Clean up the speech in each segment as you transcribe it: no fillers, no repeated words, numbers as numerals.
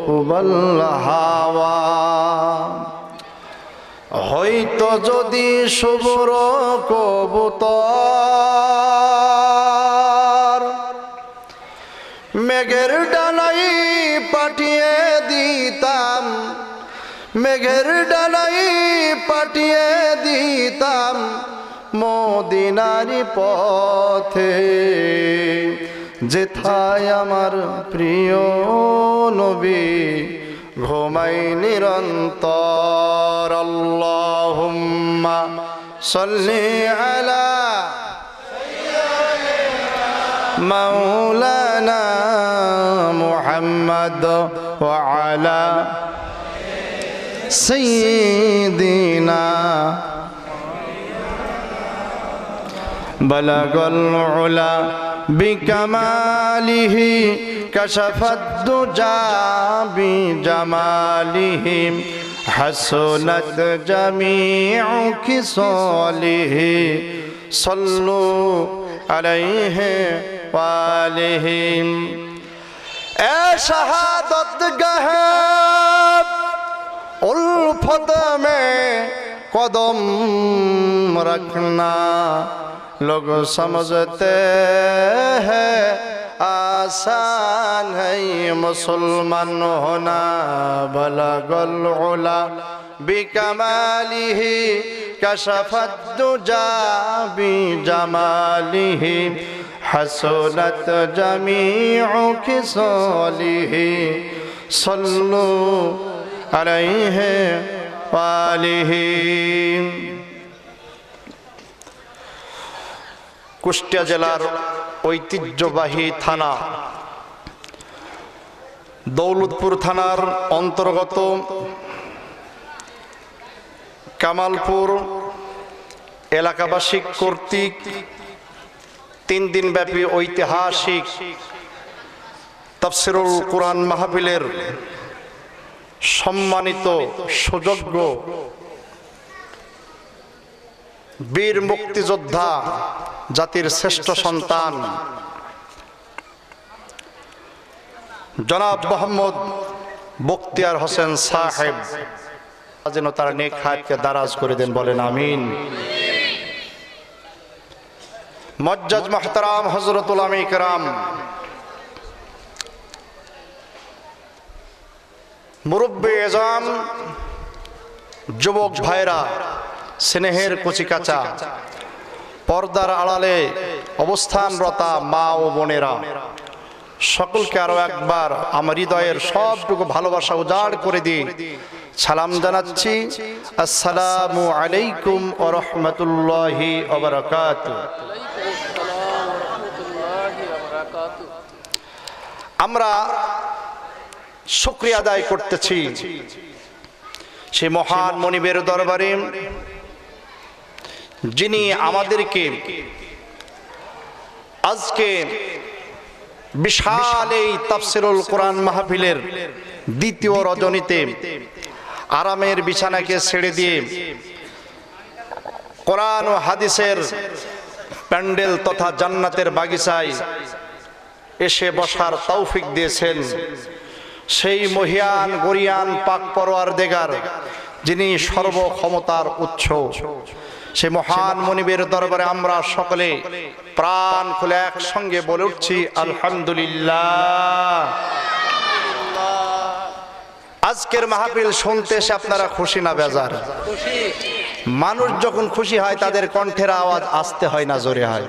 কুবল হাওয়া হয়তো যদি শুভ্র কবুতর মেঘের ডানাই পাঠিয়ে দিতাম, মেঘের ডানাই পাঠিয়ে দিতাম মদিনারি পথে, যেথায় আমার প্রিয় নবী ঘুমাই নিরন্তর। আল্লাহুম্মা সাল্লি আলা মাওলানা মুহাম্মদ ওয়া আলা সাইয়্যিদিনা বালাগাল উলা বিকামালিহি কাশাফাদ দুজা বিজামালিহি হাসনাত জামিউ খিসালিহি সাল্লু আলাইহি ওয়া আলিহি। এ শাহাদত গাহে উলফত মে কদম রখনা, लोग समझते हैं आसान है मुसलमान होना, बलगल उला बिकमालिही कशफत दुजा बिजमालिही हसनत जमीउ खिसालिही सल्लु अलैहि वालिही। কুষ্টিয়া জেলার ঐতিহ্যবাহী থানা দৌলতপুর থানার অন্তর্গত কামালপুর এলাকাবাসী কর্তৃক 3 দিনব্যাপী ঐতিহাসিক তাফসীরুল কুরআন মাহফিলের সম্মানিত সুযোগ্য বীর মুক্তিযোদ্ধা, জাতির শ্রেষ্ঠ সন্তান জনাব মোহাম্মদ বখতিয়ার হোসেন সাহেব যেন তার নেক হায়াতকে দারাজ করে দেন, বলেন আমিন। মুআজ্জাজ মুহতারাম হযরতুল উলামায়ে কেরাম, মুরব্বি এজাম, যুবক ভাইরা, স্নেহের কচিকাচা, পর্দার আড়ালে অবস্থানরতা মা ও বোনেরা, সকলকে আরো একবার আমার হৃদয়ের সবটুকু ভালোবাসা উজাড় করে দিয়ে সালাম জানাচ্ছি। আসসালামু আলাইকুম ওয়া রাহমাতুল্লাহি ওয়া বারাকাতুহু। আমরা শুকরিয়া আদায় করতেছি সেই মহান মনিবের দরবারে, যিনি আমাদেরকে আজকে বিশাল এই তাফসীরুল কুরআন মাহফিলের দ্বিতীয় রজনীতে আরামের বিছানাকে ছেড়ে দিয়ে কোরআন ও হাদিসের প্যান্ডেল তথা জান্নাতের বাগিচায় এসে বসার তৌফিক দিয়েছেন সেই মহিয়ান গরিয়ান পাক পরওয়ারদিগার, যিনি সর্বক্ষমতার উৎস, সে মহান মনিবের দরবারে আমরা সকলে প্রাণ খুলে একসঙ্গে বলে উঠছি আলহামদুলিল্লাহ। আজকের মাহফিল শুনতে এসে আপনারা খুশি না বেজার? মানুষ যখন খুশি হয় তাদের কণ্ঠের আওয়াজ আস্তে হয় না জোরে হয়?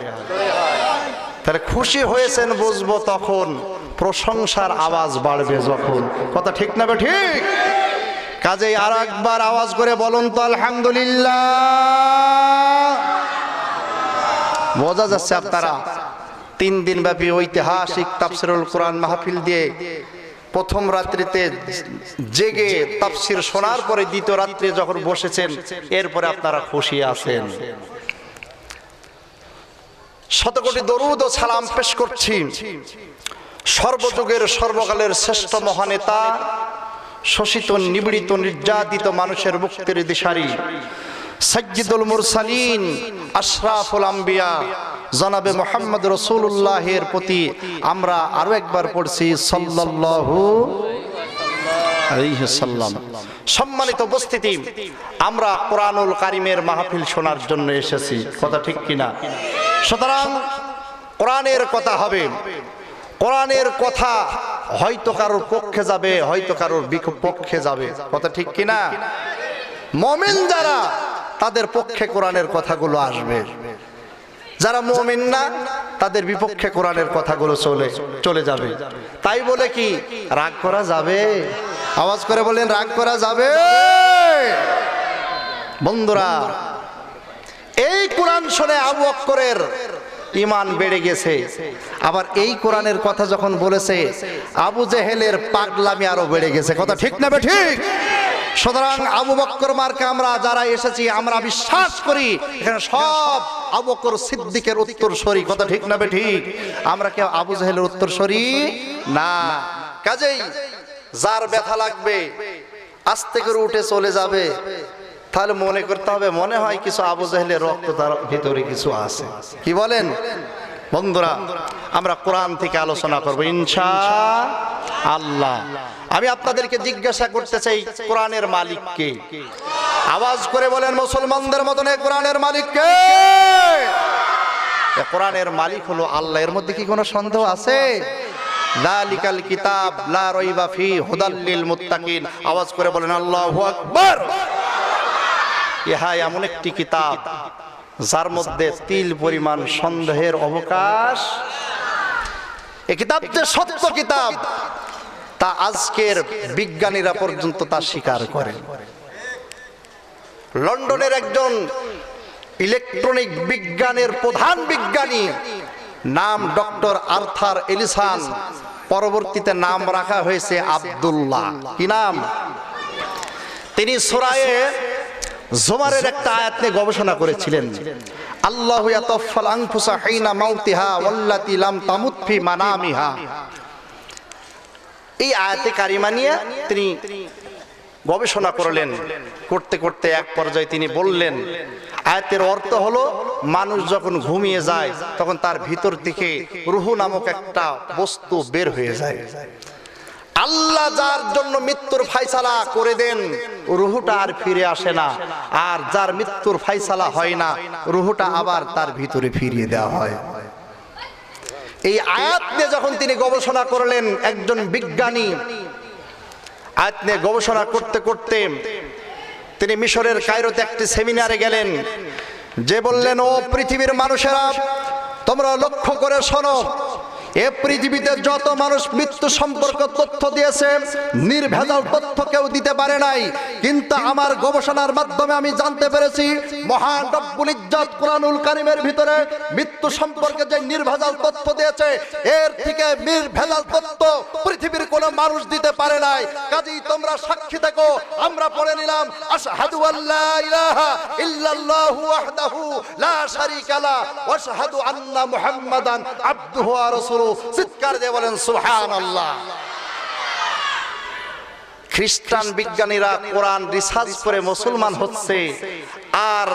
তাহলে খুশি হয়েছেন বুঝবো তখন, প্রশংসার আওয়াজ বাড়বে যখন। কথা ঠিক না বে ঠিক? কাজেই আর একবার আওয়াজ করে বলুন তো আলহামদুলিল্লাহ। বোঝা যাচ্ছে আপনারা 3 দিনব্যাপী ঐতিহাসিক তাফসীরুল কুরআন মাহফিল দিয়ে প্রথম রাত্রিতে জেগে তাফসীর শোনার পরে দ্বিতীয় রাত্রে যখন বসেছেন, এরপরে আপনারা খুশি আছেন। শতকোটি দরুদ ও সালাম পেশ করছি সর্বযুগের সর্বকালের শ্রেষ্ঠ মহানেতা, শোষিত নিপীড়িত নির্যাতিত মানুষের মুক্তির দিশারি সাইয়্যিদুল মুরসালিন আশরাফুল আম্বিয়া জনাবে মুহাম্মদ রাসূলুল্লাহের প্রতি আমরা আরো একবার পড়ছি সাল্লাল্লাহু আলাইহিস সালাম। সম্মানিত উপস্থিতি, আমরা কোরআনুল কারীমের মাহফিল শোনার জন্য এসেছি, কথা ঠিক কিনা? সুতরাং কোরআনের কথা হবে, কোরআনের কথা হয়তো কারোর পক্ষে যাবে, হয়তো কারোর বিপক্ষে যাবে, কথা ঠিক কিনা? মুমিন যারা তাদের পক্ষে কোরআনের কথাগুলো আসবে, যারা মুমিন না তাদের বিপক্ষে কোরআনের কথাগুলো চলে যাবে। তাই বলে কি রাগ করা যাবে? আওয়াজ করে বলেন, রাগ করা যাবে? বন্ধুরা, এই কোরআন শুনে আবু বকরের ঈমান বেড়ে গেছে, আবার এই কোরআনের কথা যখন বলেছে আবু জেহেলের পাগলামি আরো বেড়ে গেছে, কথা ঠিক না ঠিক? সুতরাং আবু বকর মার্কে আমরা যারা এসেছি, আমরা বিশ্বাস করি এখানে সব আবু বকর সিদ্দিকের উত্তরসূরি, কথা ঠিক না ঠিক? আমরা কেউ আবু জেহেলের উত্তরসূরি না। কাজেই যার ব্যথা লাগবে আস্তে করে উঠে চলে যাবে, তাহলে মনে করতে হবে মনে হয় কিছু আবু জেহেলের রক্ত তার ভিতরে কিছু আছে। কি বলেন বন্ধুরা? আমরা কোরআন থেকে আলোচনা করব ইনশাআল্লাহ। আমি আপনাদেরকে জিজ্ঞাসা করতে চাই, কোরআনের মালিক কে? আওয়াজ করে বলেন, মুসলমানদের মতন এই কোরআনের মালিক কে? কোরআনের মালিক হলো আল্লাহ। এর মধ্যে কি কোনো সন্দেহ আছে? যালিকাল কিতাব লা রাইবা ফি হুদাল লিল মুত্তাকিন। আওয়াজ করে বলেন আল্লাহু আকবার। ইহা এমন একটি কিতাব যার মধ্যে তিল পরিমাণ সন্দেহের অবকাশ। এই কিতাব যে সত্য কিতাব তা আজকের বিজ্ঞানীরা পর্যন্ত তা স্বীকার করে। লন্ডনের একজন ইলেকট্রনিক বিজ্ঞানের প্রধান বিজ্ঞানী, নাম ডক্টর আর্থার এলিসন, পরবর্তীতে নাম রাখা হয়েছে আব্দুল্লাহ। কি নাম? তিনি সূরা জুমারের একটা আয়াত নিয়ে গবেষণা করেছিলেন। আল্লাহু ইয়াতাওয়াফাল আনফুসা হিনা মাউতিহা ওয়াল্লাতী লাম তামুত ফি মানামিহা। এই আয়াতে কারিমা নিয়ে তিনি গবেষণা করলেন। করতে করতে এক পর্যায়ে তিনি বললেন, আয়াতের অর্থ হলো মানুষ যখন ঘুমিয়ে যায় তখন তার ভিতর থেকে রূহ নামক একটা বস্তু বের হয়ে যায়। আল্লাহ যার জন্য মৃত্যুর ফায়সালা করে দেন, রূহটা আর ফিরে আসে না, আর যার মৃত্যুর ফায়সালা হয় না, রূহটা আবার তার ভিতরে ফিরিয়ে দেওয়া হয়। এই আয়াত নিয়ে যখন তিনি গবেষণা করলেন, একজন বিজ্ঞানী আয়াত নিয়ে গবেষণা করতে করতে তিনি মিশরের কায়রোতে একটি সেমিনারে গেলেন, যে বললেন, ও পৃথিবীর মানুষেরা, তোমরা লক্ষ্য করে শোনো, এ পৃথিবীতে যত মানুষ মৃত্যু সম্পর্কে তথ্য দিয়েছে, নির্ভেজাল তথ্য কেউ দিতে পারে নাই, কিন্তু আমার গবেষণার মাধ্যমে আমি জানতে পেরেছি মহান রব্বুল ইজ্জত কোরআনুল কারীমের ভিতরে মৃত্যু সম্পর্কে যে নির্ভেজাল তথ্য দিয়েছে, এর থেকে নির্ভেজাল তথ্য পৃথিবীর কোনো মানুষ দিতে পারে নাই। কাজেই তোমরা সাক্ষী থাকো। আমরা পড়ে নিলাম, আশহাদু আল্লা ইলাহা ইল্লাল্লাহু ওয়াহদাহু লা শারীকা লা ওয়া আশহাদু আন্না মুহাম্মাদান আবদুহু ওয়া রাসূলুহু। চিৎকার দিয়ে বলেন সুবহানাল্লাহ। খ্রিস্টান বিজ্ঞানীরা কোরআন রিসার্চ করে মুসলমান হচ্ছে, আর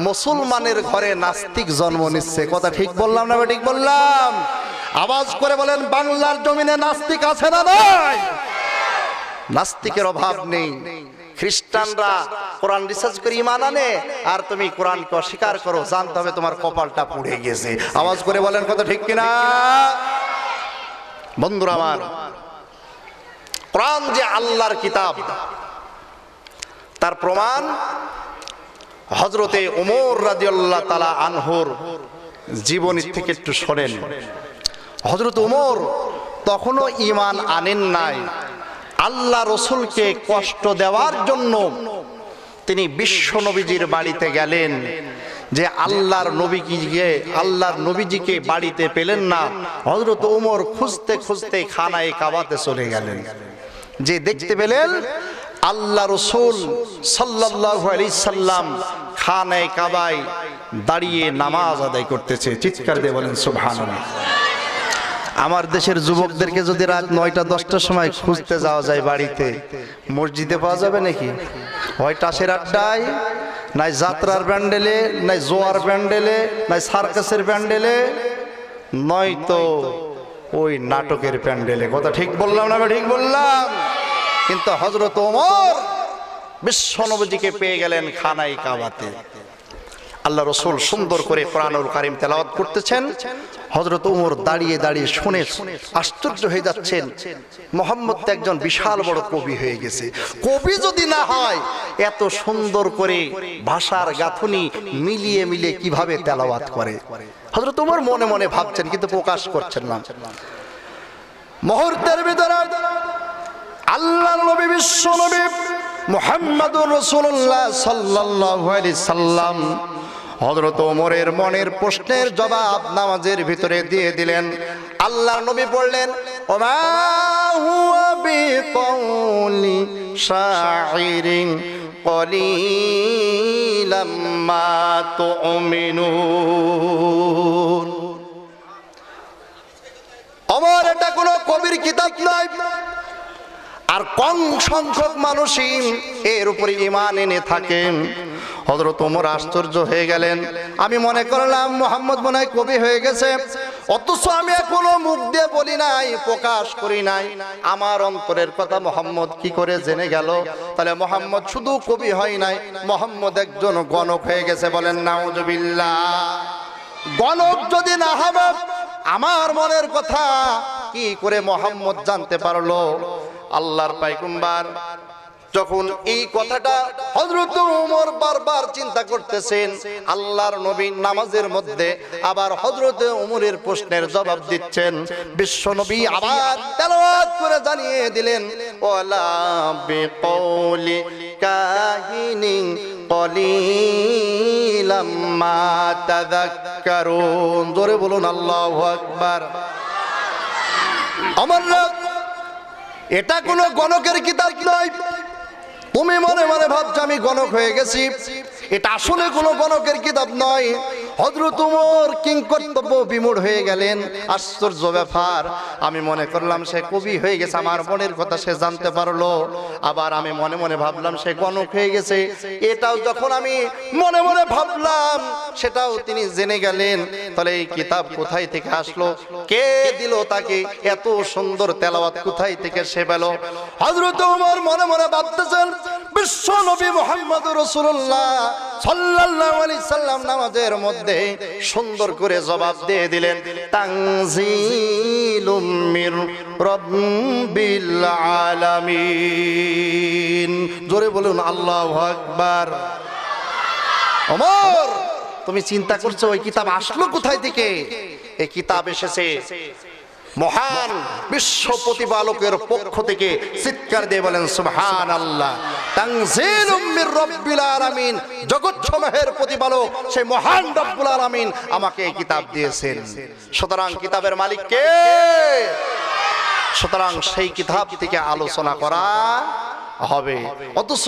মুসলমানের ঘরে নাস্তিক জন্ম নিচ্ছে। কথা ঠিক বললাম না ঠিক বললাম? আওয়াজ করে বলেন, বাংলার জমিনে নাস্তিক আছে না নাই? নাস্তিকের অভাব নেই। খ্রিস্টানরা কোরআন রিসার্চ করে ঈমান আনে, আর তুমি কোরআনকে অস্বীকার করো, জানতে হবে তোমার কপালটা পুড়ে গেছে। আওয়াজ করে বলেন কথা ঠিক কিনা? বন্ধুরা আমার, কোরআন যে আল্লাহর কিতাব তার প্রমাণ হযরতে ওমর রাদিয়াল্লাহু তাআলা আনহুর জীবনী থেকে একটু শোনেন। হযরত ওমর তখনও ঈমান আনেন নাই। আল্লাহ রসুলকে কষ্ট দেওয়ার জন্য তিনি বিশ্ব নবীজির বাড়িতে গেলেন, যে আল্লাহর নবীজিকে বাড়িতে পেলেন না। হযরত ওমর খুঁজতে খুঁজতে খানায়ে কাবাতে চলে গেলেন, যে দেখতে পেলেন আল্লাহ রসুল সাল্লাল্লাহু আলাইহি সাল্লাম খানায়ে কাবায় দাঁড়িয়ে নামাজ আদায় করতেছে। চিৎকার দিয়ে বলেন সুবহানাল্লাহ। আমার দেশের যুবকদেরকে যদি রাত ৯টা-১০টার সময় খুঁজতে যাওয়া যায় বাড়িতে, মসজিদে পাওয়া যাবে নাকি? হয় টাসের আড্ডায়, নাই যাত্রার প্যান্ডেলে, নাই জোয়ার প্যান্ডেলে, নাই সার্কাসের প্যান্ডেলে, নয়তো ওই নাটকের প্যান্ডেলে। কথা ঠিক বললাম না ঠিক বললাম? কিন্তু হযরত ওমর বিশ্বনবীকে পেয়ে গেলেন খানায় কাবাতে। আল্লাহ রাসূল সুন্দর করে কোরআনুল কারীম তেলাওয়াত করতেছেন, হযরত ওমর দাঁড়িয়ে দাঁড়িয়ে শুনে আশ্চর্য হয়ে যাচ্ছেন। মুহাম্মদ তো একজন বিশাল বড় কবি হয়ে গেছে, কবি যদি না হয় এত সুন্দর করে ভাষার গাঁথুনি মিলিয়ে মিলিয়ে কিভাবে তেলাওয়াত করে। হযরত ওমর মনে মনে ভাবছেন কিন্তু প্রকাশ করছেন না। মুহূর্তের ভিতরে আল্লাহর নবী বিশ্ব নবী মুহাম্মদুর রাসূলুল্লাহ সাল্লাল্লাহু আলাইহি সাল্লাম হযরত ওমরের মনের প্রশ্নের জবাব নামাজের ভিতরে দিয়ে দিলেন। আল্লাহর নবী বললেন, ওমা হুয়া বিকাউলি শাইরিন কলিলাম মা তুমিনুন। ওমর, এটা কোনো কবির কিতাব নয়, আর কম সংখ্যক মানুষই এর উপরে ঈমান এনে থাকেন। হযরত ওমর আশ্চর্য হয়ে গেলেন। আমি মনে করলাম মুহাম্মদ মনে হয় কবি হয়ে গেছে, অথচ আমি এখনো মুখ দিয়ে বলি নাই, প্রকাশ করি নাই। আমার অন্তরের কথা মুহাম্মদ কি করে জেনে গেল? তাহলে মুহাম্মদ শুধু কবি হয় নাই, মুহাম্মদ একজন গণক হয়ে গেছে। বলেন নাউজুবিল্লাহ। গণক যদি না হবে আমার মনের কথা কি করে মুহাম্মদ জানতে পারলো? আল্লাহর পয়গম্বর যখন এই কথাটা হযরত ওমর বারবার চিন্তা করতেছেন, আল্লাহর নবী নামাজের মধ্যে আবার হযরত ওমরের প্রশ্নের জবাব দিচ্ছেন, বিশ্ব নবী আবার তেলাওয়াত করে জানিয়ে দিলেন, ওয়ালা বিকাউলি কাহিনিন কলিলাম মা তাযাক্কারুন। জোরে বলুন আল্লাহু আকবার। আমার এটা কোনো গণকের কিতাব নয়। তুমি মনে মনে ভাবছো আমি গণক হয়ে গেছি, এটা আসলে কোনো গণকের কিতাব নয়। হযরত ওমর কিংকর্তব্য বিমূঢ় হয়ে গেলেন। আশ্চর্য ব্যাপার, আমি মনে করলাম সে কবি হয়ে গেছে, আমার মনের কথা সে জানতে পারলো। আবার আমি মনে মনে ভাবলাম সে গণক হয়ে গেছে, এটাও যখন আমি মনে মনে ভাবলাম সেটাও তিনি জেনে গেলেন। তাহলে এই কিতাব কোথায় থেকে আসলো? কে দিল তাকে? এত সুন্দর তেলাওয়াত কোথায় থেকে সে পেল? হযরত ওমর মনে মনে ভাবতেছেন, বিশ্ব নবী মুহাম্মদুর রাসূলুল্লাহ সাল্লাল্লাহু আলাইহি সাল্লাম নামাজের মধ্যে সুন্দর করে জবাব দিয়ে দিলেন, তানজিলুম মির রাব্বিল আলামিন। জোরে বলুন আল্লাহু আকবার। ওমর, তুমি চিন্তা করছো ওই কিতাব আসলো কোথায় থেকে? এই কিতাব এসেছে মহান বিশ্ব প্রতিপালকের পক্ষ থেকে। চিৎকার দিয়ে বলেন সুবহানাল্লাহ। তানজিলুম মির রাব্বিল আলামিন, জগৎসমূহের প্রতিপালক সেই মহান রব্বুল আলামিন আমাকে এই কিতাব দিয়েছেন। সুতরাং কিতাবের মালিক কে? সুতরাং সেই কিতাব থেকে আলোচনা করা হবে। অথচ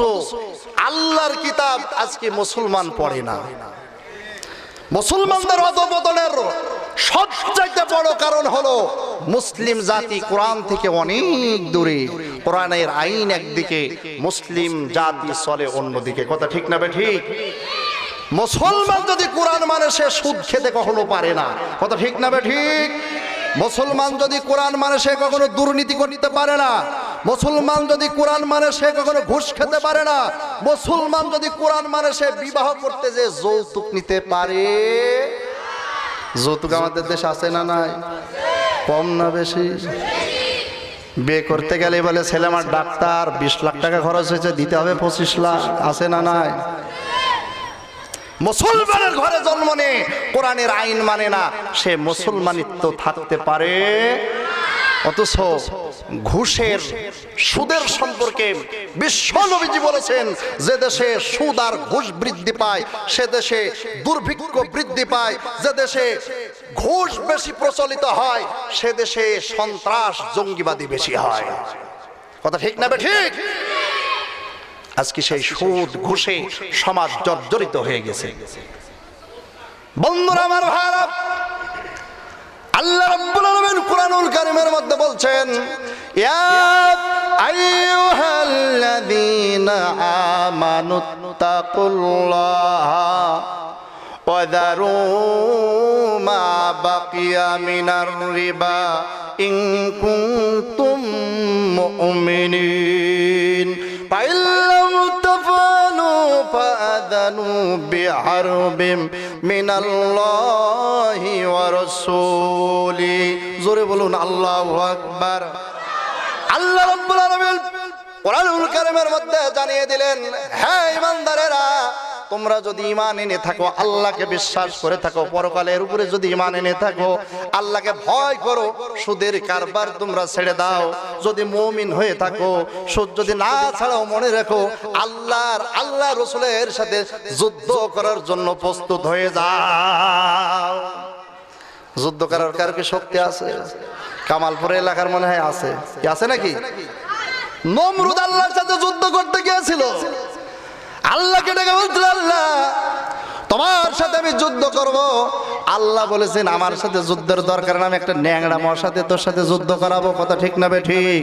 আল্লাহর কিতাব আজকে মুসলমান পড়ে না। মুসলমানদের অধঃপতনের সবচাইতে বড় কারণ হলো মুসলিম জাতি কোরআন থেকে অনেক দূরে। কোরআনের আইন একদিকে, মুসলিম জাতি চলে অন্যদিকে। কথা ঠিক না বে ঠিক? মুসলমান যদি কোরআন মানে সে সুদ খেতে কখনো পারে না। কথা ঠিক না বে ঠিক? মুসলমান যদি কোরআন মানে সে কখনো দুর্নীতি করতে পারে না। মুসলমান যদি কোরআন মানে সে কখনো ঘুষ খেতে পারে না। মুসলমান যদি কোরআন মানে সে বিবাহ করতে যে যৌতুক নিতে পারে। যৌতুক আমাদের দেশে আছে না নাই? কম না বেশি? বিয়ে করতে গেলে বলে ছেলে আমার ডাক্তার, 20 লাখ টাকা খরচ হয়েছে, দিতে হবে 25 লাখ। আছে না নাই? মুসলমানের ঘরে জন্ম নিয়ে কোরআনের আইন মানে না, সে মুসলমানিত্ব থাকতে পারে। অথচ ঘুষের, সুদের সম্পর্কে বিশ্ব নবীজি বলেছেন, যে দেশে সুদ আর ঘুষ বৃদ্ধি পায় সে দেশে দুর্ভিক্ষ বৃদ্ধি পায়। যে দেশে ঘুষ বেশি প্রচলিত হয় সে দেশে সন্ত্রাস, জঙ্গিবাদী বেশি হয়। কথা ঠিক না বে ঠিক? আজকে সেই সুদ ঘুষে সমাজ জর্জরিত হয়ে গেছে। বন্ধুরা আমার ভাইরা, আল্লাহ রাব্বুল আলামিন কুরআনুল কারীমের মধ্যে বলছেন, ইয়া আইয়ুহাল্লাযীনা আমানুত্তাকুল্লাহা ওয়াদারু মা বাকিয়া মিনার রিবা ইন কুনতুম মুমিনিন ফাইল্লাম তাফালু ফাআযানু বিহারবিম মিনাল্লাহি ওয়া রাসূলি। জোরে বলুন আল্লাহু আকবার। আল্লাহ রাব্বুল আলামিন কোরআনুল কারীমের মধ্যে জানিয়ে দিলেন, হে ঈমানদারেরা, তোমরা যদি ঈমান এনে থাকো, আল্লাহকে বিশ্বাস করে থাকো, পরকালের উপরে যদি ঈমান এনে থাকো, আল্লাহকে ভয় করো, সুদের কারবার তোমরা ছেড়ে দাও। যদি মুমিন হয়ে থাকো, সুদ যদি না ছাড়াও, মনে রাখো আল্লাহ রাসূলের সাথে যুদ্ধ করার জন্য প্রস্তুত হয়ে যাও। যুদ্ধ করার কার কি শক্তি আছে? কামালপুর এলাকার মনে হয় আছে, কি আছে নাকি? নমরুদ আল্লাহর সাথে যুদ্ধ করতে গিয়েছিল, আল্লাহকে ডেকে বলছিল, আল্লাহ তোমার সাথে আমি যুদ্ধ করব। আল্লাহ বলেছেন আমার সাথে যুদ্ধের দরকার না, আমি একটা ন্যাংরা মশাতে তোর সাথে যুদ্ধ করাবো। কথা ঠিক না বে ঠিক?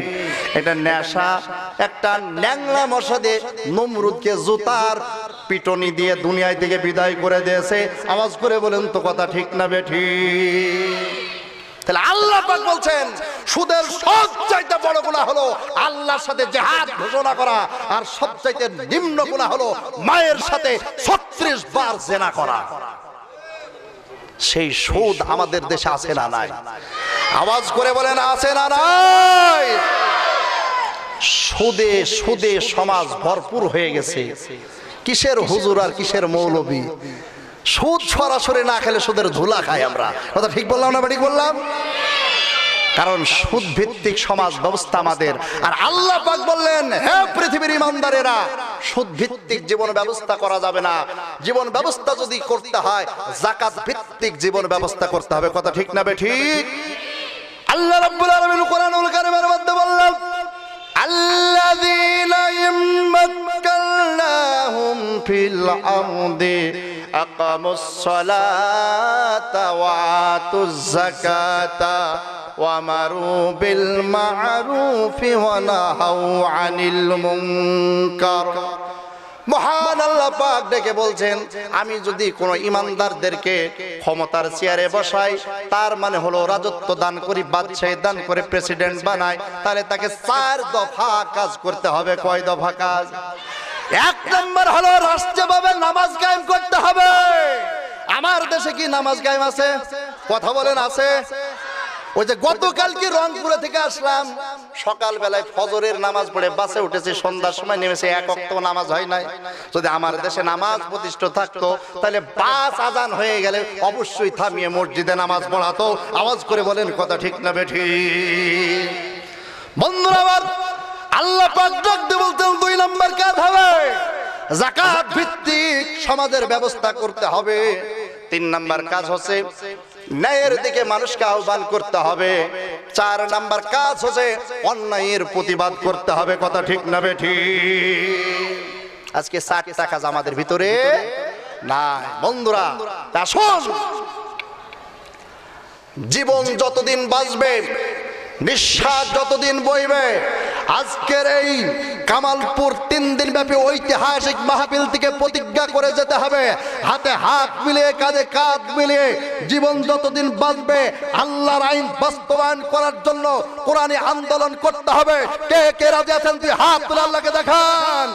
এটা নেশা। একটা ন্যাংরা মশা দিয়ে নমরুদকে জুতার পিটনি দিয়ে দুনিয়ায় থেকে বিদায় করে দিয়েছে। আওয়াজ করে বলেন তো কথা ঠিক না বে ঠিক? তাহলে আল্লাহ পাক বলছেন সুদের সবচাইতে বড় গুনাহ হলো আল্লাহর সাথে জিহাদ ঘোষণা করা, আর সবচাইতে নিম্ন গুনাহ হলো মায়ের সাথে 36 বার জিনা করা। সেই সুদ আমাদের দেশে আছে না নাই? আওয়াজ করে বলেন আছে না নাই? সুদে সুদে সমাজ ভরপুর হয়ে গেছে। কিসের হুজুর আর কিসের মৌলবী? সুদ সরাসরি না খেলে সুদের ধুলা খাই আমরা। কথা ঠিক বললাম না ঠিক বললাম? কারণ সুদ ভিত্তিক সমাজ ব্যবস্থা আমাদের। আর আল্লাহ পাক বললেন, হে পৃথিবীর ঈমানদারেরা, সুদ ভিত্তিক জীবন ব্যবস্থা করা যাবে না। জীবন ব্যবস্থা যদি করতে হয়, যাকাত ভিত্তিক জীবন ব্যবস্থা করতে হবে। কথা ঠিক না ঠিক? আল্লাহ রাব্বুল আলামিন কোরআনুল কারীমের মধ্যে বললেন, আল্লাযীনা ইম্মাক্কালনাহুম ফিল আরদি আকামুস সালাতা ওয়া আতুজ যাকাতা ওয়া আমারু বিল মা'রুফি ওয়া নাহাউ আনিল মুনকার। মহান আল্লাহ পাক ডেকে বলছেন, আমি যদি কোন ঈমানদারদেরকে ক্ষমতার চেয়ারে বসাই, তার মানে হলো রাজত্ব দান করি, বাদশাহী দান করে প্রেসিডেন্ট বানাই, তাহলে তাকে 4 দফা কাজ করতে হবে। কয় দফা কাজ? 1 নম্বর হলো রাষ্ট্রীয়ভাবে নামাজ কায়েম করতে হবে। আমার দেশে কি নামাজ কায়েম আছে? কথা বলেন আছে? ওই যে গতকাল কি রংপুরে থেকে আসলাম, সকাল বেলায় ফজরের নামাজ পড়ে বাসে উঠেছি, সন্ধ্যার সময় নেমেছে, 1 ওয়াক্ত নামাজ হয় নাই। যদি আমার দেশে নামাজ প্রতিষ্ঠিত থাকতো, তাহলে 5 আজান হয়ে গেলে অবশ্যই থামিয়ে মসজিদে নামাজ পড়াতো। আওয়াজ করে বলেন কথা ঠিক না বেঠিক? বন্ধুরা আমার, আল্লাহ পাক ডাকতে বলতেন 2 নম্বর কাজ হবে যাকাত ভিত্তিক সমাজের ব্যবস্থা করতে হবে। 3 নম্বর কাজ হচ্ছে ন্যায়ের দিকে মানুষকে আহ্বান করতে হবে। 4 নম্বর কাজ হচ্ছে অন্যায়ের প্রতিবাদ করতে হবে। কথা ঠিক না বেঠিক? আজকে 4টা কাজ আমাদের ভিতরে নাই। বন্ধুরা আসুন, জীবন যতদিন বাঁচবে, নিঃশ্বাস যতদিন বইবে, আজকের এই কামালপুর 3 দিন ব্যাপী ঐতিহাসিক মাহফিল থেকে প্রতিজ্ঞা করে যেতে হবে, হাতে হাত মিলিয়ে কাঁধে কাঁধ মিলিয়ে জীবন যতদিন বাঁচবে আল্লাহর আইন বাস্তবায়ন করার জন্য কোরআনী আন্দোলন করতে হবে। কে কে রাজি আছেন? তুই হাত তুলে আল্লাহকে দেখান।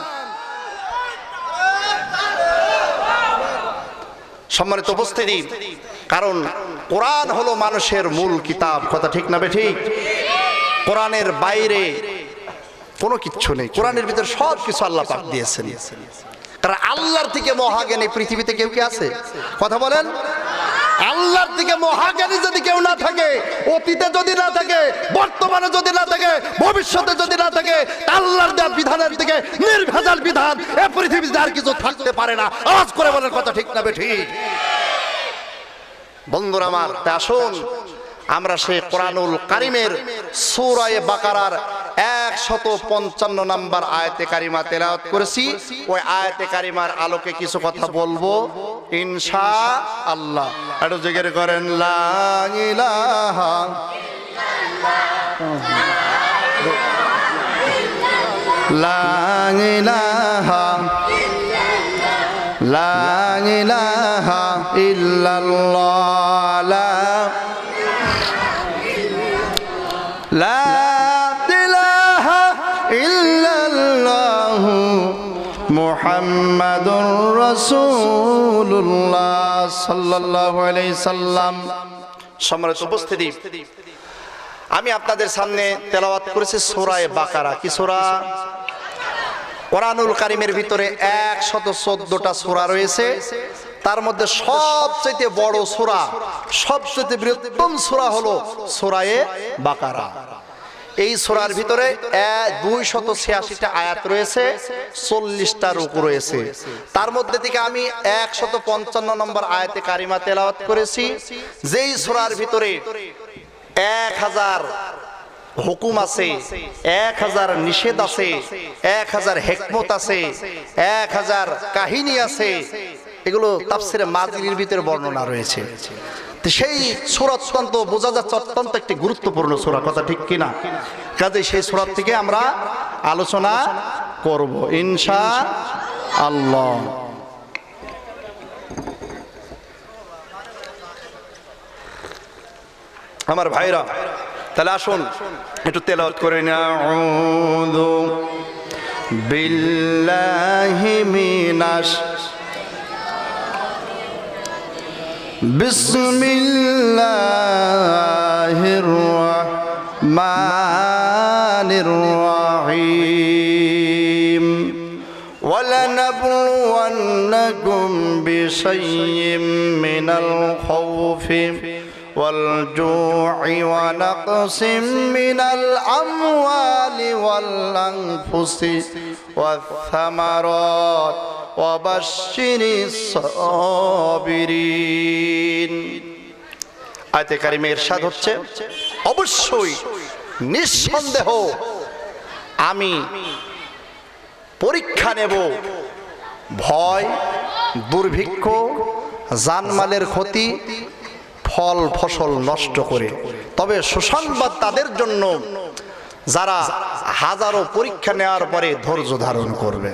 সম্মানিত উপস্থিতি, কারণ কোরআন হলো মানুষের মূল কিতাব। কথা ঠিক না বেঠিক? কোরআনের বাইরে কোনো কিচ্ছু নেই, কোরআনের ভিতরে সব কিছু আল্লাহ পাক দিয়েছেন। কারণ আল্লাহর থেকে মহাজ্ঞানী পৃথিবীতে কেউ কি আছে? কথা বলেন। আল্লাহর থেকে মহাজ্ঞানী যদি কেউ না থাকে, অতীতে যদি না থাকে, বর্তমানে যদি না থাকে, ভবিষ্যতে যদি না থাকে, আল্লাহর দেওয়া বিধানের থেকে নির্ভেজাল বিধান এ পৃথিবীতে আর কিছু থাকতে পারে না। আওয়াজ করে বলেন কথা ঠিক না বেঠিক? বন্ধুরা আমার, আসুন আমরা সেই কোরআনুল কারীমের সূরা বাকারার 155 নম্বর আয়াতে কারিমা তেলাওয়াত করেছি। ওই আয়াতে কারিমার আলোকে কিছু কথা বলবো ইনশাআল্লাহ। একটু জিকির করেন লা ইলাহা লা ইলাহা লা ইলাহা ইল্লাল্লাহ লা ইলাহা ইল্লাল্লাহ মুহাম্মাদুর রাসূলুল্লাহ সাল্লাল্লাহু আলাইহি সাল্লাম। সম্মানিত উপস্থিতি, আমি আপনাদের সামনে তেলাওয়াত করেছি সূরা বাকারা। কি সূরা? কোরআনুল কারীমের ভিতরে 114টা সূরা রয়েছে। তার মধ্যে সবচেয়ে বড় সূরা, সবচেয়ে বৃহত্তম সূরা হলো সূরা বাকারা। এই সূরার ভিতরে 286টা আয়াত রয়েছে, 40টা রুকু রয়েছে। তার মধ্যে থেকে আমি 155 নম্বর আয়াতে কারিমা তেলাওয়াত করেছি, যেই সূরার ভিতরে 1000 হুকুম আছে, 1000 নিষেধ আছে, 1000 হিকমত আছে, 1000 কাহিনী আছে। এগুলো তাফসিরে মাজিরির ভিতরে বর্ণনা রয়েছে। তো সেই সূরা অত্যন্ত বোঝা যাচ্ছে অত্যন্ত একটি গুরুত্বপূর্ণ সূরা, কথা ঠিক কিনা? কাজে সেই সূরা থেকে আমরা আলোচনা করব ইনশাআল্লাহ। আমার ভাইরা, তাহলে আসুন একটু তেলাওয়াত করে নিই। আউযু বিল্লাহি মিনাশ বিসমিল্লাহির রাহমানির রাহিম। ওয়ালানাবলুওয়ান্নাকুম বিশাইয়্যিম মিনাল খাউফি والجوع ونقص من الأموال والأنفس والثمرات وبشر الصابرين। আয়াতে কারিমে ইরশাদ হচ্ছে, অবশ্যই নিঃসন্দেহ আমি পরীক্ষা নেব ভয়, দুর্ভিক্ষ, জানমালের ক্ষতি, ফল ফসল নষ্ট করে। তবে সুসংবাদ তাদের জন্য যারা হাজারো পরীক্ষা নেওয়ার পরে ধৈর্য ধারণ করবে।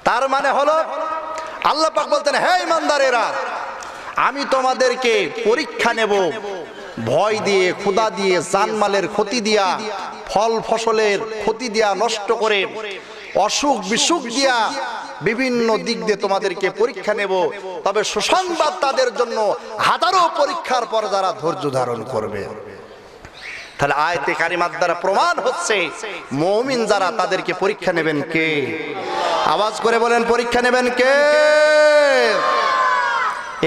তার মানে হলো আল্লাহ পাক বলতেন, হে ইমানদারেরা, আমি তোমাদেরকে পরীক্ষা নেব ভয় দিয়ে, ক্ষুধা দিয়ে, জানমালের ক্ষতি দিয়া, ফল ফসলের ক্ষতি দিয়া, নষ্ট করে, অসুখ বিসুখ দিয়া, বিভিন্ন দিক দিয়ে তোমাদেরকে পরীক্ষা নেব। তবে সুসংবাদ তাদের জন্য হাজারো পরীক্ষার পর যারা ধৈর্য ধারণ করবে। তাহলে আয়াতে কারিমার দ্বারা প্রমাণ হচ্ছে মুমিন যারা তাদেরকে পরীক্ষা নেবেন কে? আওয়াজ করে বলেন, পরীক্ষা নেবেন কে?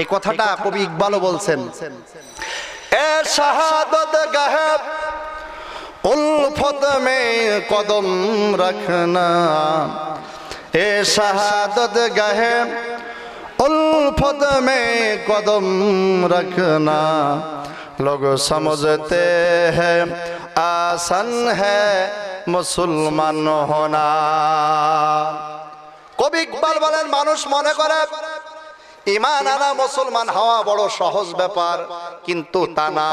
এই কথাটা কবি ইকবালও বলছেন, এ শাহাদত গাহে উলফত মে কদম রাখনা, এ শাহাদত গাহে উলফত মে কদম রাখনা, লোগ সমঝতে হ্যায় আসান হ্যায় মুসলমান হোনা। কবি ইকবাল বলেন, মানুষ মনে করে ঈমান আনা, মুসলমান হওয়া বড় সহজ ব্যাপার, কিন্তু তা না।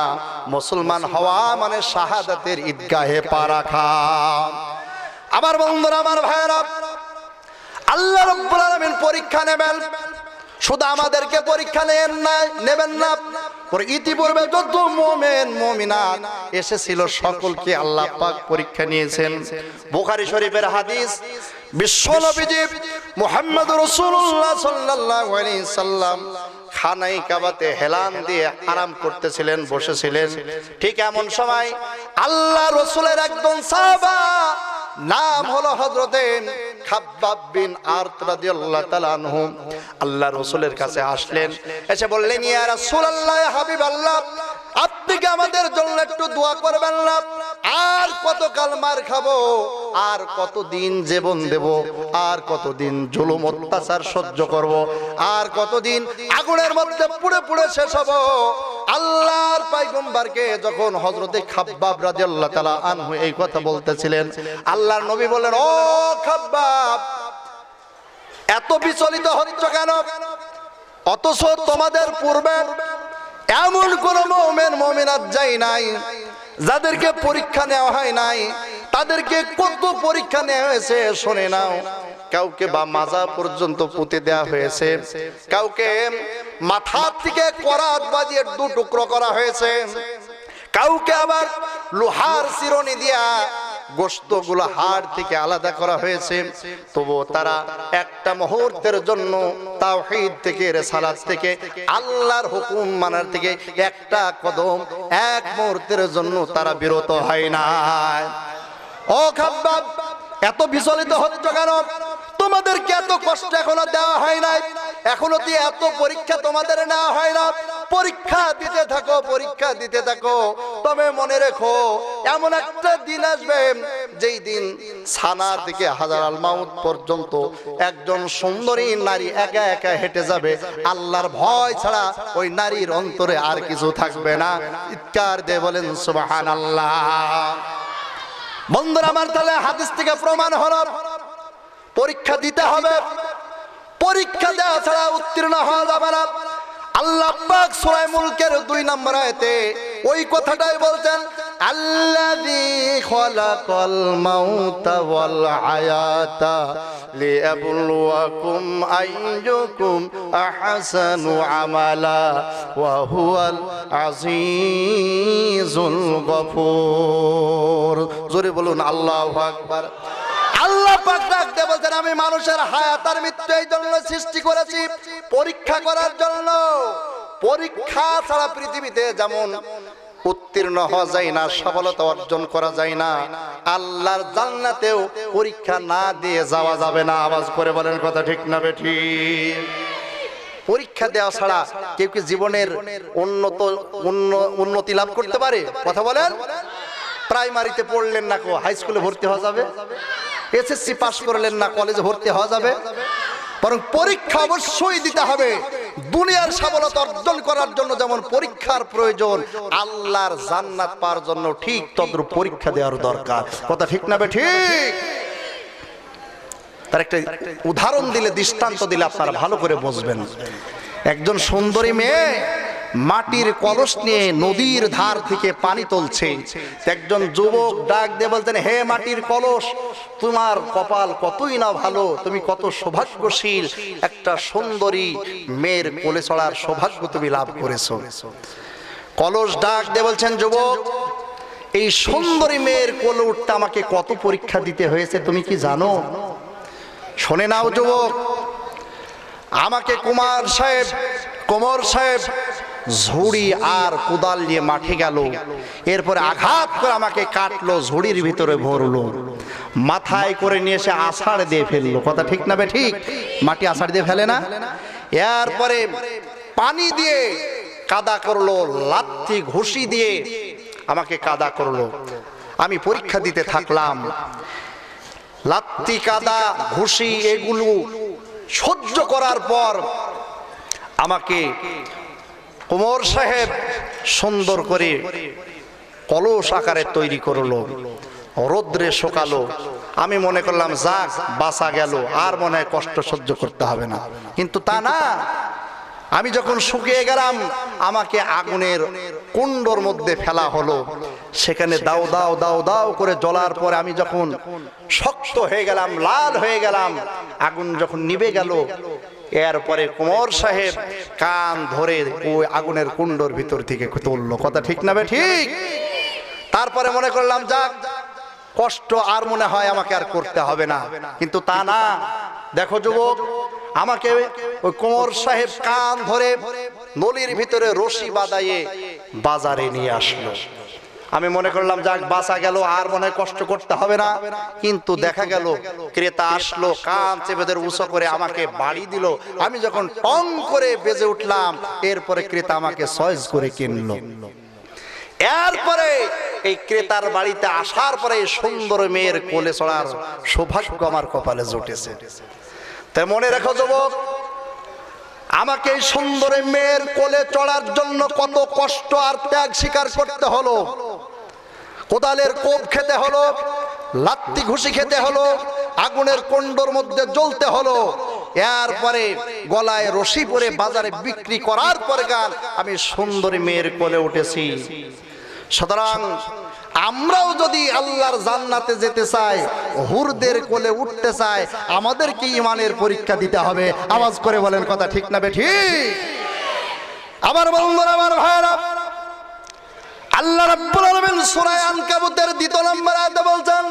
মুসলমান হওয়া মানে শাহাদাতের ঈদগাহে পা রাখা। আমার বন্ধুরা, আমার ভাইয়েরা, আল্লাহ রাব্বুল আলামিন পরীক্ষা নেবেন। শুধু আমাদেরকে পরীক্ষা নেবেন না, ইতিপূর্বে যত মুমিন মুমিনাত এসেছিল সকলকে আল্লাহ পাক পরীক্ষা নিয়েছেন। বুখারী শরীফের হাদিস, বিশ্বনবীজি মুহাম্মদুর রাসূলুল্লাহ সাল্লাল্লাহু আলাইহি সাল্লাম খানায়ে কাবাতে হেলান দিয়ে আরাম করতেছিলেন, বসেছিলেন। ঠিক এমন সময় আল্লাহ রাসূলের একজন সাহাবা, নাম হলো হযরতে খাব্বাব বিন আরত রাদিয়াল্লাহু তাআলা আনহু, আল্লাহ রাসূলের কাছে আসলেন। এসে বললেন, ইয়া রাসূলুল্লাহ, ইয়া হাবিবাল্লাহ, আপনি কি আমাদের জন্য একটু দোয়া করবেন না? আর কতকাল মার খাবো, আর কতদিন জীবন দেব, আর কতদিন জুলুম অত্যাচার সহ্য করব, আর কতদিন আগুনের মধ্যে পুড়ে পুড়ে শেষ হব? আল্লাহর পয়গম্বরকে যখন হযরতে খাব্বাব রাদিয়াল্লাহু তাআলা আনহু এই কথা বলতেছিলেন, আল্লাহর নবী বলেন, ও খাব্বাব, এত বিচলিত হচ্ছ কেন? অথচ তোমাদের পূর্বে এমন কোন মুমিন মুমিনাত যায় নাই যাদেরকে পরীক্ষা নেওয়া হয় নাই। তাদেরকে কত পরীক্ষা নেওয়া হয়েছে শুনে নাও। কাউকে বা মাজা পর্যন্ত পুঁতে দেওয়া হয়েছে, কাউকে মাথা থেকে করাত বাজিয়ে দু টুকরো করা হয়েছে, কাউকে আবার লোহার চিরুনি দিয়া গোশতগুলো হাড় থেকে আলাদা করা হয়েছে। তবু তারা একটা মুহূর্তের জন্য তাওহীদ থেকে, রিসালাত থেকে, আল্লাহর হুকুম মানার থেকে একটা কদম এক মুহূর্তের জন্য তারা বিরত হয় না। ও খাব্বাব, এত বিচলিত হচ্ছ কেন? তোমাদেরকে এত কষ্ট এখনো দেওয়া হয় নাই, এখনো তো এত পরীক্ষা তোমাদের নেওয়া হয় না। পরীক্ষা দিতে থাকো, পরীক্ষা দিতে থাকো। তবে মনে রেখো, এমন একটা দিন আসবে যেই দিন ছানা থেকে হাজারাল মাউত পর্যন্ত একজন সুন্দরী নারী একা একা হেঁটে যাবে। আল্লাহর ভয় ছাড়া ওই নারীর অন্তরে আর কিছু থাকবে না। চিৎকার দিয়ে বলেন সুবহানাল্লাহ। বন্ধুরা আমার, তাহলে হাদিস থেকে প্রমাণ হলো পরীক্ষা দিতে হবে, পরীক্ষা দেওয়া ছাড়া উত্তীর্ণ হওয়া যাবে না। আল্লাহ পাক সূরা মুলকের 2 নম্বর আয়াতে ওই কথাটাই বলছেন, আল্লাযী খালাকাল মাউতা ওয়াল হায়াতা লিয়াবলুয়াকুম আইয়ুকুম আহসানু আমালা ওয়া হুয়াল আজিজুল গফুর। জোরে বলুন আল্লাহু আকবার। আল্লাহ পাক ডাকতে বলছেন, আমি মানুষের হায়াত আর মৃত্যু এই জন্য সৃষ্টি করেছি, পরীক্ষা করার জন্য। পরীক্ষা ছাড়া পৃথিবীতে যেমন উত্তীর্ণ হওয়া যায় না, সফলতা অর্জন করা যায় না, আল্লাহর জান্নাতেও পরীক্ষা না দিয়ে যাওয়া যাবে না। আওয়াজ করে বলেন কথা ঠিক না বেঠিক? পরীক্ষা দেওয়া ছাড়া কেউ কি জীবনের উন্নতি লাভ করতে পারে? কথা বলেন। প্রাইমারিতে পড়লেন না, হাই স্কুলে ভর্তি হওয়া যাবে? এসএসসি পাস করলেন না, কলেজে ভর্তি হওয়া যাবে? বরং পরীক্ষা অবশ্যই দিতে হবে। দুনিয়ার সফলতা অর্জন করার জন্য যেমন পরীক্ষার প্রয়োজন, আল্লাহর জান্নাত পাওয়ার জন্য ঠিক তদ্রূপ পরীক্ষা দেওয়ার দরকার। কথা ঠিক না ঠিক? তার একটা উদাহরণ দিলে, দৃষ্টান্ত দিলে আপনারা ভালো করে বুঝবেন। একজন সুন্দরী মেয়ে মাটির কলস নিয়ে নদীর ধার থেকে পানি তুলছে। একজন যুবক ডাক দিয়ে বলতেন, হে মাটির কলস, তোমার কপাল কতই না ভালো, তুমি কত সৌভাগ্যশীল, একটা সুন্দরী মেয়ের কোলে চড়ার সৌভাগ্য তুমি লাভ করেছো। কলস ডাক দিয়ে বলছেন, যুবক, এই সুন্দরী মেয়ের কোলে উঠতে আমাকে কত পরীক্ষা দিতে হয়েছে তুমি কি জানো? শুনে নাও যুবক, আমাকে কোমর সাহেব ঝুড়ি আর কোদাল নিয়ে মাঠে গেল, এরপরে আঘাত করে আমাকে কাটলো, ঝুড়ির ভিতরে ভরলো, মাথায় করে নিয়ে এসে আষাঢ় দিয়ে ফেললো। কথা ঠিক না ঠিক? মাটি আষাঢ় দিয়ে ফেলে না? এরপরে পানি দিয়ে কাদা করলো, লাথি ঘুষি দিয়ে আমাকে কাদা করলো। আমি পরীক্ষা দিতে থাকলাম। লাথি, কাদা, ঘুষি এগুলো সহ্য করার পর আমাকে ওমর সাহেব সুন্দর করে কলস আকারে তৈরি করলো, রোদ্রে শুকালো। আমি মনে করলাম যাক, বাঁচা গেল, আর মনে হয় কষ্ট সহ্য করতে হবে না। কিন্তু তা না। আমি যখন শুকিয়ে গেলাম, আমাকে আগুনের কুণ্ডর মধ্যে ফেলা হলো। সেখানে দাও দাও দাও দাও করে জ্বলার পরে আমি যখন শক্ত হয়ে গেলাম, লাল হয়ে গেলাম, আগুন যখন নিভে গেল, এরপরে কোমর সাহেব কান ধরে ওই আগুনের কুণ্ডর ভিতর থেকে তুললো। কথা ঠিক না ঠিক? তারপরে মনে করলাম যাক, কষ্ট আর মনে হয় আমাকে আর করতে হবে না। কিন্তু তা না। দেখো যুবক, আমাকে ওই কোমর সাহেব কান ধরে নলির ভিতরে রশি বাঁধাইয়ে বাজারে নিয়ে আসলো। আমি মনে করলাম যাক, বাঁচা গেল, আর মনে হয় কষ্ট করতে হবে না। কিন্তু দেখা গেল ক্রেতা আসলো, কান চেপে ধরে উঁচু করে আমাকে বাড়ি দিল। আমি যখন টং করে বেজে উঠলাম, এরপরে ক্রেতা আমাকে চয়েস করে কিনলো। এরপরে এই ক্রেতার বাড়িতে আসার পরে সুন্দর মেয়ের কোলে চড়ার সৌভাগ্য আমার কপালে জুটেছে। তাই মনে রেখো যুবক, আমাকে এই সুন্দর মেয়ের কোলে চড়ার জন্য কত কষ্ট আর ত্যাগ স্বীকার করতে হলো। কোদালের কোপ খেতে হলো, লাত্তি ঘুষি খেতে হলো, আগুনের কুণ্ডর মধ্যে জ্বলতে হলো। এরপরে গলায় রশি পরে বাজারে বিক্রি করার পরে গান আমি সুন্দরী মেয়ের কোলে উঠেছি। সুতরাং আমরাও যদি আল্লাহর জান্নাতে যেতে চাই, হুরদের কোলে উঠতে চাই, আমাদেরকে ঈমানের পরীক্ষা দিতে হবে। আওয়াজ করে বলেন কথা ঠিক না বেঠিক? আমার বন্ধুরা, আমার ভাইরা, আল্লাহ রাব্বুল আলামিন সূরা আনকাবুতের 2 নম্বর আয়াতে বলছেন,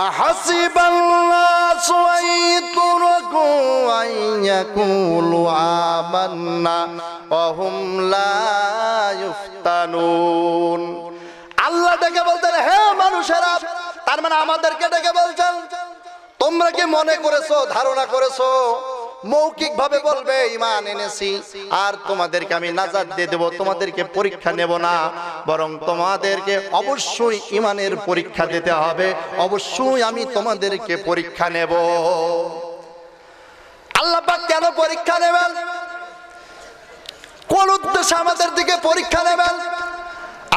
আহাসিবান নাসু আইতুরাকু আইয়াকুলু আমান্না ওয়া হুম লা ইফতানুন। আল্লাহ ডেকে বলতেন, হে মানুষেরা, তার মানে আমাদেরকে ডেকে বলছেন, তোমরা কি মনে করেছো, ধারণা করেছো মৌখিক ভাবে বলবে ঈমান এনেছি আর তোমাদেরকে আমি নাজাত দিয়ে দেব, তোমাদেরকে পরীক্ষা নেব না, বরং তোমাদেরকে অবশ্যই ঈমানের পরীক্ষা দিতে হবে, অবশ্যই আমি তোমাদেরকে পরীক্ষা নেব। আল্লাহ পাক কেন পরীক্ষা নেবেন? কোন উদ্দেশ্যে আমাদের দিকে পরীক্ষা নেবেন?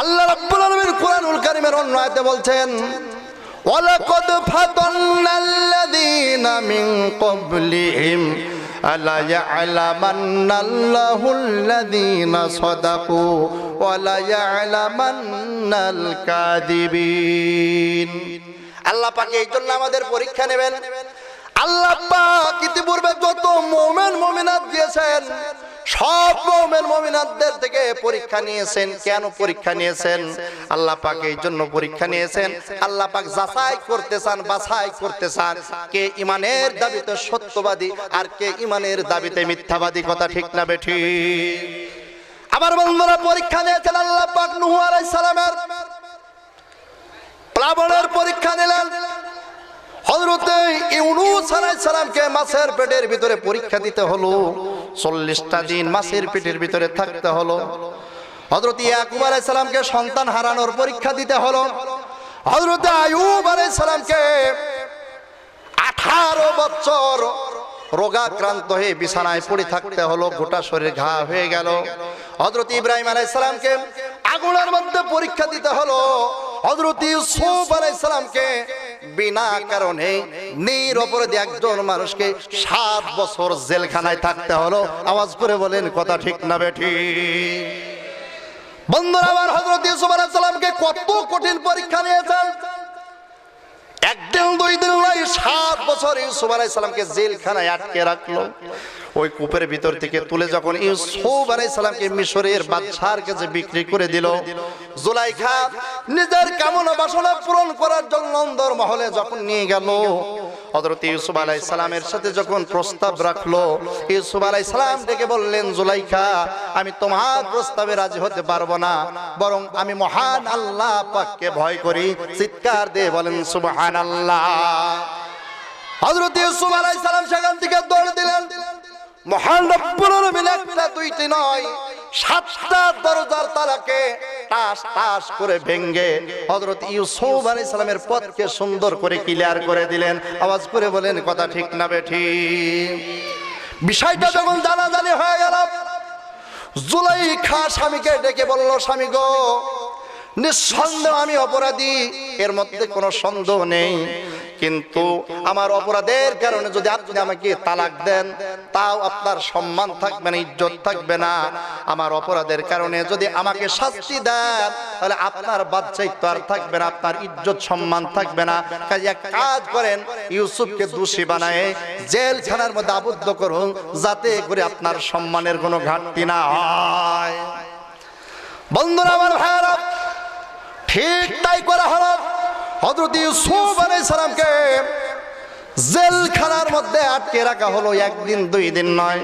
আল্লাহ রাব্বুল আলামিন কুরআনুল কারীমের অন্য আয়াতে বলছেন, ওয়ালাকাদ ফাতান্নাল্লাযীনা মিন ক্বাবলিহিম আলা ইয়া'লামান্নাল্লাহুল্লাযীনা সাদাকু ওয়া লা ইয়া'লামান্নাল কাযিবিন। আল্লাহ পাক এই জন্য আমাদের পরীক্ষা নেবেন। আল্লাহ পাক ইতিপূর্বে যত মুমিন মুমিনাত দিয়েছেন, সব মুমিন মুমিনাতদের থেকে পরীক্ষা নিয়েছেন। কেন পরীক্ষা নিয়েছেন? আল্লাহ পাক এই জন্য পরীক্ষা নিয়েছেন, আল্লাহ পাক যাচাই করতে চান, বাছাই করতে চান কে ঈমানের দাবিতে সত্যবাদী আর কে ঈমানের দাবিতে মিথ্যাবাদী। কথা ঠিক না বেঠিক? আমার বন্ধুরা, পরীক্ষা নিয়েছেন আল্লাহ পাক নূহ আলাইহিস সালামের প্লাবনের পরীক্ষা নিলেন। হযরতে ইউনূস আলাইহিস সালামকে মাছের পেটের ভিতরে পরীক্ষা দিতে হলো, 40টা দিন মাছের পেটের ভিতরে থাকতে হলো। হযরতে ইয়াকুব আলাইহিস সালামকে সন্তান হারানোর পরীক্ষা দিতে হলো। হযরতে আইয়ুব আলাইহিস সালামকে 18 বছর রোগাক্রান্ত হয়ে বিছানায় পড়ে থাকতে হলো, গোটা শরীরে ঘা হয়ে গেল। হযরতে ইব্রাহিম আলাইহিস সালামকে আগুনের মধ্যে পরীক্ষা দিতে হলো। হযরতে ইউসুফ আলাইহিস সালামকে বিনা কারণে নিরপরাধী একজন মানুষকে 7 বছর জেলখানায় থাকতে হলো। আওয়াজ করে বলেন কথা ঠিক না বেঠিক? বন্ধুরা আমার, হযরত ইউসুফ আলাইহিস সালামকে কত কঠিন পরীক্ষা নিয়েছেন। একদিন দুই দিন নয়, 7 বছর ইউসুফ আলাইহিস সালামকে জেলখানায় আটকে রাখলো। ওই কূপের ভিতর থেকে তুলে যখন ইউসুফ আলাইহিস সালামকে মিশরের বাদশার কাছে বিক্রি করে দিল, জুলাইখা নিজের কামনা বাসনা পূরণ করার জন্য অন্দর মহলে যখন নিয়ে গেল, হযরত ইউসুফ আলাইহিস সালামের সাথে যখন প্রস্তাব রাখলো, ইউসুফ আলাইহিস সালাম ডেকে বললেন, জুলাইখা, আমি তোমার প্রস্তাবে রাজি হতে পারবো না, বরং আমি মহান আল্লাহ পাককে ভয় করি। চিৎকার দিয়ে বলেন সুবহানাল্লাহ। হযরত ইউসুফ আলাইহিস সালাম সেখান থেকে দৌড় দিলেন। মহান রব্বুল আলামিন একটা দুইটি নয়, 7টা দরজার তালাকে টাস টাস করে ভেঙে হযরত ইউসুফ আলাইহিস সালামের পথকে সুন্দর করে ক্লিয়ার করে দিলেন। আওয়াজ করে বলেন কথা ঠিক না বেঠিক? বিষয়টা যখন জানাজানি হয়ে গেল, জুলাইখা স্বামীকে ডেকে বলল, স্বামী গো, নিঃসন্দেহ আমি অপরাধী, এর মধ্যে কোনো সন্দেহ নেই, কিন্তু আমার অপরাধের কারণে যদি আপনি আমাকে তালাক দেন, তাও আপনার সম্মান থাকবে না, ইজ্জত থাকবে না। আমার অপরাধের কারণে যদি আমাকে শাস্তি দেন, তাহলে আপনার বাদশাহিত্ব আর থাকবে না, আপনার ইজ্জত সম্মান থাকবে না। কাজে এক কাজ করেন, ইউসুফকে দোষী বানায় জেলখানার মধ্যে আবদ্ধ করুন, যাতে করে আপনার সম্মানের কোনো ঘাটতি না হয়। বন্ধুরা আমার ভাইরা, ঠিক তাই করা হলো। হযরত ইউসুফ আলাইহিস সালামকে জেলখানার মধ্যে আটকে রাখা হলো, একদিন দুই দিন নয়।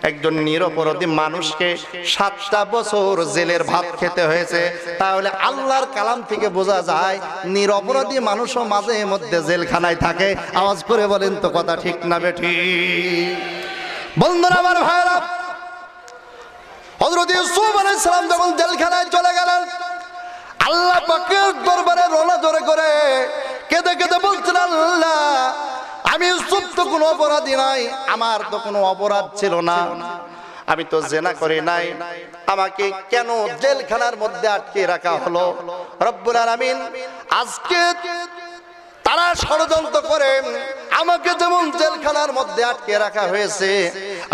একজন নিরপরাধী মানুষকে 7টা বছর জেলের ভাত খেতে হয়েছে। তাহলে আল্লাহর কালাম থেকে বোঝা যায় নিরপরাধী মানুষও মাঝে মধ্যে জেলখানায় থাকে। আওয়াজ করে বলেন তো কথা ঠিক না বেঠিক? বন্ধুরা আমার ভাইরা, হযরত ইউসুফ আলাইহিস সালাম যখন জেলখানায় চলে গেলেন, আল্লাহ পাকের দরবারে রোনা জোরে করে কেঁদে কেঁদে বলছেন, আল্লাহ, আমি ইউসুফ তো কোনো অপরাধী নাই, আমার তো কোনো অপরাধ ছিল না, আমি তো জিনা করি নাই, আমাকে কেন জেলখানার মধ্যে আটকে রাখা হলো? রব্বুল আলামিন আজকে তারা ষড়যন্ত্র করে আমাকে যেমন জেলখানার মধ্যে আটকে রাখা হয়েছে,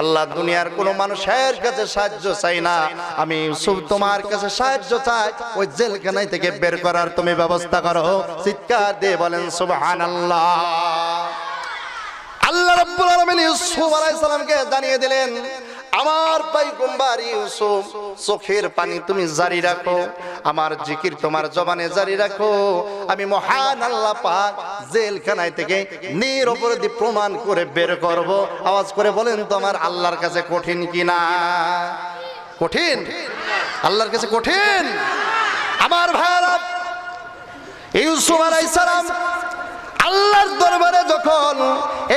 আল্লাহ দুনিয়ার কোনো মানুষের কাছে সাহায্য চাই না, আমি ইউসুফ তোমার কাছে সাহায্য চাই, ওই জেলখানা থেকে বের করার তুমি ব্যবস্থা করো। চিৎকার দিয়ে বলেন সুবহানাল্লাহ। আল্লাহ রাব্বুল আলামিন ইউসুফ আলাইহিস সালামকে জানিয়ে দিলেন, আমার পয়গম্বর ইউসুফ, চোখের পানি তুমি জারি রাখো, আমার জিকির তোমার জবানে জারি রাখো। আমি মহান আল্লাহ পাক জেলখানায় থেকে নিরপরাধী প্রমাণ করে বের করব। আওয়াজ করে বলেন তো আমার আল্লাহর কাছে কঠিন কিনা? কঠিন? আল্লাহর কাছে কঠিন? আমার ভাইরা, ইউসুফ আলাইহিস সালাম আল্লাহর দরবারে যখন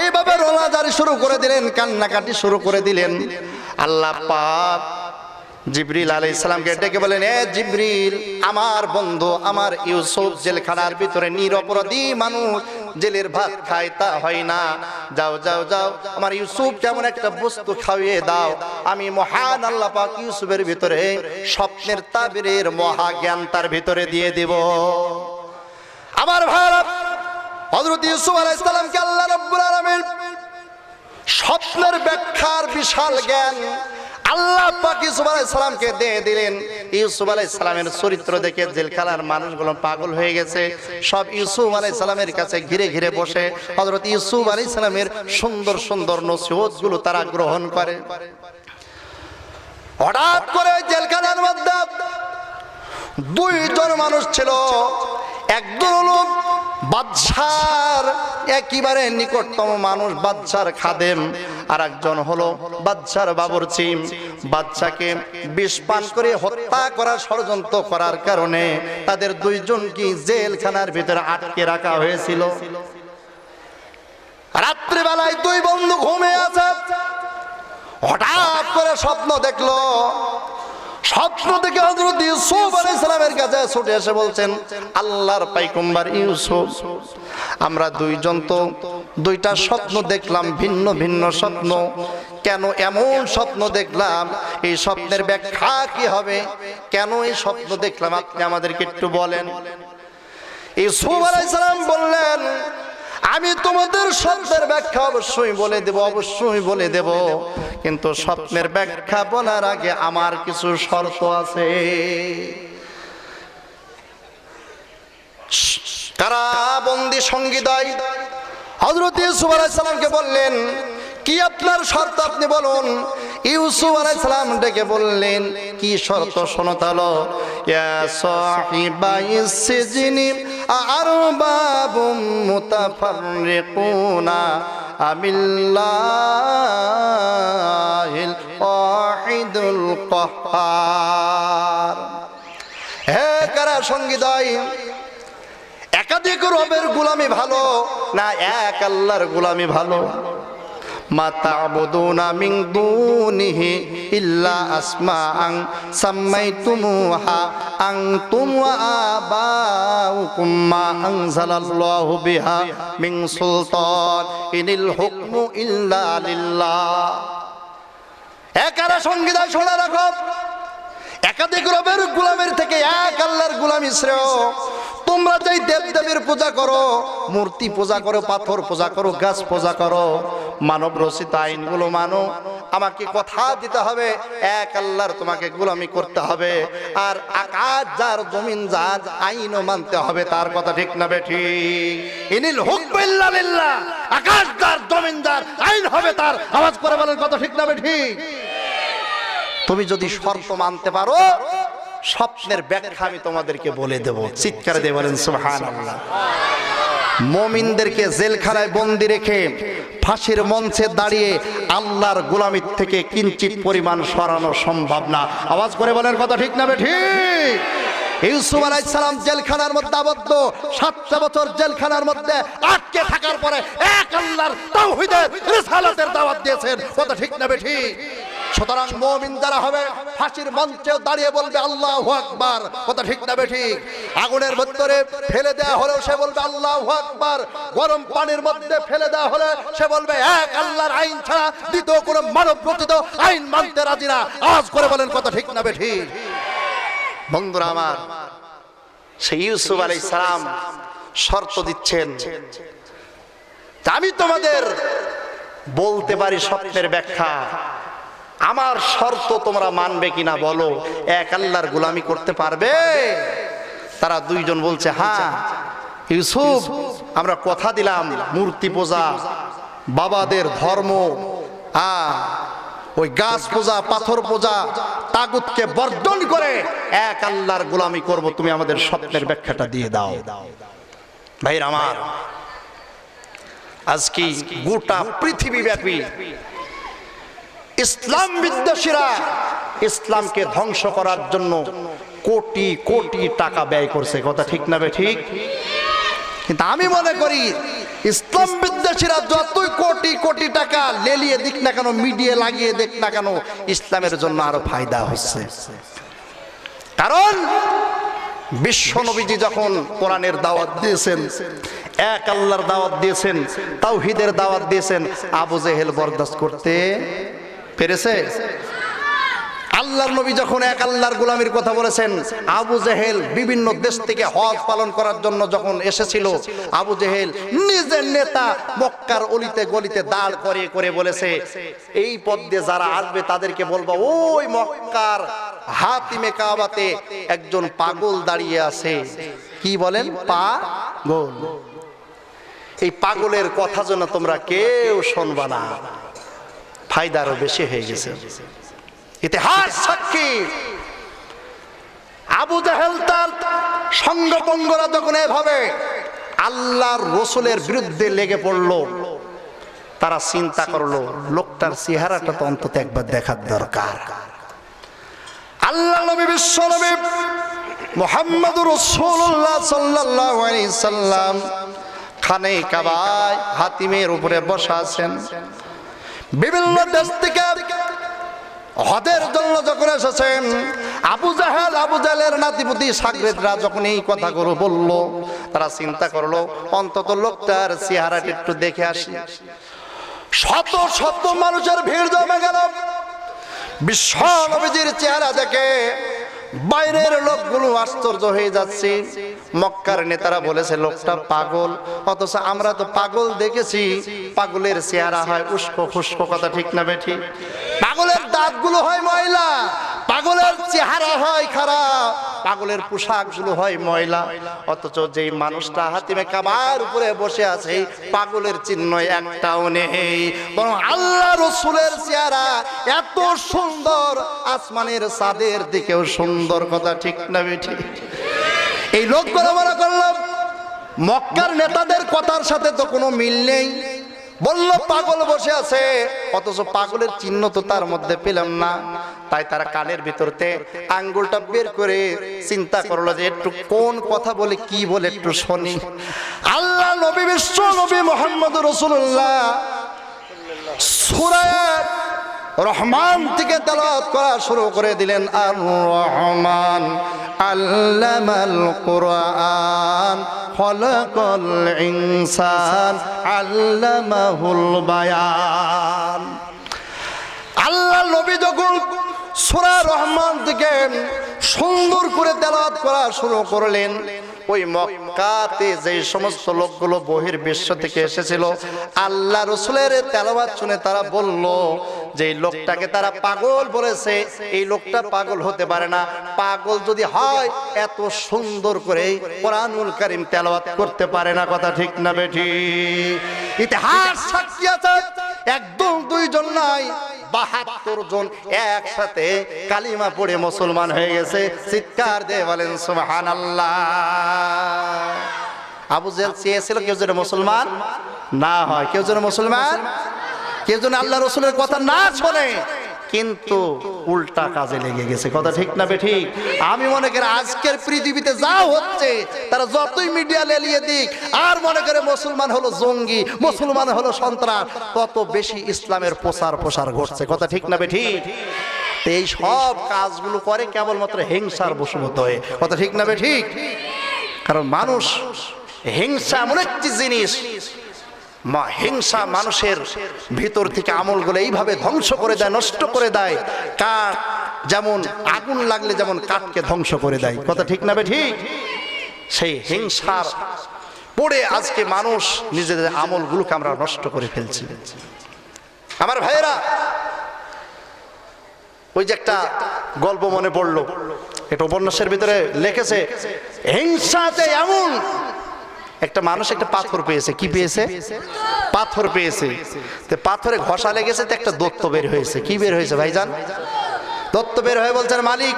এইভাবে রোনাজারি শুরু করে দিলেন, কান্নাকাটি শুরু করে দিলেন, আল্লাহ পাক জিবরিল আলাইহিস সালামকে ডেকে বলেন, এ জিবরিল, আমার বন্ধু আমার ইউসুফ জেলখানার ভিতরে নিরপরাধী মানুষ, জেলের ভাত খায় তা হয় না, যাও যাও যাও আমার ইউসুফ কেমন একটা বস্তু খাইয়ে দাও, আমি মহান আল্লাহ পাক ইউসুফের ভিতরে স্বপ্নের তাবিরের মহা জ্ঞান তার ভিতরে দিয়ে দেব। আমার ভাইরা, হযরত ইউসুফ আলাইহিস সালামকে আল্লাহ রাব্বুল আলামিন স্বপ্নের ব্যাখ্যার বিশাল জ্ঞান আল্লাহ পাক ইউসুফ আলাইহিস সালামকে দিয়ে দিলেন। ইউসুফ আলাইহিস সালামের চরিত্র দেখে জেলখানার মানুষগুলো পাগল হয়ে গেছে। সব ইউসুফ আলাইহিস সালামের কাছে ঘিরে ঘিরে বসে হযরত ইউসুফ আলাইহিস সালামের সুন্দর সুন্দর নসিহতগুলো তারা গ্রহণ করে। হঠাৎ করে জেলখানার মধ্যে দুইজন মানুষ ছিল, একজন হলো বাদশার একেবারে নিকটতম মানুষ, বাদশার খাদেম, আর একজন হলো বাদশার বাবুর্চি। বাদশাকে বিষ পান করে হত্যা করার ষড়যন্ত্র করার কারণে তাদের দুইজনকে জেলখানার ভিতরে আটকে রাখা হয়েছিল। রাত্রিবেলায় দুই বন্ধু ঘুমিয়ে আছে, হঠাৎ করে স্বপ্ন দেখলো। স্বপ্ন দেখে হযরত ইউসুফ আলাইহিস সালামের কাছে ছুটে এসে বলছেন, আল্লাহর পয়গম্বর ইউসুফ, আমরা দুইজন তো দুইটা স্বপ্ন দেখলাম, ভিন্ন ভিন্ন স্বপ্ন, কেন এমন স্বপ্ন দেখলাম? এই স্বপ্নের ব্যাখ্যা কি হবে? কেন এই স্বপ্ন দেখলাম আপনি আমাদেরকে একটু বলেন। ইউসুফ আলাইহিস সালাম বললেন, আমি তোমাদের স্বপ্নের ব্যাখ্যা অবশ্যই বলে দেব, অবশ্যই বলে দেব, কিন্তু স্বপ্নের ব্যাখ্যা বলার আগে আমার কিছু শর্ত আছে। কারাবন্দী সঙ্গীদাই হযরত ইউসুফ আলাইহিস সালামকে বললেন, কি আপনার শর্ত আপনি বলুন। ইউসুফ আলাইহিস সালাম ডেকে বললেন, কি শর্ত শোনো তাহলে। ইয়া সাহিবাইস সিজনি আরবাবুম মুতাফাররিকুনা আমিল্লাহিল ওয়াহিদুল কাহ্হার। হে কারা সঙ্গীদাই, একাধিক রবের গোলামি ভালো না এক আল্লাহর গোলামি ভালো? মা তা'বুদুনা মিন দুনিহি ইল্লা আসমাআন সাম্মাইতুমুহা আনতুম ওয়া আবাউকুম মা আনজালাল্লাহু বিহা মিন সুলতান ইনিল হুকমু ইল্লা লিল্লাহ। একারা সঙ্গীদাই শোনা রাখো, একাধিক রবের গোলামের থেকে এক আল্লাহর গোলামি শ্রেয়। তোমরা যেই দেবদেবীর পূজা করো, মূর্তি পূজা করো, পাথর পূজা করো, গাছ পূজা করো, মানব রচিত আইনগুলো মানো, আমাকে কথা দিতে হবে এক আল্লাহর তোমাকে গোলামি করতে হবে। আর আকাশ যার, জমিন যার, আইনও মানতে হবে তার। কথা ঠিক না বেঠিক? ইনিল হুকমু ইল্লা লিল্লাহ, আকাশ যার, জমিন যার, আইন হবে তার। আওয়াজ করে বলেন কথা ঠিক না বেঠিক? তুমি যদি শর্ত মানতে পারো, স্বপ্নের ব্যাখ্যা আমি তোমাদেরকে বলে দেব। চিৎকার দিয়ে বলেন সুবহানাল্লাহ। মুমিনদেরকে জেলখানায় বন্দী রেখে ফাঁসির মঞ্চে দাঁড়িয়ে আল্লাহর গোলামির থেকে কিঞ্চিত পরিমাণ সরানো সম্ভব না। আওয়াজ করে বলেন কথা ঠিক না ঠিক? ইউসুফ আলাইহিস সালাম জেলখানার মধ্যে আবদ্ধ, 7 বছর জেলখানার মধ্যে আটকে থাকার পরে এক আল্লাহর তাওহীদের রিসালাতের দাওয়াত দিয়েছেন। কথা ঠিক না ঠিক? সুতরাং মুমিন যারা হবে ফাঁসির মঞ্চে দাঁড়িয়ে বলবে আল্লাহু আকবার। কথা ঠিক না ঠিক? আগুনের ভিতরে ফেলে দেওয়া হলেও সে বলবে আল্লাহু আকবার। গরম পানির মধ্যে ফেলে দেওয়া হলে সে বলবে এক আল্লাহর আইন ছাড়া দ্বিতীয় কোনো মানব রচিত আইন মানতে রাজি না। আওয়াজ করে বলেন কথা ঠিক না ঠিক? বন্ধুরা আমার, সেই ইউসুফ আলাইহিস সালাম শর্ত দিচ্ছেন, আমি তোমাদের বলতে পারি স্বপ্নের ব্যাখ্যা, আমার শর্ত তোমরা মানবে কিনা বলো, এক আল্লাহর গোলামি করতে পারবে? তারা দুইজন বলছে হ্যাঁ ইউসুফ, আমরা কথা দিলাম মূর্তি পূজা, বাবাদের ধর্ম, ওই গাছ পূজা, পাথর পূজা, তাগুতকে বর্জন করে এক আল্লাহর গোলামি করব, তুমি আমাদের স্বপ্নের ব্যাখ্যাটা দিয়ে দাও। ভাইরা আমার, আজকে গোটা পৃথিবী ব্যাপী ইসলাম বিদ্বেষীরা ইসলামকে ধ্বংস করার জন্য কোটি কোটি টাকা ব্যয় করছে, কথা ঠিক না ঠিক? কিন্তু আমি মনে করি ইসলাম বিদ্বেষীরা যতই কোটি কোটি টাকা লেলিয়ে দিক না কেন, মিডিয়া লাগিয়ে দিক না কেন, ইসলামের জন্য আরো ফায়দা হচ্ছে। কারণ বিশ্ব নবীজি যখন কোরআনের দাওয়াত দিয়েছেন, এক আল্লাহর দাওয়াত দিয়েছেন, তাওহীদের দাওয়াত দিয়েছেন, আবু জেহেল বরদাস্ত করতে পেরেছে? আল্লাহর নবী যখন এক আল্লাহর গোলামির কথা বলেছেন, আবু জেহেল বিভিন্ন দেশ থেকে হজ পালন করার জন্য যখন এসেছিল, আবু জেহেল নিজের নেতা মক্কার অলিতে গলিতে দাঁড় করে করে বলেছে, এই পথ দিয়ে যারা আসবে তাদেরকে বলবো, ওই মক্কার হাতিমে কাবাতে একজন পাগল দাঁড়িয়ে আছে। কি বলেন? পাগল। এই পাগলের কথা যেন তোমরা কেউ শুনবা না, ফায়দা আরো বেশি হয়ে গেছে। ইতিহাস সাক্ষী, আবু জাহেল তার সঙ্গপঙ্গরা যখন এভাবে আল্লাহর রসুলের বিরুদ্ধে লেগে পড়লো, তারা চিন্তা করলো লোকটার চেহারাটা তো অন্তত একবার দেখার দরকার। আল্লাহ নবী, বিশ্ব নবী মুহাম্মদুর রাসূলুল্লাহ সাল্লাল্লাহু আলাইহি সাল্লাম খানে কাবায় হাতিমের উপরে বসা আছেন। বিভিন্ন দেশ থেকে হজের জন্য যখন এসেছেন, আবু জাহেলের নাতিপুতি শাগরেদরা যখন এই কথাগুলো বলল, তারা চিন্তা করলো অন্তত লোকটার চেহারাটা একটু দেখে আসি। শত শত মানুষের ভিড় জমে গেল। বিশ্ব নবীজির চেহারা দেখে বাইরের লোকগুলো আশ্চর্য হয়ে যাচ্ছে। মক্কার নেতারা বলেছে লোকটা পাগল, অথচ আমরা তো পাগল দেখেছি, পাগলের চেহারা হয় উস্কো খুস্কো, কথা ঠিক না বেঠিক? পাগলের দাঁতগুলো হয় ময়লা, পাগলের চেহারা হয় খারাপ, পাগলের পোশাকগুলো হয় ময়লা, অথচ যেই মানুষটা হাতিমে কাবার উপরে বসে আছে পাগলের চিহ্ন একটাও নেই, বরং আল্লাহ রাসূলের চেহারা এত সুন্দর, আসমানের চাঁদের দিকেও সুন্দর, কথা ঠিক না বেঠিক? এই লোকগুলো মনে করল মক্কার নেতাদের কথার সাথে তো কোনো মিল নেই, বলল পাগল বসে আছে, অথচ পাগলের চিহ্ন তো তার মধ্যে পেলাম না। তাই তারা কানের ভিতরতে আঙ্গুলটা বের করে চিন্তা করলো যে একটু কোন কথা বলে কি বলে একটু শুনি। আল্লাহ নবী, বিশ্ব নবী মুহাম্মদুর রাসূলুল্লাহ সূরা রহমান থেকে তেলাওয়াত করা শুরু করে দিলেন। আর রহমান আল্লামাল কুরআন খলাকাল ইনসান আল্লামাহুল বায়ান। আল্লাহ নবী যখন সূরা রহমান থেকে সুন্দর করে তেলাওয়াত করা শুরু করলেন, ওই মক্কাতে যে সমস্ত লোকগুলো বহির বিশ্ব থেকে এসেছিল, আল্লাহ রাসূলের তেলাওয়াত শুনে তারা বলল যে এই লোকটাকে তারা পাগল বলেছে, এই লোকটা পাগল হতে পারে না, পাগল যদি হয় এত সুন্দর করে কোরআনুল কারীম তেলাওয়াত করতে পারে না, কথা ঠিক না বেঠিক? ইতিহাস সাক্ষী আছে, একদম দুইজন নাই, ৭২ জন একসাথে কালিমা পড়ে মুসলমান হয়ে গেছে। চিৎকার দিয়ে বলেন সুবহানাল্লাহ। আবু জেহেল চেয়েছিল কেউ যেন মুসলমান না হয়, কেউ যেন মুসলমান, কেউ যেন আল্লাহ রাসূলের কথা না শোনে, কিন্তু উল্টা কাজে লেগে গেছে, কথা ঠিক না বেঠিক? আমি মনে করি আজকের পৃথিবীতে যা হচ্ছে, তারা যতই মিডিয়া লেলিয়ে দিক আর মনে করে মুসলমান হলো জঙ্গি, মুসলমান হলো সন্ত্রাস, তত বেশি ইসলামের প্রসার ঘটছে, কথা ঠিক না বেঠিক? এই সব কাজগুলো করে কেবলমাত্র হিংসার বশবর্তী হয়ে, কথা ঠিক না বেঠিক? কারণ মানুষ হিংসা এমন একটি জিনিস, হিংসা মানুষের ভিতর থেকে আমলগুলো এইভাবে ধ্বংস করে দেয়, নষ্ট করে দেয়। কাঠ যেমন আগুন লাগলে যেমন কাঠকে ধ্বংস করে দেয়, কথা ঠিক না বেঠিক? সেই হিংসার পড়ে আজকে মানুষ নিজেদের আমলগুলোকে আমরা নষ্ট করে ফেলছি। আমার ভাইয়েরা, ওই যে একটা গল্প মনে পড়লো, এটা উপন্যাসের ভিতরে লিখেছে, হিংসাতে এমন একটা মানুষ একটা পাথর পেয়েছে। কি পেয়েছে? পাথর পেয়েছে। তো পাথরে ঘষা লেগেছে, তো একটা দত্ত বের হয়েছে। কি বের হয়েছে ভাইজান? দত্ত বের হয়ে বলছেন, মালিক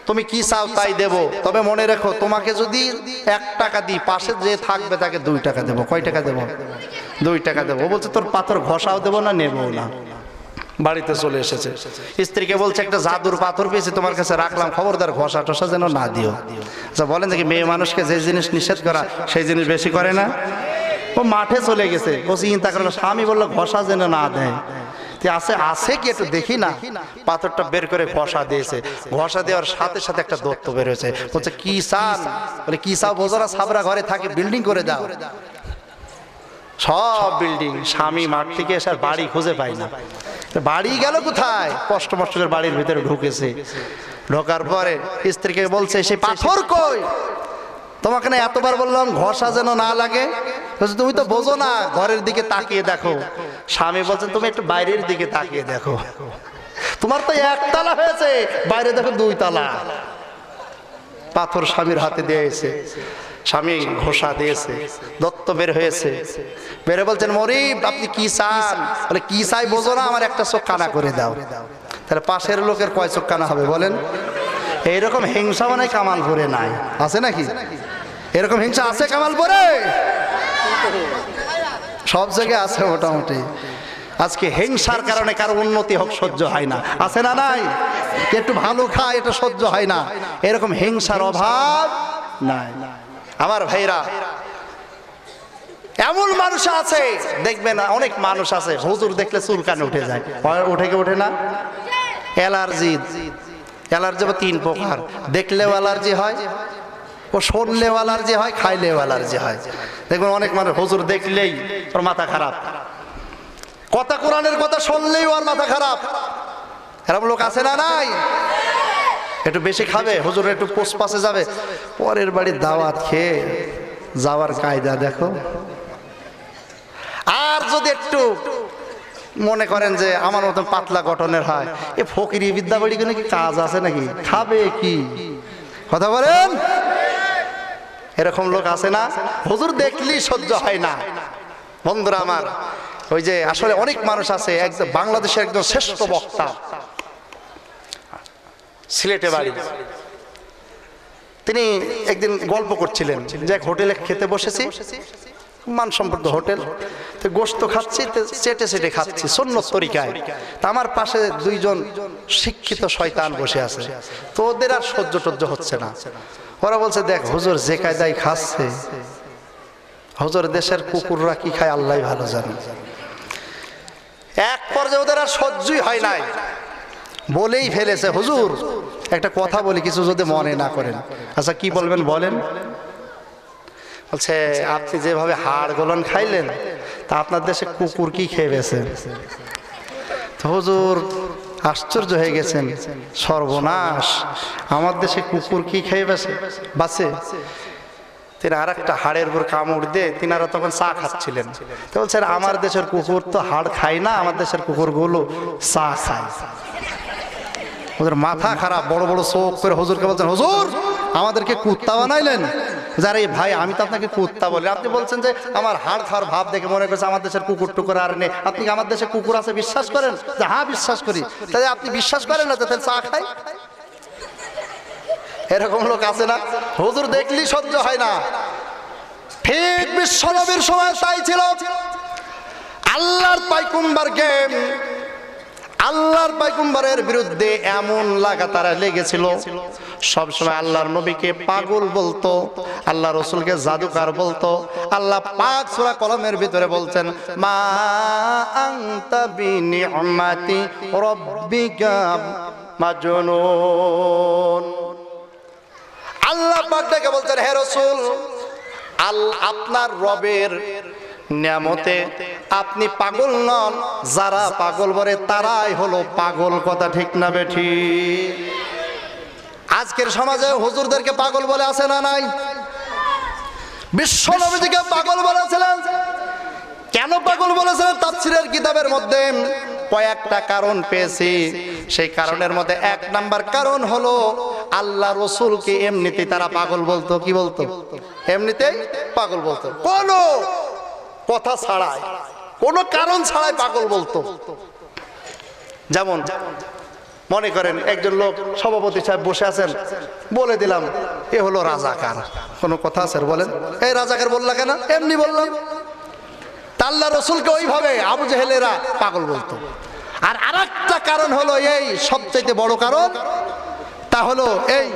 তুমি কি চাও তাই দেব, তবে মনে রেখো তোমাকে যদি 1 টাকা দিই, পাশে যে থাকবে তাকে 2 টাকা দেবো। কয় টাকা দেবো? 2 টাকা দেবো। ও বলছে তোর পাথর ঘষাও দেবো না, নেবো না। বাড়িতে চলে এসেছে, স্ত্রীকে বলছে একটা জাদুর পাথর পেয়েছি তোমার কাছে রাখলাম, খবরদার ঘষা টসা যেন না দিও। আচ্ছা বলেন দেখি, মেয়ে মানুষকে যে জিনিস নিষেধ করা সেই জিনিস বেশি করে না? ও মাঠে চলে গেছে, ও চিন্তা করলো, স্বামী বললো ঘষা যেন না দেয়। আছে আছে কি একটু দেখি না, পাথরটা বের করে ঘষা দিয়েছে। ঘষা দেওয়ার সাথে সাথে একটা দত্ত বের হয়েছে। বলছে কি চান? বলে কি চাও বোঝো না, সাবরা ঘরে থাকে, বিল্ডিং করে দাও। সব বিল্ডিং। স্বামী মাঠ থেকে এসে বাড়ি খুঁজে পায় না। বাড়ি গেল কোথায়? কষ্ট মষ্ট করে বাড়ির ভিতরে ঢুকেছে। ঢোকার পরে স্ত্রীকে বলছে, সেই পাথর কই? তোমাকে না এতবার বললাম ঘষা যেন না লাগে। তুমি তো বোঝো না, ঘরের দিকে তাকিয়ে দেখো। স্বামী বলছেন তুমি একটু বাইরের দিকে তাকিয়ে দেখো, তোমার তো 1 তালা হয়েছে, বাইরে দেখো 2 তালা। পাথর স্বামীর হাতে দিয়েছে, স্বামী ঘষা দিয়েছে, দত্ত বের হয়েছে। বেরে বলছেন, মরিব আপনি কি চান? বলে কি চাই বোঝো না, আমার একটা চোখ কানা করে দাও। তাহলে পাশের লোকের কয় চোখ কানা হবে বলেন? এইরকম হিংসা মানে কামালপুরে নাই, আছে নাকি? এরকম হিংসা আছে কামালপুরে? সব জায়গায় আছে মোটামুটি। আজকে হিংসার কারণে কারো উন্নতি হোক সহ্য হয় না, আছে না নাই? একটু ভালো খায়, এটা সহ্য হয় না। এরকম হিংসার অভাব নাই। আমার ভাইরা, এমন মানুষ আছে দেখবেন, অনেক মানুষ আছে হুজুর দেখলে চুলকানে উঠে যায়। উঠে কি ওঠে না? অ্যালার্জি। অ্যালার্জি 3 প্রকার। দেখলেও অ্যালার্জি হয়, ও শুনলেও অ্যালার্জি হয়, খাইলেও অ্যালার্জি হয়। দেখবেন অনেক মানুষ হুজুর দেখলেই ওর মাথা খারাপ, কথা কোরআনের কথা শুনলেই ওর মাথা খারাপ। এরকম লোক আছে না নাই? একটু বেশি খাবে, হুজুর একটু পোষপাশে যাবে, পরের বাড়ির দাওয়াত খেয়ে যাওয়ার কায়দা দেখো। আর যদি একটু মনে করেন যে আমার মতন পাতলা গঠনের হয়, এ ফকিরি বিদ্যা বাড়ি কোনো কি কাজ আছে নাকি? খাবে কি? কথা বলেন। এরকম লোক আছে না? হুজুর দেখলেই সহ্য হয় না। বন্ধুরা আমার, ওই যে আসলে অনেক মানুষ আছে, একদম বাংলাদেশের একদম শ্রেষ্ঠ বক্তা, সিলেটে বাড়ি। তিনি একদিন গল্প করছিলেন যে এক হোটেলে খেতে বসেছি, মানসম্পন্ন হোটেল, তো গোশত খাচ্ছি, চেটে চেটে খাচ্ছি সুন্নত তরিকায়। তা আমার পাশে 2 জন শিক্ষিত শয়তান বসে আছে, তো ওদের আর সহ্য টহ্য হচ্ছে না। ওরা বলছে, দেখ হুজুর যে কায়দায় খাচ্ছে, হুজুর দেশের কুকুররা কি খায় আল্লাহ ভালো জানে। এক পর্যায়ে ওদের আর সহ্যই হয় নাই, বলেই ফেলেছে, হুজুর একটা কথা বলি, কিছু যদি মনে না করেন। আচ্ছা কি বলবেন বলেন। বলছে, আপনি যেভাবে হাড় গোলন খাইলেন, তা আপনার দেশে কুকুর কি খেয়ে গেছে? হুজুর আশ্চর্য হয়ে গেছেন, সর্বনাশ, আমার দেশে কুকুর কি খেয়ে বাঁচে? তিনি আর একটা হাড়ের উপর কামড় দিয়ে তিনারা তখন চা খাচ্ছিলেন। তো বলছেন, আমার দেশের কুকুর তো হাড় খায় না, আমার দেশের কুকুরগুলো চা খায়। ওদের মাথা খারাপ, বড় বড় চোখ করে হুজুরকে বলছেন, হুজুর আমাদেরকে কুত্তা বানাইলেন? যারে ভাই, আমি তো আপনাকে কুত্তা বলি, আপনি বলছেন যে আমার হাড় খাওয়ার ভাব দেখে মনে করছে আমার দেশের কুকুর টুকুর আর নেই। আপনি কি আমার দেশে কুকুর আছে বিশ্বাস করেন? যে হ্যাঁ বিশ্বাস করি। তাহলে আপনি বিশ্বাস করেন না, তাহলে চা খাই? এরকম লোক আছে না? হুজুর দেখলেই সহ্য হয় না। ঠিক বিশ্বনবীর সময় তাই ছিল। আল্লাহর পয়গম্বরকে, আল্লাহর পয়গম্বরের বিরুদ্ধে এমন লাগাতার লেগেছিল, সবসময় আল্লাহর নবীকে পাগল বলতো, আল্লাহ রসুলকে জাদুকার বলতো। আল্লাহ পাক সূরা কলমের ভিতরে বলছেন, মা আনতা বিনিআমাতি রাব্বিকা মাজনুন। আল্লাহ পাক ডেকে বলছেন, হে রাসূল, আপনার রবের নিয়ামতে আপনি পাগল নন, যারা পাগল বলে তারাই হলো পাগল। কথা ঠিক না বেঠিক? আজকের সমাজে হুজুরদেরকে পাগল বলে আছে না নাই? বিশ্ব নবীকে পাগল বলেছিলেন। কেন পাগল বলেছেন তাফসীরের কিতাবের মধ্যে কয়েকটা কারণ পেয়েছি। সেই কারণের মধ্যে এক নাম্বার কারণ হলো আল্লাহ রসুলকে এমনিতেই তারা পাগল বলতো। কি বলতো? এমনিতেই পাগল বলতো, কোনো কথা ছাড়াই, কোনো কারণ ছাড়াই পাগল বলতো। যেমন মনে করেন একজন লোক সভাপতি সাহেব বসে আছেন, বলে দিলাম এ হলো রাজাকার। কোনো কথা আছে বলেন, এই রাজাকার বললা কেন? এমনি বললাম। আল্লাহ রসুলকে ওইভাবে আবু জেহেলেরা পাগল বলতো। আর আরেকটা কারণ হলো এই সবচেয়ে বড় কারণ, তা হলো এই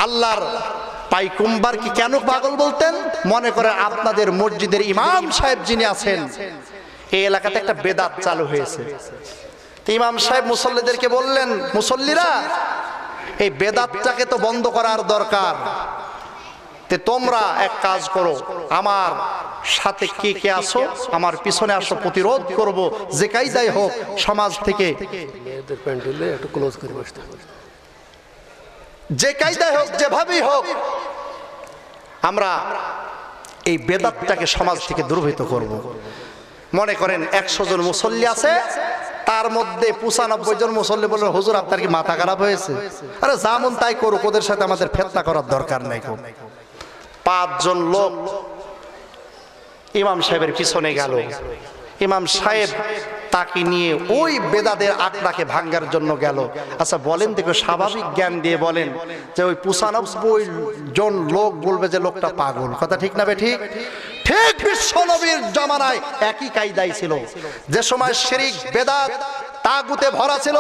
আল্লাহর পাইকুম্বার কি কেন পাগল বলতেন? মনে করে আপনাদের মসজিদের ইমাম সাহেব যিনি আছেন, এই এলাকাতে একটা বেদাত চালু হয়েছে। ইমাম সাহেব মুসল্লিদেরকে বললেন, মুসল্লিরা এই বেদাতটাকে তো বন্ধ করার দরকার, তোমরা এক কাজ করো, আমার সাথে কে কে আসো, আমার পিছনে আসো, প্রতিরোধ করব যে কায়দায় হোক সমাজ থেকে, যে কায়দায় হোক, যেভাবেই হোক, আমরা এই বেদাতটাকে সমাজ থেকে দূরীভূত করব। মনে করেন 100 জন মুসল্লি আছে, তার মধ্যে 95 জন মুসল্লি বললেন, হুজুর আপনার কি মাথা খারাপ হয়েছে? আরে যেমন তাই করুক, ওদের সাথে আমাদের ফেতনা করার দরকার নাই। 5 জন লোক ইমাম সাহেবের পিছনে গেল। ইমাম সাহেব তাকে নিয়ে ওই বেদাতের আখড়াকে ভাঙ্গার জন্য গেল। আচ্ছা বলেন দেখো, স্বাভাবিক জ্ঞান দিয়ে বলেন যে ওই 95 জন লোক বলবে যে লোকটা পাগল। কথা ঠিক না বেঠিক? ঠিক বিশ্বনবীর জামানায় একই কায়দাই ছিল। যে সময় শিরক বেদাত তাগুতে ভরা ছিল,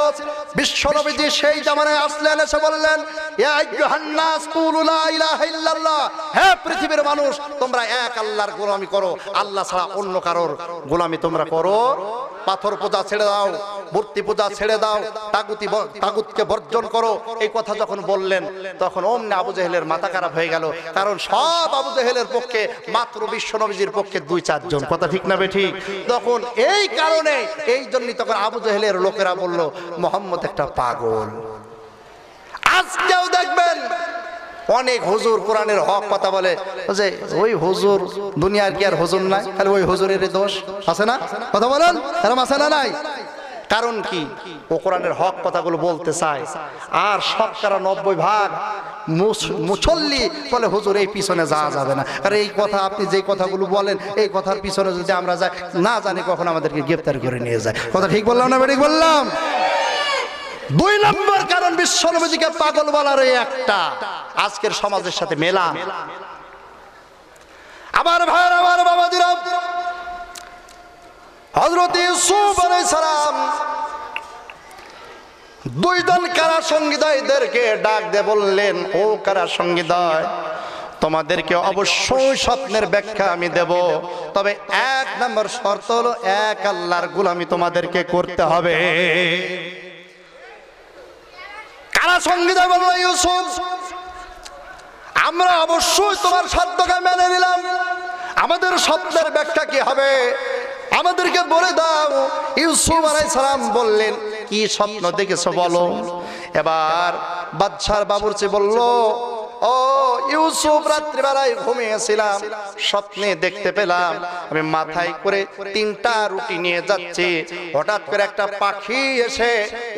বিশ্বনবীজি সেই জামানায় আসলেন, এসে বললেন, ইয়া আইয়ুহান নাস কুলু লা ইলাহা ইল্লাল্লাহ, হে পৃথিবীর মানুষ তোমরা এক আল্লাহর গোলামি করো, আল্লাহ ছাড়া অন্য কারোর গোলামি তোমরা করো, পাথর পূজা ছেড়ে দাও, মূর্তি পূজা ছেড়ে দাও, তাগুতকে বর্জন করো। এই কথা যখন বললেন তখন অমনি আবু জেহেলের মাথা খারাপ হয়ে গেল। কারণ সব আবু জেহেলের পক্ষে, মাত্র বিশ্বনবীজির পক্ষে 2-4 জন। কথা ঠিক না বেঠিক? তখন এই কারণে, এই জন্যই তখন আবু জেহেলের লোকেরা বলল মুহাম্মদ একটা পাগল। আজকেও দেখবেন অনেক হুজুর কোরআনের হক কথা বলে যে ওই হুজুর, দুনিয়ার কি আর হুজুর নাই, খালি ওই হুজুরের দোষ আছে না? কথা বলেন, এরকম আছে না নাই? কারণ কি? ও কোরআনের হক কথাগুলো বলতে চায়। আর 90% মুসল্লি বলে হুজুর এই পিছনে যাওয়া যাবে না। আর এই কথা আপনি যে কথাগুলো বলেন, এই কথার পিছনে যদি আমরা যাই, না জানি কখন আমাদেরকে গ্রেফতার করে নিয়ে যায়। কথা ঠিক বললাম না ঠিক বললাম? 2 নম্বর কারণ বিশ্বনবীজিকে পাগল বলার একটা আজকের সমাজের সাথে মেলা। আমার ভাইরা, আমার বাবাজিরা, হযরত ইউসুফ আলাইহিস সালাম 2 জন কারা সঙ্গীদেরকে ডাক দিয়ে বললেন, ও কারা সঙ্গীদয়, তোমাদেরকে অবশ্যই স্বপ্নের ব্যাখ্যা আমি দেব, তবে 1 নম্বর শর্ত হলো এক আল্লাহর গোলামি তোমাদেরকে করতে হবে। কারা সঙ্গীদয় বলল, ইউসুফ আমরা অবশ্যই তোমার শর্তকে মেনে নিলাম, আমাদের স্বপ্নের ব্যাখ্যা কি হবে আমাদেরকে বলে দাও। ইউসুফ আলাইহিস সালাম বললেন, কি স্বপ্ন দেখেছো বলো। এবার বাদশার বাবুর্চি বলল, ও ইউসুফ, রাত্রিবেলায় ঘুমিয়েছিলাম, স্বপ্নে দেখতে পেলাম আমি মাথায় করে 3টা রুটি নিয়ে যাচ্ছি, হঠাৎ করে একটা পাখি এসে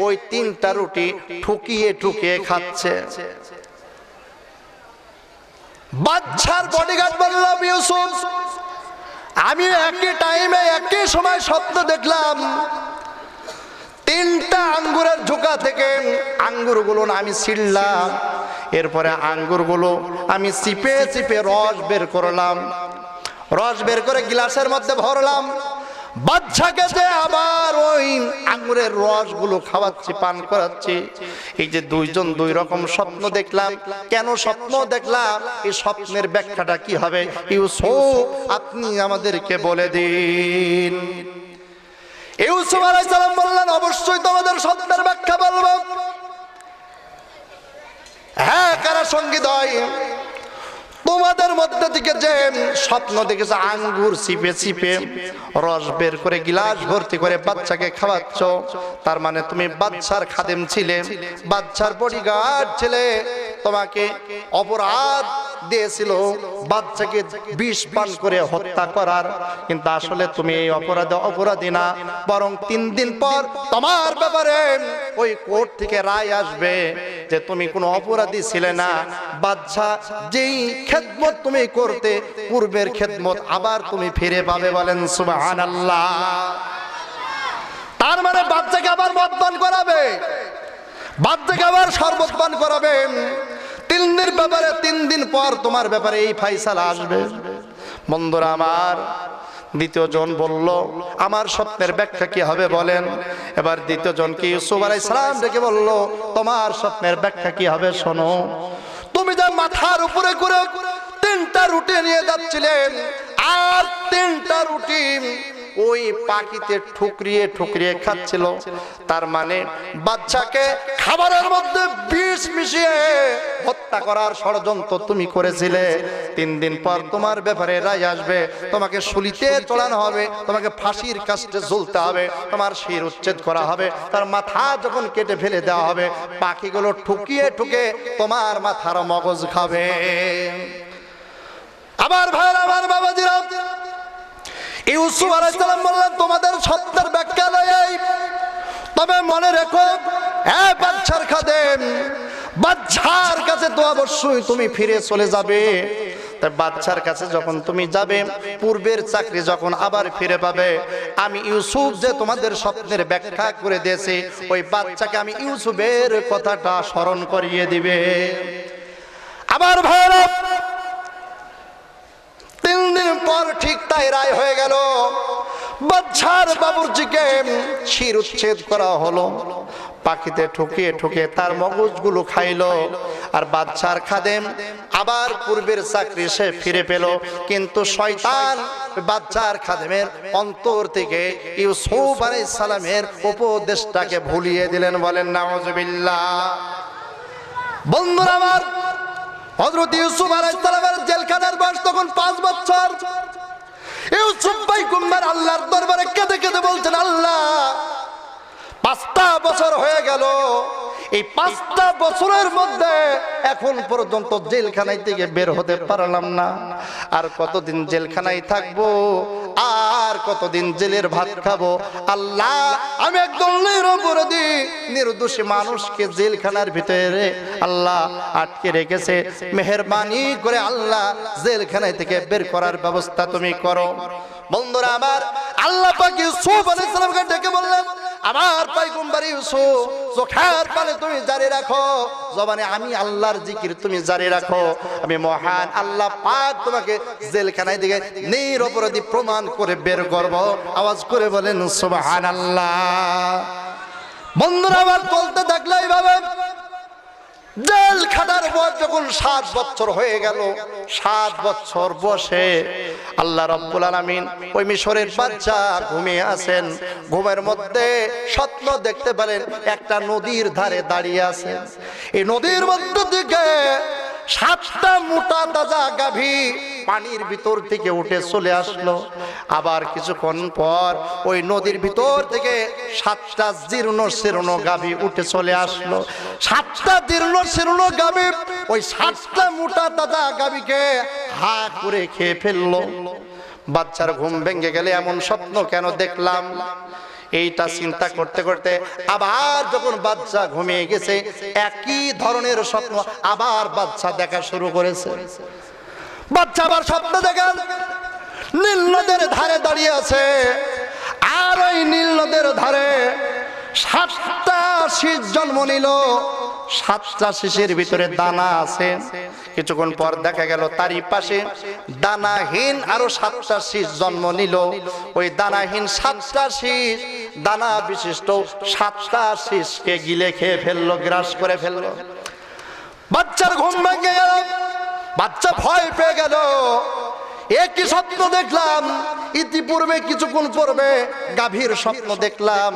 ওই 3টা রুটি ঠুকিয়ে ঠুকিয়ে খাচ্ছে। বাদশার বডিগার্ড বলল, ইউসুফ আমি একই টাইমে একই সময় স্বপ্ন দেখলাম, 3টা আঙ্গুরের ঝোঁকা থেকে আঙ্গুরগুলো আমি ছিঁড়লাম, এরপরে আঙ্গুরগুলো আমি চিপে চিপে রস বের করলাম, রস বের করে গ্লাসের মধ্যে ভরলাম, বাদশাকে যে আবার ওই আঙ্গুরের রসগুলো খাওয়াচ্ছি, পান করাচ্ছি। এই যে 2 জন 2 রকম স্বপ্ন দেখলাম, কেন স্বপ্ন দেখলাম, এই স্বপ্নের ব্যাখ্যাটা কি হবে ইউসুফ আপনি আমাদেরকে বলে দিন। ইউসুফ আলাইহিস সালাম বললেন, অবশ্যই তোমাদের স্বপ্নের ব্যাখ্যা বলবো। হ্যাঁ কারা সঙ্গীদয়, তোমাদের মধ্যে থেকে যে স্বপ্ন দেখেছে আঙ্গুর চিপে চিপে রস বের করে গিলাস ভর্তি করে বাচ্চাকে খাওয়াচ্ছ, তার মানে তুমি বাদশার খাদেম ছিলে, বাদশার বডিগার্ড ছিলে, তোমাকে অপরাধ দিয়েছিল বাচ্চাকে বিষ পান করে হত্যা করার, কিন্তু আসলে তুমি এই অপরাধী না, বরং 3 দিন পর তোমার ব্যাপারে ওই কোর্ট থেকে রায় আসবে যে তুমি কোনো অপরাধী ছিলে না। বাদশা যেই খেদমত তুমি করতে পূর্বের খেদমত আবার তুমি ফিরে পাবে। বলেন সুবহানাল্লাহ। তার মানে বাচ্চাকে আবার মদ পান করাবে, বাচ্চাকে আবার শরবত পান করাবেন। 3 দিন ব্যাপারে 3 দিন পর তোমার ব্যাপারে এই ফাইসালা আসবে। বন্ধুরা আমার, দ্বিতীয় জন বলল আমার স্বপ্নের ব্যাখ্যা কি হবে বলেন। এবার দ্বিতীয় জনকে ইউসুফ আলাইহিস সালাম ডেকে বলল তোমার স্বপ্নের ব্যাখ্যা কি হবে শোনো। তুমি যে মাথার উপরে করে 3টা রুটি নিয়ে যাচ্ছিলেন, আর 3টা রুটি ওই পাখিতে ঠুকরিয়ে ঠুকরিয়ে খাচ্ছিল, তার মানে বাচ্চাকে খাবারের মধ্যে বিষ মিশিয়ে হত্যা করার ষড়যন্ত্র তুমি করেছিলে। 3 দিন পর তোমার ব্যাপারে রায় আসবে, তোমাকে শুলিতে চড়ানো হবে, তোমাকে ফাঁসির কাস্টে ঝুলতে হবে, তোমার শির উচ্ছেদ করা হবে, তার মাথা যখন কেটে ফেলে দেওয়া হবে পাখিগুলো ঠুকিয়ে ঠুকে তোমার মাথার মগজ খাবে। আমার ভাইরা, আমার বাবাজিরা, ইউসুফ আলাইহিস সালাম বললেন তোমাদের স্বপ্নের ব্যাখ্যা নাই, তবে মনে রেখো এ বাদশার খাদেম, বাদশার কাছে তো অবশ্যই তুমি ফিরে চলে যাবে। তাই বাদশার কাছে যখন তুমি যাবে, পূর্বের চাকরি যখন আবার ফিরে পাবে, আমি ইউসুফ যে তোমাদের স্বপ্নের ব্যাখ্যা করে দিয়েছি, ওই বাচ্চাকে আমি ইউসুফের কথাটা স্মরণ করিয়ে দিবে। আমার ভাইরা, 3 দিন পর ঠিক তাই রায় হয়ে গেল। বাদশার বাবুর্চিকে শির উচ্ছেদ করা হলো, পাখিতে ঠুকিয়ে ঠুকিয়ে তার মগজগুলো খাইলো। আর বাদশার খাদেম আবার পূর্বের চাকরি সে ফিরে পেল, কিন্তু শয়তান বাদশার খাদেমের অন্তর থেকে ইউসুফ আলাইহিস সালামের উপদেশটাকে ভুলিয়ে দিলেন। বলেন নাউজুবিল্লাহ। বন্ধুরা আমার, হযরত ইউসুফ আলাইহিস সালামের জেলখানার বয়স তখন 5 বছর। ইউসুফ পয়গম্বর আল্লাহর দরবারে কেঁদে কেঁদে বলছেন, আল্লাহ 5টা বছর হয়ে গেল, এই 5টা বছরের মধ্যে এখন পর্যন্ত জেলখানায় থেকে বের হতে পারলাম না। আর কতদিন জেলখানায় থাকবো, আর কতদিন জেলের ভাত খাবো। আল্লাহ, আমি একদম নিরপরাধী নির্দোষী মানুষকে জেলখানার ভিতরে আল্লাহ আটকে রেখেছে। মেহেরবানি করে আল্লাহ জেলখানায় থেকে বের করার ব্যবস্থা তুমি করো। বন্ধুরা আমার, আল্লাহ পাক ইউসুফ আলাইহিস সালামকে ডেকে বললেন, আমার পয়গম্বর ইউসুফ, চোখের পানে তুমি জারি রাখো, জবানে আমি আল্লাহর জিকির তুমি জারি রাখো। আমি মহান আল্লাহ পাক তোমাকে জেলখানায় থেকে নিরপরাধী প্রমাণ করে বের করব। আওয়াজ করে বলেন সুবহানাল্লাহ। বন্ধুরা আমার, বলতে থাকলে এইভাবে জেল খাটার পর যখন 7 বছর হয়ে গেল, 7 বছর বসে আল্লাহ রাব্বুল আলামিন ওই মিশরের বাদশা ঘুমিয়ে আছেন। ঘুমের মধ্যে স্বপ্ন দেখতে পারেন একটা নদীর ধারে দাঁড়িয়ে আছে। এই নদীর মধ্য থেকে 7টা মোটা তাজা গাভী পানির ভিতর থেকে উঠে চলে আসলো। আবার কিছুক্ষণ পর ওই নদীর ভিতর থেকে 7টা জীর্ণ শীর্ণ গাভী উঠে চলে আসলো। 7টা জীর্ণ শীর্ণ গাভী ওই 7টা মোটা তাজা গাভীকে হা করে খেয়ে ফেললো। বাচ্চার ঘুম ভেঙে গেলে এমন স্বপ্ন কেন দেখলাম, এইটা চিন্তা করতে করতে আবার যখন বাচ্চা ঘুমিয়ে গেছে, একই ধরনের স্বপ্ন আবার বাচ্চা দেখা শুরু করেছে। বাচ্চা আবার স্বপ্ন দেখেন নীল নদের ধারে দাঁড়িয়ে আছে, আর ওই নীল নদের ধারে 7টা শিশ জন্ম নিল। 7টা শিশের ভিতরে দানা আছে। কিছুক্ষণ পর দেখা গেল তারই পাশে দানাহীন আরো 7টা শিশ জন্ম নিল। ওই দানাহীন 7টা শীষ দানা বিশিষ্ট 7টা শীষকে গিলে খেয়ে ফেললো, গ্রাস করে ফেললো। বাচ্চার ঘুম ভেঙে গেল, বাচ্চা ভয় পেয়ে গেল। একই স্বপ্ন দেখলাম, ইতিপূর্বে কিছুক্ষণ পূর্বে গাভীর স্বপ্ন দেখলাম,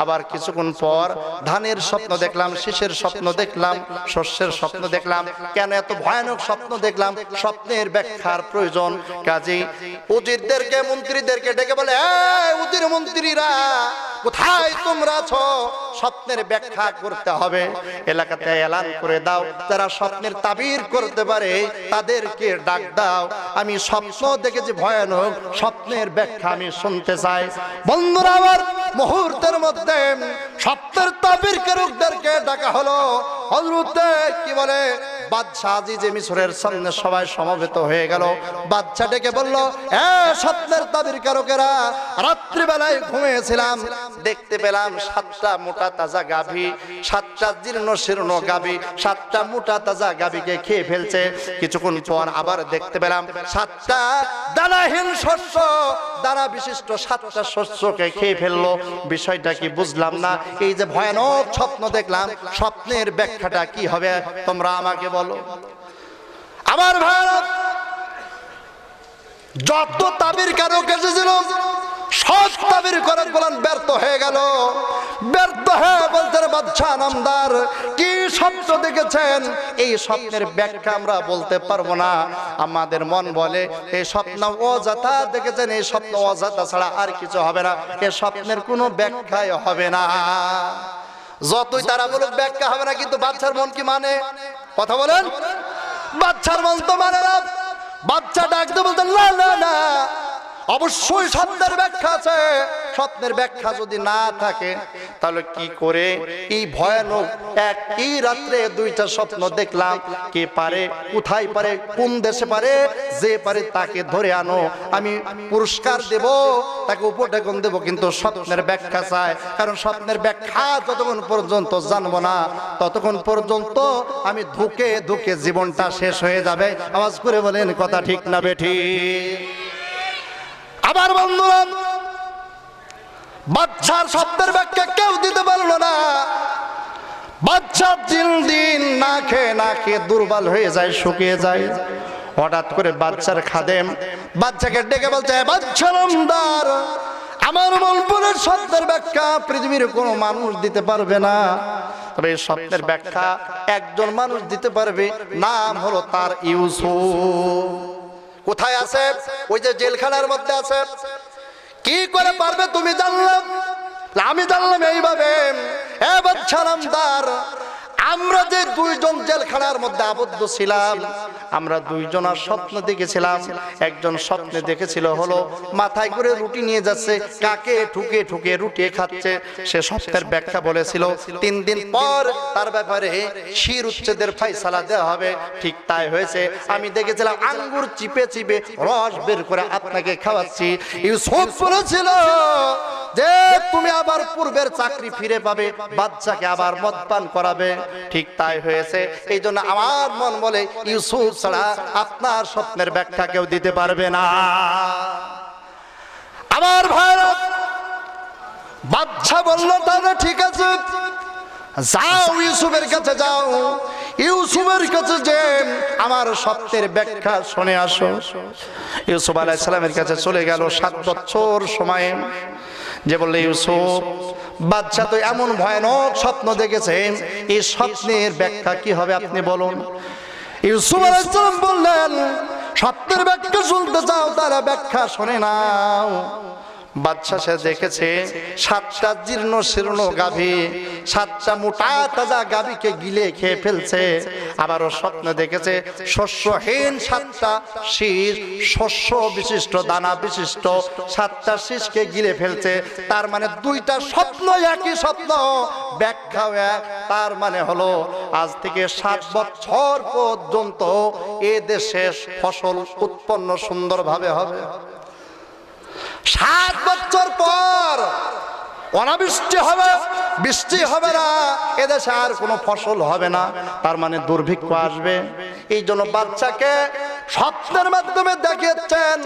আবার কিছুক্ষণ পর ধানের স্বপ্ন দেখলাম, শীষের স্বপ্ন দেখলাম, শস্যের স্বপ্ন দেখলাম। কেন এত ভয়ানক স্বপ্ন দেখলাম? স্বপ্নের ব্যাখ্যার প্রয়োজন। কাজেই উজিরদেরকে মন্ত্রীদেরকে ডেকে বলে, এই উজির মন্ত্রীরা, কোথায় তোমরা আছো? স্বপ্নের ব্যাখ্যা করতে হবে। এলাকাতে এলান করে দাও, যারা স্বপ্নের তাবির করতে পারে তাদেরকে ডাক দাও। আমি স্বপ্ন দেখেছি ভয়ানক, স্বপ্নের ব্যাখ্যা আমি শুনতে চাই। বন্ধুরা আমার, মুহূর্তের মধ্যে স্বপ্নের তাবির কারকদেরকে ডাকা হলো। হযরতে কি বলে বাদশাহ আজিজে মিশরের সামনে সবাই সমবেত হয়ে গেল। বাদশাহ ডেকে বলল, এ স্বপ্নের তাবির কারকেরা, রাত্রিবেলায় ঘুমিয়েছিলাম, দেখতে পেলাম 7টা মোটা তাজা গাভী, 7টা জীর্ণ শীর্ণ গাভী 7টা মোটা তাজা গাভীকে খেয়ে ফেলছে। কিছুক্ষণ পর আবার দেখতে পেলাম 7টা দানাহীন শস্য, দানা বিশিষ্ট 7টা শস্যকে খেয়ে ফেললো। বিষয়টা কি বুঝলাম না। এই যে ভয়ানক স্বপ্ন দেখলাম, স্বপ্নের ব্যাখ্যাটা কি হবে তোমরা আমাকে বলো। আমার ভাইরা, যত তাবির কারক এসেছিল সব তাবির করে বলেন ব্যর্থ হয়ে গেল। ব্যর্থ হয়ে বলতেন, বাদশাহ নামদার কি স্বপ্ন দেখেছেন? এই স্বপ্নের ব্যাখ্যা আমরা বলতে পারবো না। আমাদের মন বলে এই স্বপ্ন অযথা দেখেছেন, এই স্বপ্ন অযথা ছাড়া আর কিছু হবে না, এই স্বপ্নের কোনো ব্যাখ্যাই হবে না। যতই তারা বলুক ব্যাখ্যা হবে না, কিন্তু বাদশার মন কি মানে? কথা বলেন, বাদশার মন তো মানে না। বাদশা ডাকতে বলতেন, না না না, অবশ্যই স্বপ্নের ব্যাখ্যা আছে। স্বপ্নের ব্যাখ্যা যদি না থাকে তাহলে কি করে এই ভয়ানক একই রাত্রে 2টা স্বপ্ন দেখলাম? কে পারে, কোথায় পারে, কোন দেশে পারে? যে পারে তাকে ধরে আনো, আমি পুরস্কার দেব, তাকে উপঢৌকন দেব, কিন্তু স্বপ্নের ব্যাখ্যা চাই। কারণ স্বপ্নের ব্যাখ্যা যতক্ষণ পর্যন্ত জানবো না ততক্ষণ পর্যন্ত আমি ধুকে ধুকে জীবনটা শেষ হয়ে যাবে। আওয়াজ করে বলেন কথা ঠিক না বেঠিক? আবার বন্ধুরা, বাদশার স্বপ্নের ব্যাখ্যা কেউ দিতে পারলো না। বাদশা দিন দিন না খেয়ে দুর্বল হয়ে যায়, শুকিয়ে যায়। হঠাৎ করে বাদশার খাদেম বাদশাকে ডেকে বলছে, বাদশা নামদার, আমার মনপুরের স্বপ্নের ব্যাখ্যা পৃথিবীর কোনো মানুষ দিতে পারবে না, তবে এই স্বপ্নের ব্যাখ্যা একজন মানুষ দিতে পারবে, নাম হলো তার ইউসুফ। কোথায় আছে? ওই যে জেলখানার মধ্যে আছে। কি করে পারবে তুমি জানলাম? আমি জানলাম এইভাবে, এ বাদশা নামদার, আমরা যে 2জন জেলখানার মধ্যে আবদ্ধ ছিলাম, আমরা 2জনের স্বপ্ন দেখেছিলাম। একজন স্বপ্নে দেখেছিল হলো মাথায় করে রুটি নিয়ে যাচ্ছে, কাকে ঠুকে ঠুকে রুটি খাচ্ছে। সে স্বপ্নের ব্যাখ্যা বলেছিল 3 দিন পর তার ব্যাপারে শির উচ্ছেদের ফয়সালা দেওয়া হবে। ঠিক তাই হয়েছে। আমি দেখেছিলাম আঙ্গুর চিপে চিপে রস বের করে আপনাকে খাওয়াচ্ছি। ইউসুফ বলেছিল যে তুমি আবার পূর্বের চাকরি ফিরে পাবে, বাচ্চাকে আবার মদ পান করাবে। ঠিক তাই হয়েছে। এই জন্য আমার মন বলে ইউসুফ ছাড়া আপনার স্বপ্নের ব্যাখ্যা কেউ দিতে পারবে না। আমার ভাইরা, বাদশা বলল তাহলে ঠিক আছে, যাও ইউসুফের কাছে যাও, ইউসুফের কাছে যে আমার স্বপ্নের ব্যাখ্যা শুনে আসো। ইউসুফ আলাইহিস সালামের কাছে চলে গেল 7 বছর সময়ে। যে বললে, ইউসুফ, বাদশা তো এমন ভয়ানক স্বপ্ন দেখেছে, এই স্বপ্নের ব্যাখ্যা কি হবে আপনি বলুন। ইউসুফ আলাইহিস সালাম বললেন, স্বপ্নের ব্যাখ্যা শুনতে চাও, তারা ব্যাখ্যা শুনে নাও। বাদশা সে দেখেছে 7টা জীর্ণ শীর্ণ গাভী 7টা মোটা তাজা গাভীকে গিলে খেয়ে ফেলছে। আবারও স্বপ্ন দেখেছে শস্যহীন 7টা শীষ, শস্য বিশিষ্ট দানা বিশিষ্ট 7টা শীষকে গিলে ফেলছে। তার মানে 2টা স্বপ্ন একই স্বপ্ন, ব্যাখ্যা এক। তার মানে হলো আজ থেকে 7 বছর পর্যন্ত এ দেশে ফসল উৎপন্ন সুন্দরভাবে হবে। 7 বছর পর অনাবৃষ্টি হবে, বৃষ্টি হবে না, এদেশে আর কোনো ফসল হবে না। তার মানে দুর্ভিক্ষ আসবে। এই জন্য বাচ্চাকে স্বপ্নের মাধ্যমে দেখিয়েছেন,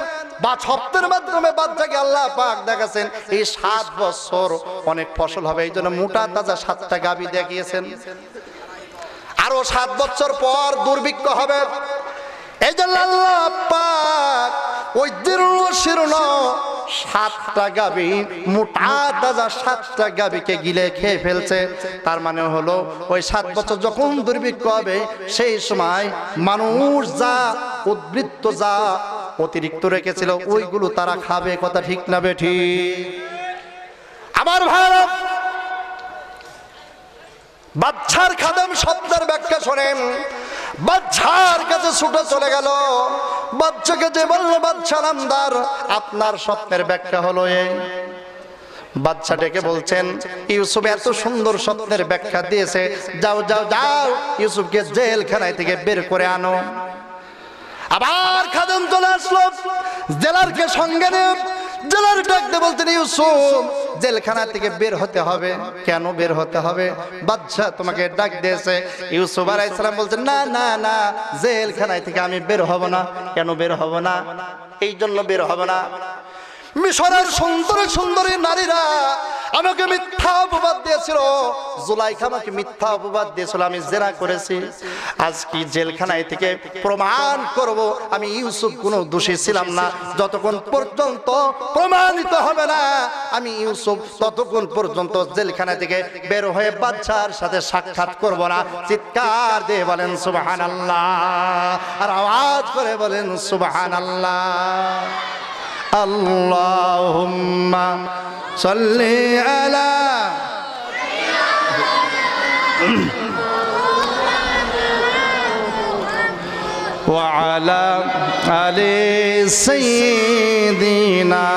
বা স্বপ্নের মাধ্যমে বাচ্চাকে আল্লাহ পাক দেখাচ্ছেন এই 7 বছর অনেক ফসল হবে। এই জন্য মোটা তাজা 7টা গাভী দেখিয়েছেন। আরো 7 বছর পর দুর্ভিক্ষ হবে। এই জন্য আল্লাহ পাক ওই জীর্ণ শীর্ণ 7টা গাভী, মোটা তাজা 7টা গাভীকে গিলে খেয়ে ফেলছে। তার মানে হলো ওই 7 বছর যখন দুর্ভিক্ষ হবে, সেই সময় মানুষ যা উদ্বৃত্ত যা অতিরিক্ত রেখেছিল ওইগুলো তারা খাবে। কথা ঠিক না বেঠিক? আমার ভাইরা, বাদশার খাদেম শব্দের ব্যাখ্যা শোনেন। বাদশার কাছে ছুটে চলে গেল, বাদশাকে যে বলল, বাদশা নামদার আপনার স্বপ্নের ব্যাখ্যা হলো এই। বাদশা ডেকে বলছেন, ইউসুফ এত সুন্দর স্বপ্নের ব্যাখ্যা দিয়েছে, যাও যাও যাও, ইউসুফকে জেলখানায় থেকে বের করে আনো। আবার খাদেম চলে আসলো, জেলারকে সঙ্গে নিয়ে জেলার ডাকতে বলতেন, ইউসুফ জেলখানা থেকে বের হতে হবে। কেন বের হতে হবে? বাদশা তোমাকে ডাক দিয়েছে। ইউসুফ আলাইহিস সালাম বলছেন, না না না, জেলখানায় থেকে আমি বের হব না। কেন বের হব না? এই জন্য বের হব না, মিশরের সুন্দরী সুন্দরী নারীরা আমাকে মিথ্যা অপবাদ দিয়েছিল, জুলাইখা আমাকে মিথ্যা অপবাদ দিয়েছিল, আমি জেরা করেছি। আজকে জেলখানায় থেকে প্রমাণ করব আমি ইউসুফ কোনো দোষী ছিলাম না। যতক্ষণ পর্যন্ত প্রমাণিত হবে না আমি ইউসুফ, ততক্ষণ পর্যন্ত জেলখানা থেকে বের হয়ে বাদশার সাথে সাক্ষাৎ করব না। চিৎকার দিয়ে বলেন সুবহানাল্লাহ, আর আওয়াজ করে বলেন সুবহানাল্লাহ। আল্লাহুম্মা সাল্লি আলা ওয়া আলা আলি সাইয়্যিদিনা।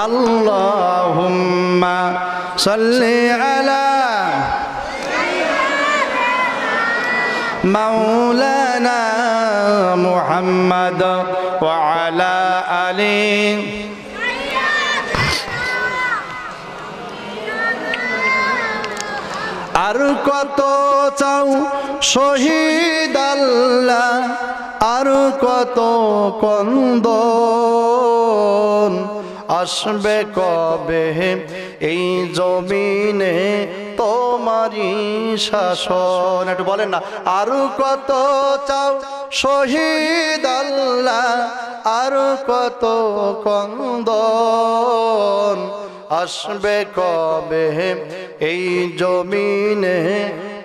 আল্লাহুম্মা সাল্লি আলা মাওলানা মুহাম্মদ ওয়া আলা আলি। আর কত চাও শহীদ আল্লাহ, আর কত কন্দন, আসবে কবে এই জমিনে তোমারই শাসন। একটু বলেন না, আর কত চাও শহীদ আল্লাহ, আর কত কন্দন, আসবে কবে এই জমিনে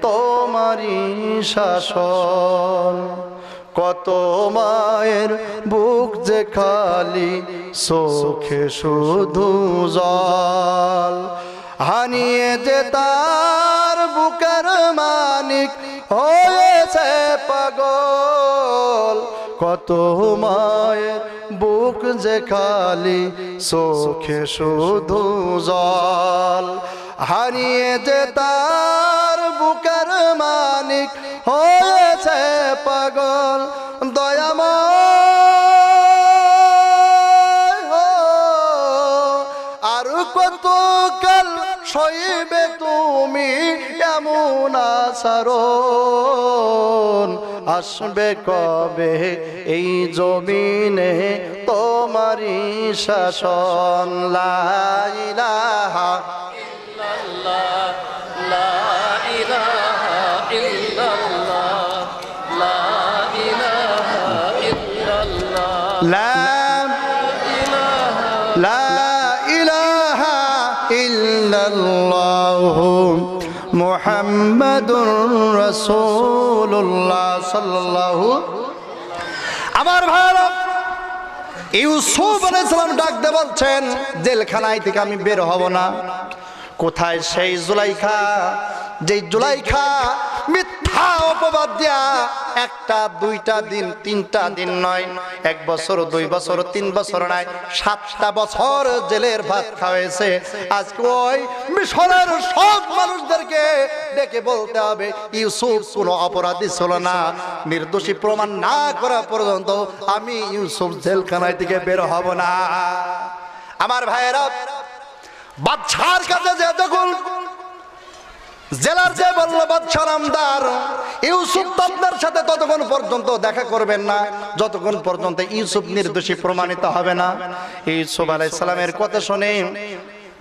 তোমারই শাসন। কত মায়ের বুক যে খালি, চোখে শুধু জল, হানিয়ে যে তার বুকের মানিক হয়েছে পাগল। কত মায়ের বুক যে খালি, চোখে শুধু জল, হারিয়ে যে তার বুকের মানিক হয়েছে পাগল। দয়াময় আর কত কাল সইবে তুমি এমন আচরণ, আসবে কবে এই জমিনে তোমারই শাসন। লা ইলাহা ইল্লাল্লাহ, লা ইলাহা ইল্লাল্লাহ, লা ইলাহা ইল্লাল্লাহ, লা ইলাহা ইল্লাল্লাহ মুহাম্মাদুর রাসূলুল্লাহ সাল্লাল্লাহু। আমার ভাইরা, ইউসুফ আলাইহিস সালাম ডাক দিয়ে বলছেন, জেলখানায় থেকে আমি বের হব না। কোথায় সেই জুলাইখা, যে জুলাইখা মিথ্যা অপবাদ দিয়া একটা দুইটা দিন তিনটা দিন নয়, 1 বছর 2 বছর 3 বছর নয়, 7টা বছর জেলের ভাত খাওয়াইছে। আজকে ওই মিশরের সব মানুষদেরকে ডেকে বলতে হবে ইউসুফ কোনো অপরাধী ছিল না, নির্দোষী প্রমাণ না করা পর্যন্ত আমি ইউসুফ জেলখানায় থেকে বের হব না। আমার ভাইয়েরা, বাদশার কাছে যে যখন জেলার যে বলল, বাদশা নামদার ইউসুফ তো আপনার সাথে ততক্ষণ পর্যন্ত দেখা করবেন না যতক্ষণ পর্যন্ত ইউসুফ নির্দোষী প্রমাণিত হবে না। ইউসুফ আলাইহিস সালামের কথা শুনে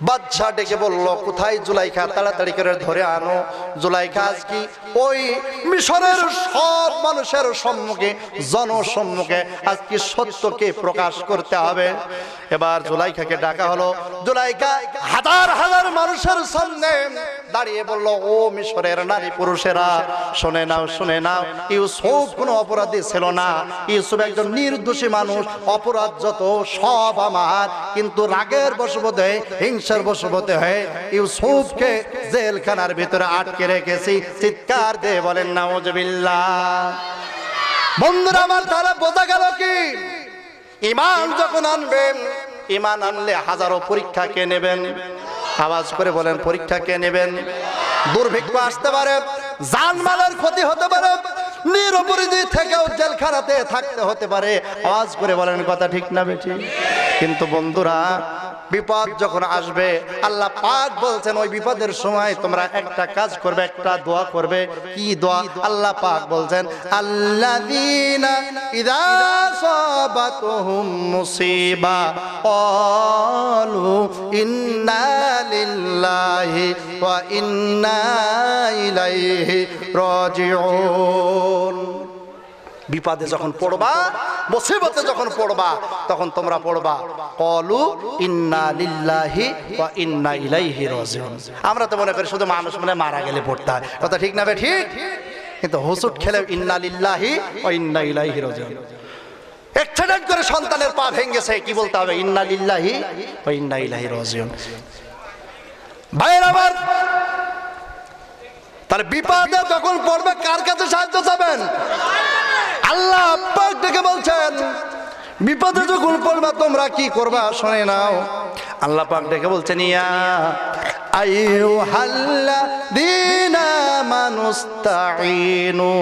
বাদশা ডেকে বলল, কোথায় জুলাইখা? তাড়াতাড়ি করে ধরে আনো। জুলাইখা আজ কি ওই মিশরের সব মানুষের সম্মুখে, জনসম্মুখে আজ কি সত্যকে প্রকাশ করতে হবে। এবার জুলাইখাকে ডাকা হলো। জুলাইখা হাজার হাজার মানুষের সামনে দাঁড়িয়ে বলল, ও মিশরের নারী পুরুষেরা, শুনে নাও, শুনে নাও, ইউসুফ কোনো অপরাধী ছিল না। ইউসুফ একজন নির্দোষী মানুষ। অপরাধ যত সব আমার, কিন্তু রাগের বশবর্তী, হিংসার বশবর্তী হয়ে ইউসুফকে জেলখানার ভিতরে আটকে রেখেছি। চিৎকার দিয়ে বলেন নাউজুবিল্লাহ। বন্ধুরা আমার, তারা বোঝা গেল কি, ঈমান যখন আনবেন, ঈমান আনলে হাজারো পরীক্ষা কে নেবেন? আওয়াজ করে বলেন, পরীক্ষা কে নেবেন? দুর্ভিক্ষ আসতে পারে, জানমালের ক্ষতি হতে পারে, নিরপরাধী থেকেও জেলখানাতে থাকতে হতে পারে। আওয়াজ করে বলেন, কথা ঠিক না বেঠিক? কিন্তু বন্ধুরা, বিপদ যখন আসবে, আল্লাহ পাক বলছেন ওই বিপদের সময় তোমরা একটা কাজ করবে, একটা দোয়া করবে। কি দোয়া? আল্লাহ পাক বলছেন, আল্লাযীনা ইযা আসাবাতুহুম মুসিবা ক্বালু ইন্না লিল্লাহি ওয়া ইন্না ইলাইহি রাজিউন। বিপদে যখন পড়বা, মুসিবতে যখন পড়বা, তখন তোমরা পড়বা ক্বালু ইন্না লিল্লাহি ওয়া ইন্না ইলাইহি রাজিউন। আমরা তো মনে করি শুধু মানুষ মনে মারা গেলে পড়তে হয়, কথা ঠিক না বে ঠিক? কিন্তু হুসুট খেলে ইন্না লিল্লাহি ওয়া ইন্না ইলাইহি রাজিউন। অ্যাক্সিডেন্ট করে সন্তানের পা ভেঙেছে, কি বলতে হবে? ইন্না লিল্লাহি ওয়া ইন্না ইলাইহি রাজিউন। ভাইরা আমার, তাহলে বিপদে যখন পড়বে কার কাছে সাহায্য চাবেন? আল্লাহ পাক ডেকে বলছেন, বিপদে যখন পড়বা তোমরা কি করবা? শুনে নাও, আল্লাহ পাক ডেকে বলছেন, ইয়া আইয়ুহাল্লাযীনা আমানুস্তাঈনু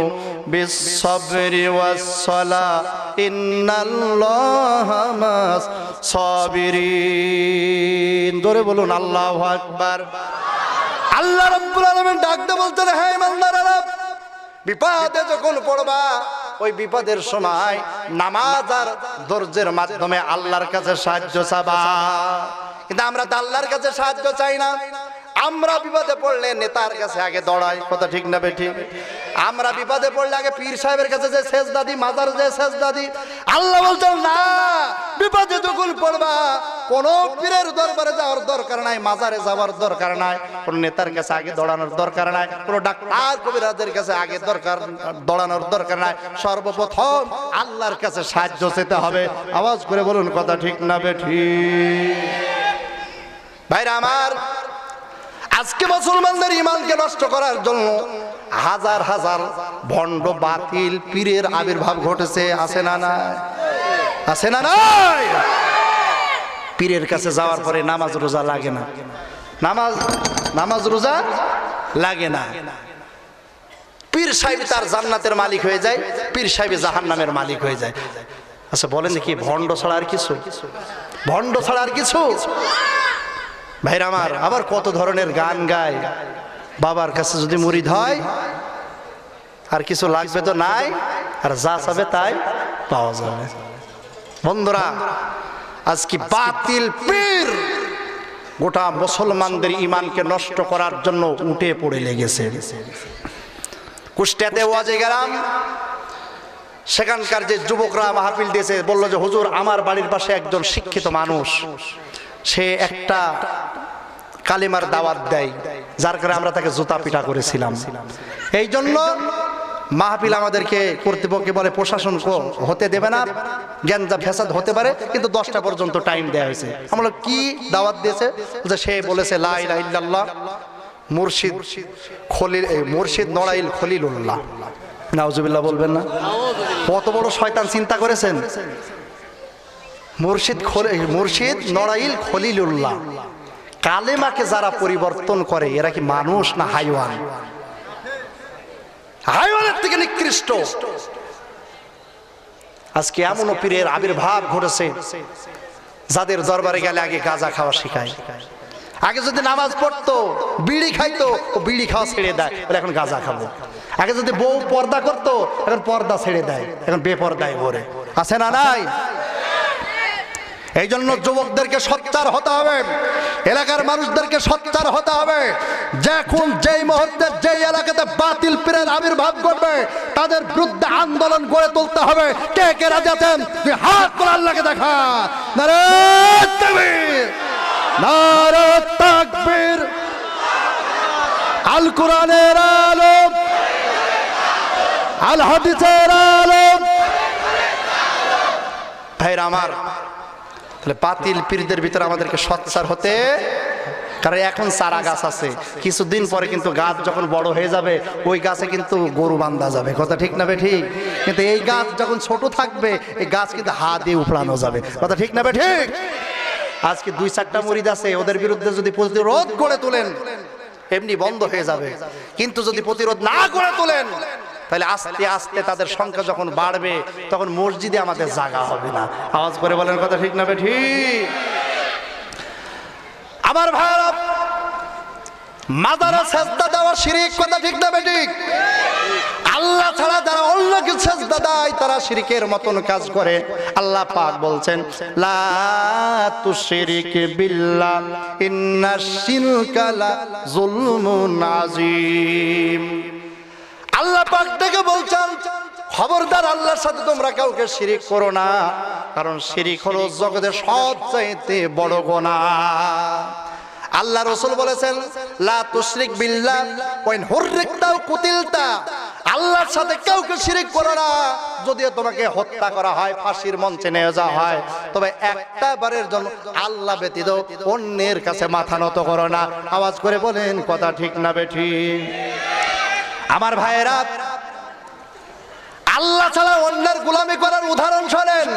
বিস-সাবরি ওয়াস-সালাহ ইন্নাল্লাহা মা'আস সাবিরিন। জোরে বলুন আল্লাহু আকবার। আল্লাহ রাব্বুল আলামিন ডাকতে বলছেন, হে ইমানদারেরা, বিপদে যখন পড়বা, ওই বিপদের সময় নামাজ আর ধৈর্যের মাধ্যমে আল্লাহর কাছে সাহায্য চাবা। কিন্তু আমরা তো আল্লাহর কাছে সাহায্য চাই না। আমরা বিপদে পড়লে নেতার কাছে আগে দৌড়াই, কথা ঠিক না বেঠিক? আমরা বিপদে পড়লে আগে পীর সাহেবের কাছে যে সেজদা দিই, মাজার যে সেজদা দিই। আল্লাহ বলছেন, না, বিপদে যখন পড়বা কোন পীরের দরবারে যাওয়ার দরকার নাই, মাজারে যাওয়ার দরকার নাই, কোন নেতার কাছে আগে দৌড়ানোর দরকার নাই, কোন ডাক্তার কবিরাজের কাছে আগে দৌড়ানোর দরকার নাই। সর্বপ্রথম আল্লাহর কাছে সাহায্য চেতে হবে। আওয়াজ করে বলুন, কথা ঠিক না বেঠিক? ভাইরা আমার, আজকে মুসলমানদের ঈমানকে নষ্ট করার জন্য হাজার হাজার ভণ্ড বাতিল পীরের আবির্ভাব ঘটেছে। আছে না নাই? আছে না নাই? পীরের কাছে যাওয়ার পরে নামাজ রোজা লাগে না, নামাজ রোজা লাগে না। পীর সাহেব তার জান্নাতের মালিক হয়ে যায়, পীর সাহেব জাহান্নামের মালিক হয়ে যায়। আচ্ছা বলেন কি, ভণ্ড ছাড়া আর কিছু? ভণ্ড ছাড়া আর কিছু? ভাইরা আমার, আবার কত ধরনের গান গায়। বাবার কাছে যদি মুরিদ হয় আর কিছু লাগবে তো নাই, আর যা চাবে তাই পাওয়া যাবে। বন্ধুরা, আজকে বাতিল পীর গোটা মুসলমানদের ঈমানকে নষ্ট করার জন্য উঠে পড়ে লেগেছে। কুষ্টিয়াতে ওয়াজে গেলাম, সেখানকার যে যুবকরা মাহফিল দিয়েছে, বললো যে হুজুর, আমার বাড়ির পাশে একজন শিক্ষিত মানুষ, সে একটা কালিমার দাওয়াত দেয়, যার কারণে আমরা তাকে জুতা পিটা করেছিলাম। এই জন্য মাহফিল আমাদেরকে কর্তৃপক্ষ বলে প্রশাসন হতে দেবে না, গ্যাঞ্জা ফ্যাসাদ হতে পারে, কিন্তু 10টা পর্যন্ত টাইম দেওয়া হয়েছে। আমরা কি দাওয়াত দিয়েছে? যে সে বলেছে লা ইলাহা ইল্লাল্লাহ মুর্শিদ নড়াইল খলিলুল্লাহ। নাউজুবিল্লাহ বলবেন না? কত বড় শয়তান চিন্তা করেছেন। মুর্শিদ নড়াইল খলিলুল্লাহ। কালেমাকে যারা পরিবর্তন করে এরা কি মানুষ না হাইওয়ান? হাইওয়ানের থেকে নিকৃষ্ট। আজকে এমন পীরের আবির্ভাব ঘটেছে যাদের দরবারে গেলে আগে গাঁজা খাওয়া শিখায়। আগে যদি নামাজ পড়তো, বিড়ি খাইতো, ও বিড়ি খাওয়া ছেড়ে দেয়, এখন গাঁজা খাবো। আগে যদি বউ পর্দা করতো, এখন পর্দা ছেড়ে দেয়, এখন বেপর্দায় ভরে। আছে না নাই? এই জন্য যুবকদেরকে সোচ্চার হতে হবে, এলাকার মানুষদেরকে সোচ্চার হতে হবে। যখন যেই মুহূর্তে যেই এলাকাতে বাতিল পীরের আবির্ভাব ঘটবে তাদের বিরুদ্ধে আন্দোলন গড়ে তুলতে হবে। কে কে রাজি আছেন? তুই হাত করে আল্লাহকে দেখা। নারে তাকবীর, নারে তাকবীর। আল কোরআনের আলো, আল হাদিসের আলো। ভাইরা আমার, তাহলে বাতিল পীরদের ভিতরে আমাদেরকে সোচ্চার হতে, কারণ এখন চারা গাছ আছে, কিছুদিন পরে কিন্তু গাছ যখন বড় হয়ে যাবে ওই গাছে কিন্তু গরু বান্ধা যাবে, কথা ঠিক না বে ঠিক? কিন্তু এই গাছ যখন ছোট থাকবে এই গাছ কিন্তু হাত দিয়ে উপড়ানো যাবে, কথা ঠিক না বে ঠিক? আজকে 2-4টা মুরিদ আছে, ওদের বিরুদ্ধে যদি প্রতিরোধ গড়ে তোলেন এমনি বন্ধ হয়ে যাবে, কিন্তু যদি প্রতিরোধ না গড়ে তোলেন তাহলে আস্তে আস্তে তাদের সংখ্যা যখন বাড়বে তখন মসজিদে আমাদের জায়গা হবে না। আওয়াজ করে বলেন, কথা ঠিক না বে ঠিক? আমার ভাইরা, মাজারে সেজদা দেওয়া শিরক, কথা ঠিক না বে ঠিক? আল্লাহ ছাড়া যারা অন্য কিছু সেজদা দেয় তারা শিরকের মতন কাজ করে। আল্লাহ পাক বলছেন, লা তুশরিক বিল্লাহ ইন্নাশ শিরকা লা যুলমুন আযীম। আল্লাহ পাক থেকে বলছেন, খবরদার আল্লাহর সাথে তোমরা কাউকে শিরিক করো না, কারণ শিরিক হলো জগতের সবচাইতে বড় গুনাহ। আল্লাহ রাসূল বলেছেন, লা তুশরিক বিল্লাহ ওয়া ইন হুররিকতা কুতিলতা। আল্লাহর সাথে কাউকে শিরিক করো না, যদিও তোমাকে হত্যা করা হয়, ফাঁসির মঞ্চে নিয়ে যাওয়া হয়, তবে একটা বারের জন্য আল্লাহ ব্যতীত অন্যের কাছে মাথা নত করো না। আওয়াজ করে বলেন, কথা ঠিক না বে ঠিক? আমার ভাইয়েরা, আল্লাহ ছাড়া অন্যের গোলামি করার উদাহরণ শোনেন।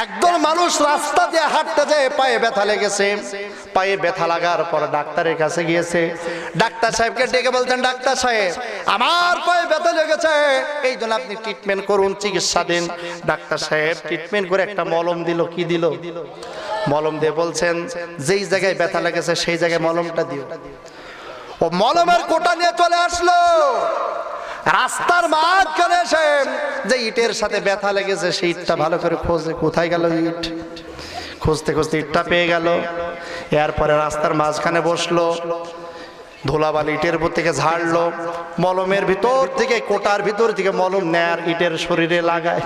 একদল মানুষ রাস্তা দিয়ে হাঁটতে যায়, পায়ে ব্যথা লেগেছে। পায়ে ব্যথা লাগার পর ডাক্তারের কাছে গিয়েছে। ডাক্তার সাহেবকে ডেকে বলতেন, ডাক্তার সাহেব আমার পায়ে ব্যথা লেগেছে, এই জন্য আপনি ট্রিটমেন্ট করুন, চিকিৎসা দিন। ডাক্তার সাহেব ট্রিটমেন্ট করে একটা মলম দিল। কি দিল? মলম দিয়ে বলছেন, যেই জায়গায় ব্যথা লেগেছে সেই জায়গায় মলমটা দিও। ও মলমের কোটা নিয়ে চলে আসলো। রাস্তার মাঝখানে এসে যে ইটের সাথে ব্যথা লেগেছে সেই ইটটা ভালো করে খোঁজে, কোথায় গেল ইট? খুঁজতে খুঁজতে ইটটা পেয়ে গেল। এরপরে রাস্তার মাঝখানে বসলো, ধুলাবালি ইটের উপর থেকে ঝাড়লো, মলমের ভিতর থেকে, কোটার ভিতর থেকে মলম নেয়ার ইটের শরীরে লাগায়।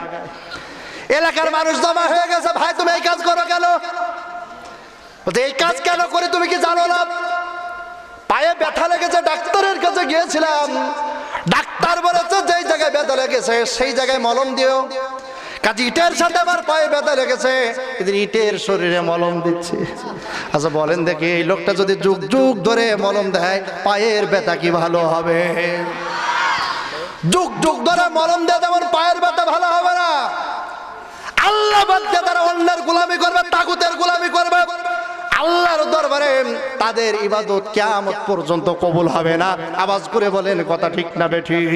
এলাকার মানুষ জমা হয়ে গেছে, ভাই তুমি এই কাজ করো কেন? এই কাজ কেন করে তুমি কি জানো না? পায়ে ব্যথা লেগেছে, ডাক্তারের কাছে গিয়েছিলাম, ডাক্তার বলেছে যেই জায়গায় ব্যথা লেগেছে সেই জায়গায় মলম দিও। কাজে ইটের সাথে আমার পায়ে ব্যথা লেগেছে, ইটের শরীরে মলম দিচ্ছে। আচ্ছা বলেন দেখি, এই লোকটা যদি যুগ যুগ ধরে মলম দেয় পায়ের ব্যথা কি ভালো হবে? যুগ যুগ ধরে মলম দেয় যেমন পায়ের ব্যথা ভালো হবে না। আল্লাহ বাদ দিয়ে তারা অন্যের গোলামি করবে, তাগুতের গোলামি করবে, আল্লাহর দরবারে তাদের ইবাদত কিয়ামত পর্যন্ত কবুল হবে না। আওয়াজ করে বলেন, কথা ঠিক না বে ঠিক?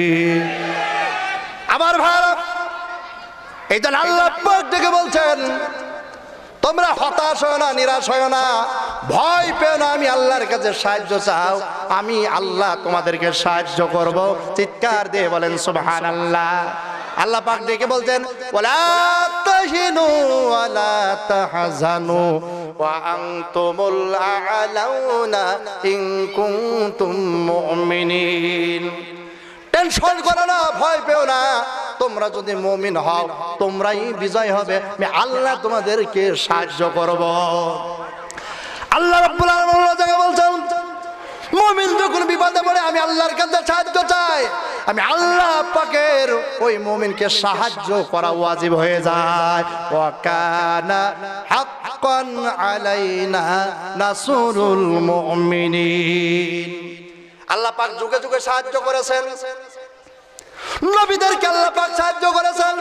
আমার ভাইরা, এই জন্য আল্লাহ পাক থেকে বলছেন, তোমরা হতাশ হয় না, নিরাশ হয় না, ভয় পেও না, আমি আল্লাহর কাছে সাহায্য চাও, আমি আল্লাহ তোমাদেরকে সাহায্য করব। চিৎকার দিয়ে বলেন সুবহানাল্লাহ। আল্লাহ পাক ডেকে বলতেন, ওয়ালা তাহিনু ওয়ালা তাহজানু ওয়া আনতুমুল আ'লাউনা ইন কুনতুম মুমিনিন। টেনশন করো না, ভয় পেও না, তোমরা যদি মুমিন হও তোমরাই বিজয় হবে, আমি আল্লাহ তোমাদেরকে সাহায্য করব। আল্লাহ রাব্বুল আলামিন জায়গা বলছেন, মুমিন যখন বিপদে পড়ে আমি আল্লাহর কাছে সাহায্য চাই, আমি আল্লাহ পাকের ওই মুমিনকে সাহায্য করা ওয়াজিব হয়ে যায়। ওয়া কানা হাক্কান আলাইনা নাসরুল মুমিনিন। আল্লাহ পাক যুগে যুগে সাহায্য করেছেন, নবীদেরকে আল্লাহ পাক সাহায্য করেছেন।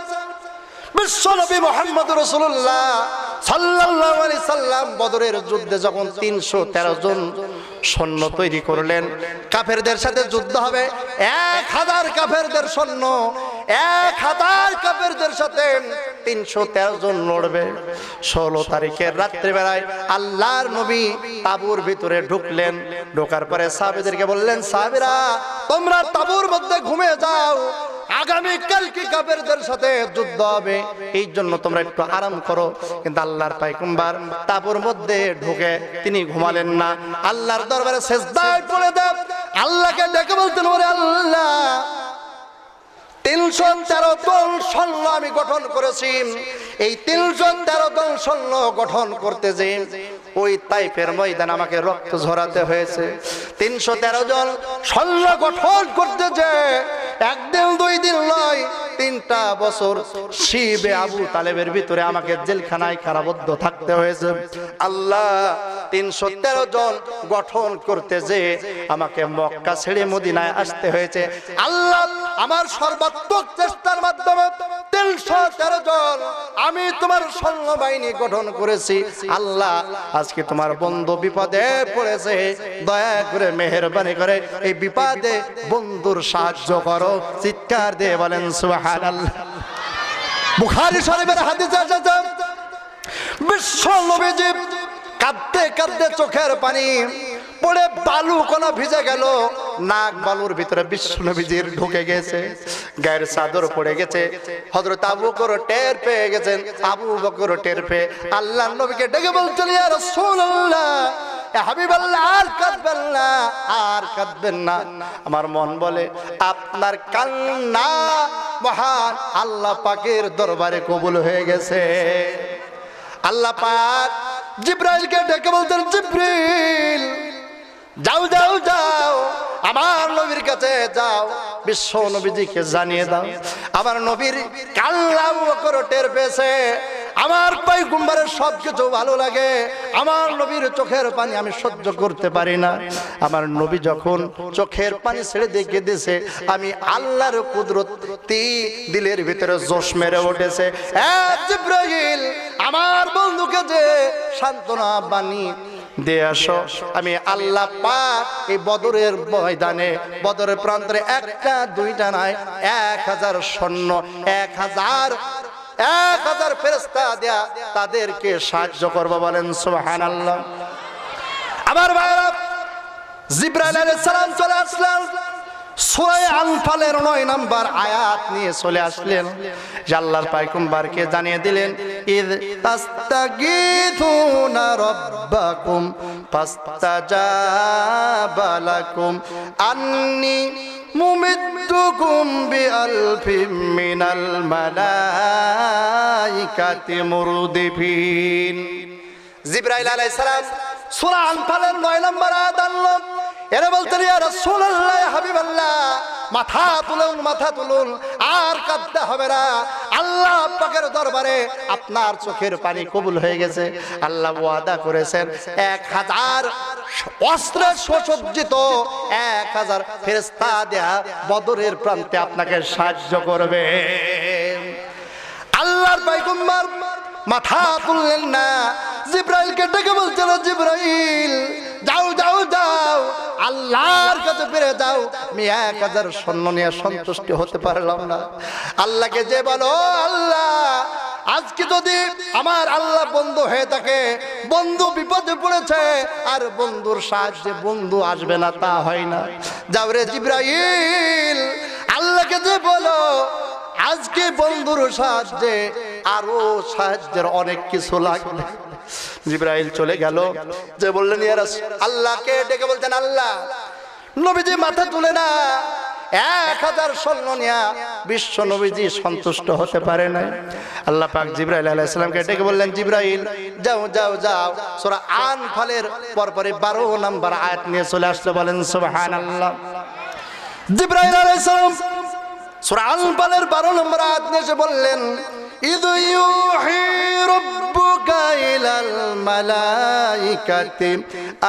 বিশ্ব নবী মুহাম্মদ রাসূলুল্লাহ সাল্লাল্লাহু আলাইহি সাল্লাম বদরের যুদ্ধে যখন 313 জন সৈন্য তৈরি করলেন, কাফেরদের সাথে যুদ্ধ হবে, 1000 কাফেরদের সৈন্য, 1000 কাফেরদের সাথে 313 জন লড়বে। 16 তারিখের রাত্রি বেলায় আল্লাহর নবী তাঁবুর ভিতরে ঢুকলেন। ঢোকার পরে সাহাবীদেরকে বললেন, সাহাবীরা তোমরা তাঁবুর মধ্যে ঘুমিয়ে যাও, আগামীকাল কি কাফেরদের সাথে যুদ্ধ হবে, এই জন্য তোমরা একটু আরাম করো। কিন্তু আল্লাহর পয়গম্বর তাঁবুর মধ্যে ঢুকে তিনি ঘুমালেন না, আল্লাহর দরবারে সিজদায় পড়ে দেন, আল্লাহকে ডেকে বলতেন, ওরে আল্লাহ 313 দল সৈন্য আমি গঠন করেছি, এই 313 দল সৈন্য গঠন করতে যে ওই তাইফের ময়দান আমাকে রক্ত ঝরাতে হয়েছে। 313 জন সৈন্য গঠন করতে যে একদিন দুই দিন নয়, 3টা বছর শিবে আবু তালেবের ভিতরে আমাকে জেলখানায় কারাবদ্ধ থাকতে হয়েছে। আল্লাহ 313 জন গঠন করতে যে আমাকে মক্কা ছেড়ে মদিনায় আসতে হয়েছে। আল্লাহ আমার সর্বাত্মক চেষ্টার মাধ্যমে 313 জন আমি তোমার সৈন্যবাহিনী গঠন করেছি। আল্লাহ আজকে তোমার বন্ধু বিপদে পড়েছে, দয়া করে মেহেরবানি করে এই বিপদে বন্ধুর সাহায্য করো। চিৎকার দিয়ে বলেন সুবহানাল্লাহ। বুখারী শরীফের হাদিসে এসেছে বিশ্ব নবীজি কাঁদতে কাঁদতে চোখের পানি পড়ে বালু কোনা ভিজে গেল, নাক বালুর ভিতরে বিশ্ব নবীজির ঢুকে গেছে, গায়ের চাদর পড়ে গেছে। হযরত আবু বকর টের পেয়ে গেছেন, আবু বকর টের পেয়ে আল্লাহর নবীকে ডেকে বলছেন, ইয়া রাসূলুল্লাহ, ইয়া হাবিবাল্লাহ, আর কাঁদবেন না, আর কাঁদবেন না। আমার মন বলে আপনার কান্না মহান আল্লাহ পাকের দরবারে কবুল হয়ে গেছে। আল্লাহ পাক জিবরাইলকে ডেকে বলতেন, জিবরিল যাও যাও যাও, আমার নবীর কাছে যাও, বিশ্ব নবীজিকে জানিয়ে দাও আমার নবীর কান্না বকর টের পেয়েছে, আমার পয়গম্বরের সবকিছু ভালো লাগে, আমার নবীর চোখের পানি আমি সহ্য করতে পারি না। আমার নবী যখন চোখের পানি ছেড়ে দেখে দিয়েছে, আমি আল্লাহর কুদরতি দিলের ভিতরে জোশ মেরে উঠেছে। জিবরাইল আমার বন্ধুকে যে সান্ত্বনা বাণী দিয়ে আসো, আমি আল্লাহ পাক এই বদরের ময়দানে, বদরের প্রান্তরে একটা দুইটা নয় 1000 সৈন্য, 1000 ফেরেশতা দেয়া তাদেরকে সাহায্য করবো। বলেন সুবহানাল্লাহ। আমার ভাইরা, জিবরাইল আলাইহিস সালাম চলে আসলেন, সূরা আনফালের 9 নম্বর আয়াত নিয়ে চলে আসলেন, যে আল্লাহর পয়গম্বরকে জানিয়ে দিলেন, ইয তাস্তাগীথুনা রাব্বাকুম ফাস্তাজাবা লাকুম আন্নী মুমিদ্দুকুম বিআলফিম মিনাল মালাইকাতি মুরদিফিন। জিবরাইল আলাইহিস সালাম সূরা আনফালের 9 নম্বর আয়াত আনলেন, এরা বলতেন, ইয়া রাসূলুল্লাহ, ইয়া হাবিবাল্লাহ, মাথা তুলুন, মাথা তুলুন, আর কাঁদতে হবে না, আল্লাহ পাকের দরবারে আপনার চোখের পানি কবুল হয়ে গেছে। আল্লাহ ওয়াদা করেছেন 1000 অস্ত্রে সুসজ্জিত 1000 ফেরেশতা দেয়া বদরের প্রান্তে আপনাকে সাহায্য করবে। আল্লাহর পয়গম্বর মাথা তুললেন না, জিবরাইলকে ডেকে বলছেন, জিবরাইল যাও যাও যাও, আল্লাহর কাছে ফিরে যাও, আমি 1000 সৈন্য নিয়ে সন্তুষ্ট হতে পারলাম না। আল্লাহকে যে বলো, আল্লাহ আজকে যদি আমার আল্লাহ বন্ধু হয়ে থাকে, বন্ধু বিপদে পড়েছে, আর বন্ধুর সাহায্যে বন্ধু আসবে না তা হয় না। যাও রে জিবরাইল, আল্লাহকে যে বলো আজকে বন্ধুর সাহায্যে আরো সাহায্যের অনেক কিছু লাগবে। জিবরাইল চলে গেল, যে বললেন, ইয়া রাসূল, আল্লাহকে ডেকে বলতেন, আল্লাহ নবীজি মাথা তুলে না, 1000 সৈন্য নিয়ে বিশ্ব নবীজি সন্তুষ্ট হতে পারে না। আল্লাহ পাক জিবরাইল আলাইহিস সালামকে ডেকে বললেন, জিবরাইল যাও যাও যাও, সূরা আনফালের পরপরে 12 নম্বর আয়াত নিয়ে চলে আসলো। বলেন সুবহানাল্লাহ। জিবরাইল আলাইহিস সালাম সূরা আনফালের 12 নম্বর আয়াত নিয়ে এসে বললেন, ইয ইউহি রাব্বুকা ইলাল মালাইকাতি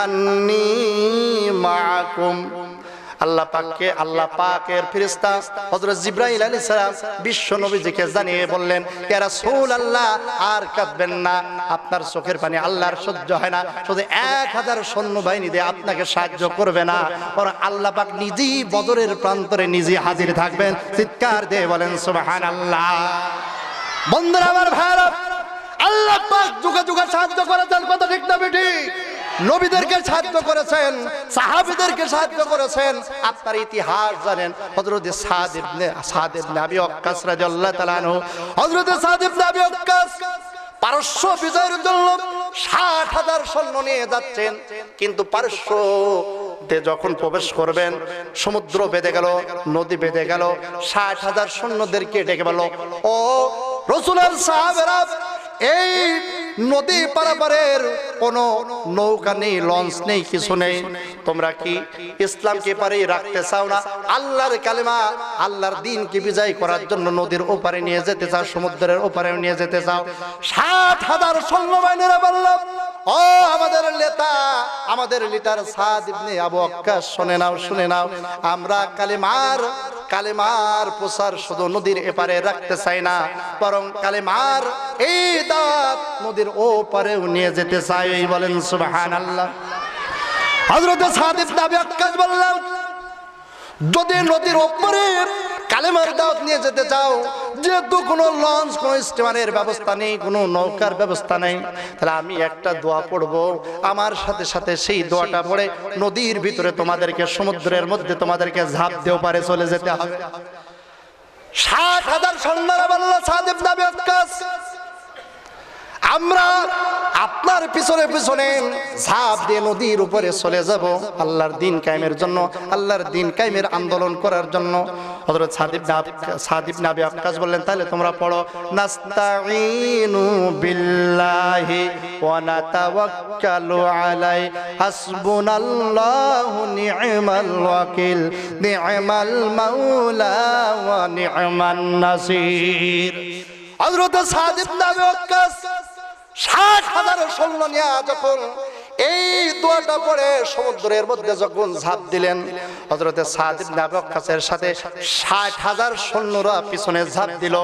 আন্নী মাআকুম। আল্লাহ পাকের ফেরেশতা হযরত জিবরাইল আলাইহিস সালাম বিশ্ব নবীজিকে জানিয়ে বললেন, ইয়া রাসূলুল্লাহ, আর কাঁদবেন না, আপনার চোখের পানি আল্লাহর সহ্য হয় না, শুধু 1000 সৈন্যবাহিনী দিয়ে আপনাকে সাহায্য করবে না, বরং আল্লাহ পাক নিজেই বদরের প্রান্তরে নিজে হাজির থাকবেন। চিৎকার দিয়ে বলেন সুবহানাল্লাহ। বন্ধুরা আমার ভাইরা, আল্লাহ পাক যুগে যুগে সাহায্য করেছেন, কথা ঠিক না বেঠিক? নবীদেরকে সাহায্য করেছেন, সাহাবীদেরকে সাহায্য করেছেন। আপনার ইতিহাস জানেন, হযরত সাদ ইবনে আবি ওয়াক্কাস রাদিয়াল্লাহু তাআলা আনহু, হযরত সাদ ইবনে আবি ওয়াক্কাস পারস্য বিজয়ের জন্য ৬০,০০০ সৈন্য নিয়ে যাচ্ছেন, কিন্তু পারস্যতে যখন প্রবেশ করবেন সমুদ্র বেঁধে গেল, নদী বেঁধে গেল, ৬০,০০০ সৈন্যদেরকে ডেকে বলল, ও রাসূলের সাহাবারা, এই নদী পারাপারের কোনো নৌকা নেই, লঞ্চ নেই, কিছু নেই, তোমরা কি ইসলামকে পারে রাখতে চাও না? আল্লাহর কালেমা, আল্লাহর দ্বীনকে বিজয় করার জন্য নদীর ওপারে নিয়ে যেতে চাও, সমুদ্রের ওপারে নিয়ে যেতে চাও? ৬০,০০০ সৈন্যবাহিনীরা বলল, ও আমাদের নেতা, আমাদের লিডার সাদ ইবনে আবু ওয়াক্কাস, শুনে নাও, শুনে নাও, আমরা কালেমার প্রচার শুধু নদীর এপারে রাখতে চাই না, বরং কালেমার এই দাওয়াত নদীর ওপারেও নিয়ে যেতে চাই। বলেন সুবহানাল্লাহ। হযরত সাদ ইবনে আবি ওয়াক্কাস বললেন, যদি নদীর ওপরে কালেমার দাওয়াত নিয়ে যেতে চাও, যেহেতু কোনো লঞ্চ, কোনো স্টিমারের ব্যবস্থা নেই, কোনো নৌকার ব্যবস্থা নেই, তাহলে আমি একটা দোয়া পড়বো, আমার সাথে সাথে সেই দোয়াটা পড়ে নদীর ভিতরে তোমাদেরকে, সমুদ্রের মধ্যে তোমাদেরকে ঝাঁপ দিয়ে পারে চলে যেতে হবে। ৬০,০০০ সৈন্যরা বলল, সাদ ইবনে আবি ওয়াক্কাস, আমরা আপনার পিছনে পিছনে ঝাঁপ দিয়ে নদীর উপরে চলে যাব আল্লাহর দ্বীন কায়েমের জন্য, আল্লাহর দ্বীন কায়েমের আন্দোলন করার জন্য। হযরত সাদ ইবনে আবি ওয়াক্কাস বললেন, তাহলে তোমরা পড়ো, নাস্তাঈনু বিল্লাহি ওয়া নাতাওয়াক্কালু আলাইহি, হাসবুনাল্লাহু নি'মাল ওয়াকিল, নি'মাল মাওলা ওয়া নি'মান নাসির। হযরত সাদ ইবনে আবি ওয়াক্কাস ৬০,০০০ সৈন্য নিয়ে যখন এই দোয়াটা পড়ে সমুদ্রের মধ্যে যখন ঝাঁপ দিলেন, হযরত সাদ ইবনে আবি ওয়াক্কাসের সাথে ৬০,০০০ সৈন্যরা পিছনে ঝাঁপ দিল,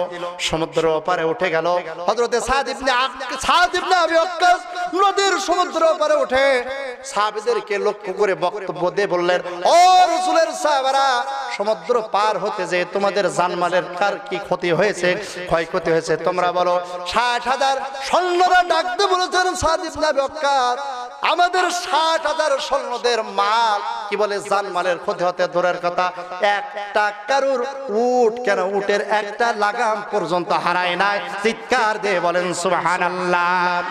সমুদ্রের ওপারে উঠে গেল। হযরত সাদ ইবনে আবি ওয়াক্কাস নদীর সমুদ্রের ওপারে উঠে সাহাবীদেরকে লক্ষ্য করে বক্তব্য দিয়ে বললেন, ও রাসূলের সাহাবারা, সমুদ্র পার হতে যে তোমাদের জানমালের কার কি ক্ষতি হয়েছে, ক্ষয়ক্ষতি হয়েছে, তোমরা বলো। ৬০,০০০ সৈন্যরা ডাকতে বলেছেন, সাদ ইবনে আবি ওয়াক্কাস, আমাদের ৬০,০০০ সৈন্যদের মাল কি বলে জানমালের ক্ষতি হতে দূরের কথা, একটা কারুর উট, কেন উটের একটা লাগাম পর্যন্ত হারায় নাই। চিৎকার দিয়ে বলেন সুবহানাল্লাহ।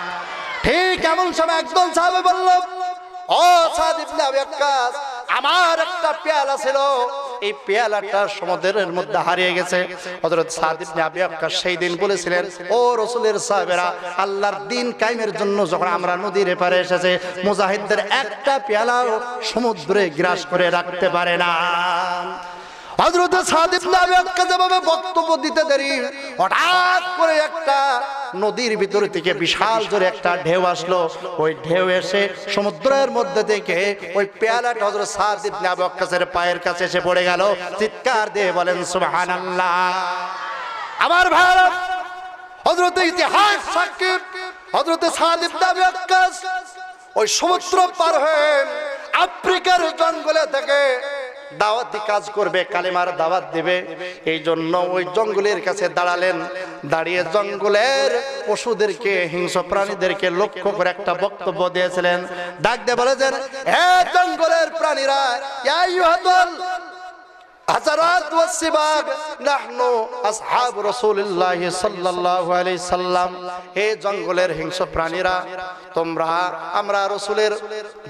ঠিক এমন সময় একদল সাহাবী বলল, ও সাদ ইবনে আবি ওয়াক্কাস, আমার একটা পেয়ালা ছিল, এই পেয়ালাটা সমুদ্রের মধ্যে হারিয়ে গেছে। হযরত সাদ ইবনে আবি ওয়াক্কাস সেই দিন বলেছিলেন, ও রাসূলের সাহাবেরা, আল্লাহর দ্বীন কায়েমের জন্য যখন আমরা নদীর এপারে এসেছে, মুজাহিদদের একটা পেয়ালাও সমুদ্রে গ্রাস করে রাখতে পারে না। হযরত সাদ ইবনে আবি ওয়াক্কাস যেভাবে বক্তব্য দিতে দেরি, হঠাৎ করে একটা নদীর ভিতর থেকে বিশাল জোরে একটা ঢেউ আসলো। ওই ঢেউ এসে সমুদ্রের মধ্যে থেকে ওই পেয়ালাটা হযরত সাদ ইবনে আবি ওয়াক্কাসের পায়ের কাছে এসে পড়ে গেল। চিৎকার দিয়ে বলেন সুবহানাল্লাহ। আমার ভাইরা, হযরত ইতিহাস সাক্ষী, হযরত সাদ ইবনে আবি ওয়াক্কাস ওই সমুদ্র পার হয়ে আফ্রিকার জঙ্গলে থেকে দাওয়াতি কাজ করবে, কালেমার দাওয়াত দিবে, এই জন্য ওই জঙ্গলের কাছে দাঁড়ালেন। দাঁড়িয়ে জঙ্গলের পশুদেরকে, হিংস্র প্রাণীদেরকে লক্ষ্য করে একটা বক্তব্য দিয়েছিলেন। ডাক দিয়ে বলেছেন, হে জঙ্গলের প্রাণীরা, ইয়া আইয়ুহাল হাজারাত ওয়াস সিবাগ, নাহনু আসহাব রাসূলুল্লাহ সাল্লাল্লাহু আলাইহি সাল্লাম। হে জঙ্গলের হিংস্র প্রাণীরা, তোমরা, আমরা রাসূলের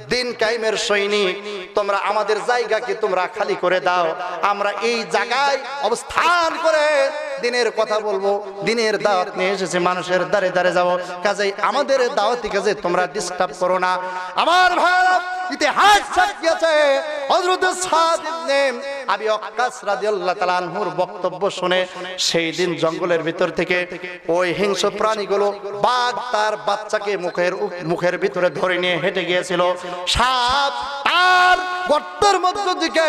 দ্বীন কায়েমের সৈনিক, তোমরা আমাদের জায়গাকে তোমরা খালি করে দাও, আমরা এই জায়গায় অবস্থান করে দ্বীনের কথা বলবো, দ্বীনের দাওয়াত নিয়ে এসেছে, মানুষের দ্বারে দ্বারে যাব, কাজেই আমাদের দাওয়াতি কাজে তোমরা ডিস্টার্ব করো না। আমার ভাইরা, ইতিহাস সাক্ষী আছে, হযরত সাদ ইবনে আবি ওয়াক্কাস রাদিয়াল্লাহু তাআলা আনহুর বক্তব্য শুনে সেই দিন জঙ্গলের ভিতর থেকে ওই হিংস্র প্রাণীগুলো, বাঘ তার বাচ্চাকে মুখের ভিতরে ধরে নিয়ে হেঁটে গিয়েছিল, সাপ আর গর্তের মধ্য থেকে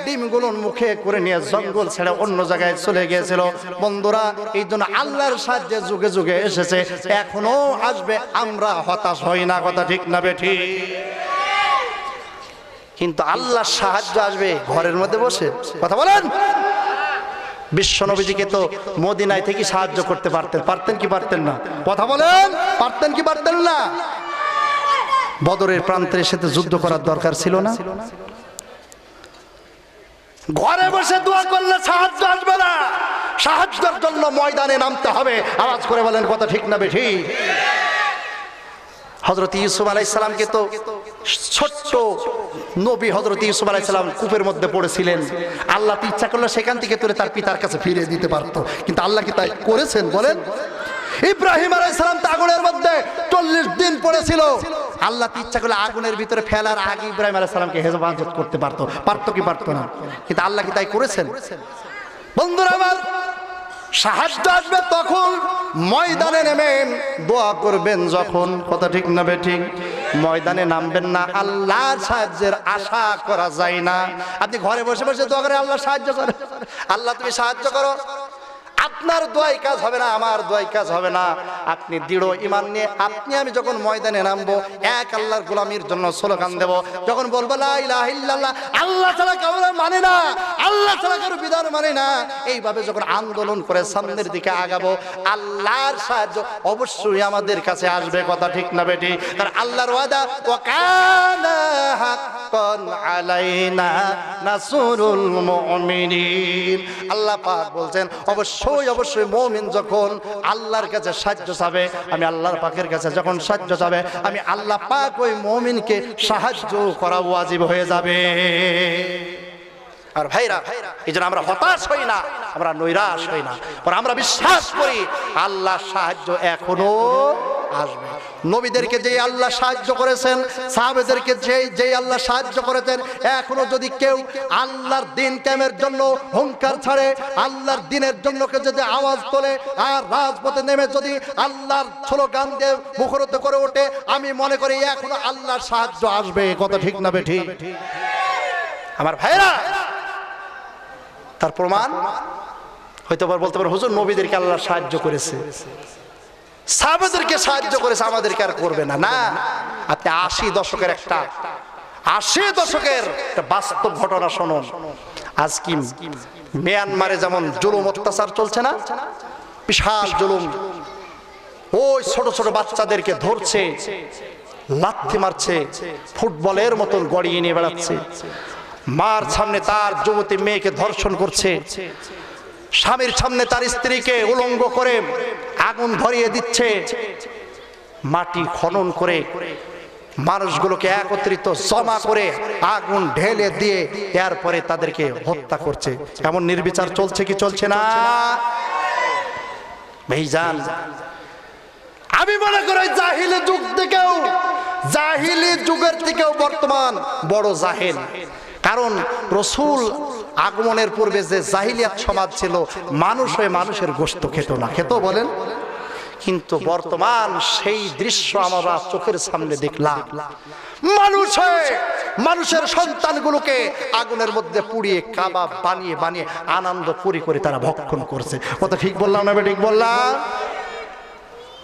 ডিমগুলো মুখে করে নিয়ে জঙ্গল ছেড়ে অন্য জায়গায় চলে গিয়েছিল। বন্ধুরা, এই জন্য আল্লাহর সাহায্যে যুগে যুগে এসেছে, এখনো আসবে, আমরা হতাশ হই না। কথা ঠিক না বেঠিক? কিন্তু আল্লাহর সাহায্য আসবে ঘরের মধ্যে বসে। কথা বলেন। বিশ্ব নবীজিকে তো মদিনায় থেকে সাহায্য করতে পারতেন কি পারতেন না? কথা বলেন, পারতেন কি পারতেন না? বদরের প্রান্তের সাথে যুদ্ধ করার দরকার ছিল না? ঘরে বসে দোয়া করলে সাহায্য আসবে না, সাহায্যের জন্য ময়দানে নামতে হবে। আওয়াজ করে বলেন কথা ঠিক না বেঠিক? হযরত ইউসুফ আলাইহিস সালামকে তো ছোট্ট নবী হযরত ইউসুফ আলাইহিস সালাম কূপের মধ্যে পড়েছিলেন। আল্লাহ তো ইচ্ছা করলে সেখান থেকে তুলে তার পিতার কাছে ফিরিয়ে দিতে পারত, কিন্তু আল্লাহ কি তাই করেছেন বলেন? ইব্রাহিম আলাইহিস সালাম তো আগুনের মধ্যে 40 দিন পড়েছিল। আল্লাহ তো ইচ্ছা করলে আগুনের ভিতরে ফেলার আগে ইব্রাহিম আলাইহিস সালামকে হেফাজত করতে পারতো, পারতো কি পারতো না? কিন্তু আল্লাহ কি তাই করেছেন? বন্ধুরা আমার, সাহায্য আসবে তখন ময়দানে নেমে দোয়া করবেন যখন। কথা ঠিক না বেঠিক? ময়দানে নামবেন না, আল্লাহর সাহায্যের আশা করা যায় না। আপনি ঘরে বসে বসে দোয়া করে আল্লাহ সাহায্য করে, আল্লাহ তুমি সাহায্য করো, আপনার দোয়াই কাজ হবে না, আমার দোয়াই কাজ হবে না। আপনি দৃঢ় ঈমান নিয়ে আপনি আমি যখন ময়দানে নামবো, এক আল্লাহর গোলামির জন্য স্লোগান দেব, যখন বলবো লা ইলাহা ইল্লাল্লাহ, আল্লাহ ছাড়া কাউকে মানে না, আল্লাহ ছাড়া কারো বিধান মানে না, এইভাবে যখন আন্দোলন করে সামনের দিকে আগাবো, আল্লাহর সাহায্য অবশ্যই আমাদের কাছে আসবে। কথা ঠিক না বেটি? কারণ আল্লাহর ওয়াদা, ওয়া কানা হাক্কান আলাইনা নাসরুল মুমিনিন। আল্লাহ পাক বলছেন অবশ্যই অবশ্যই মুমিন যখন আল্লাহর কাছে সাহায্য চাবে, আমি আল্লাহর পাকের কাছে যখন সাহায্য চাবে, আমি আল্লাহ পাক ওই মুমিনকে সাহায্য করা ওয়াজিব হয়ে যাবে। আর ভাইরা, এই জন্য আমরা হতাশ হই না, আমরা নৈরাশ হই না, আমরা বিশ্বাস করি আল্লাহর সাহায্য এখনো আসবে। নবীদেরকে যে আল্লাহ সাহায্য করেছেন, সাহাবেদেরকে যে আল্লাহ সাহায্য করেছেন, এখনো যদি কেউ আল্লাহর দিন কায়েমের জন্য হুঙ্কার ছাড়ে, আল্লাহর দিনের জন্য যদি আওয়াজ তোলে আর রাজপথে নেমে যদি আল্লাহর স্লোগান দিয়ে মুখরিত করে ওঠে, আমি মনে করি এখনো আল্লাহর সাহায্য আসবে। কথা ঠিক না বেঠিক? আমার ভাইরা, তার প্রমাণ হয়তো বলতে পারে হুজুর নবীদেরকে আল্লাহ সাহায্য করেছে, সাহাবাদেরকে সাহায্য করেছে, আমাদেরকে আর করবে না। না, আপনি 80 দশকের একটা বাস্তব ঘটনা শুনুন। আজ কি মিয়ানমারে যেমন জুলুম অত্যাচার চলছে না, বিশাল জুলুম, ওই ছোট ছোট বাচ্চাদেরকে ধরছে, লাথি মারছে, ফুটবলের মতন গড়িয়ে নিয়ে বেড়াচ্ছে, মার সামনে তার যুবতী মেয়েকে ধর্ষণ করছে, স্বামীর সামনে তার স্ত্রীকে উলঙ্গ করে আগুন ধরিয়ে দিচ্ছে, মাটি খনন করে মানুষগুলোকে একত্রিত জমা করে আগুন ঢেলে দিয়ে এরপরে তাদেরকে হত্যা করছে। এমন নির্বিচার চলছে কি চলছে না? ভাইজান, আমি মনে করি জাহিলি যুগ থেকেও, জাহিলি যুগের থেকেও বর্তমান বড় জাহেল। কারণ রসুল আগমনের পূর্বে যে জাহিলিয়াত সমাজ ছিল, মানুষ হয়ে মানুষের গোশত খেত না, খেত বলেন? কিন্তু বর্তমান সেই দৃশ্য আমরা চোখের সামনে দেখলাম, মানুষ হয়ে মানুষের সন্তানগুলোকে আগুনের মধ্যে পুড়িয়ে কাবাব বানিয়ে বানিয়ে আনন্দ করি করে তারা ভক্ষণ করছে। কত ঠিক বললাম না? ঠিক বললাম?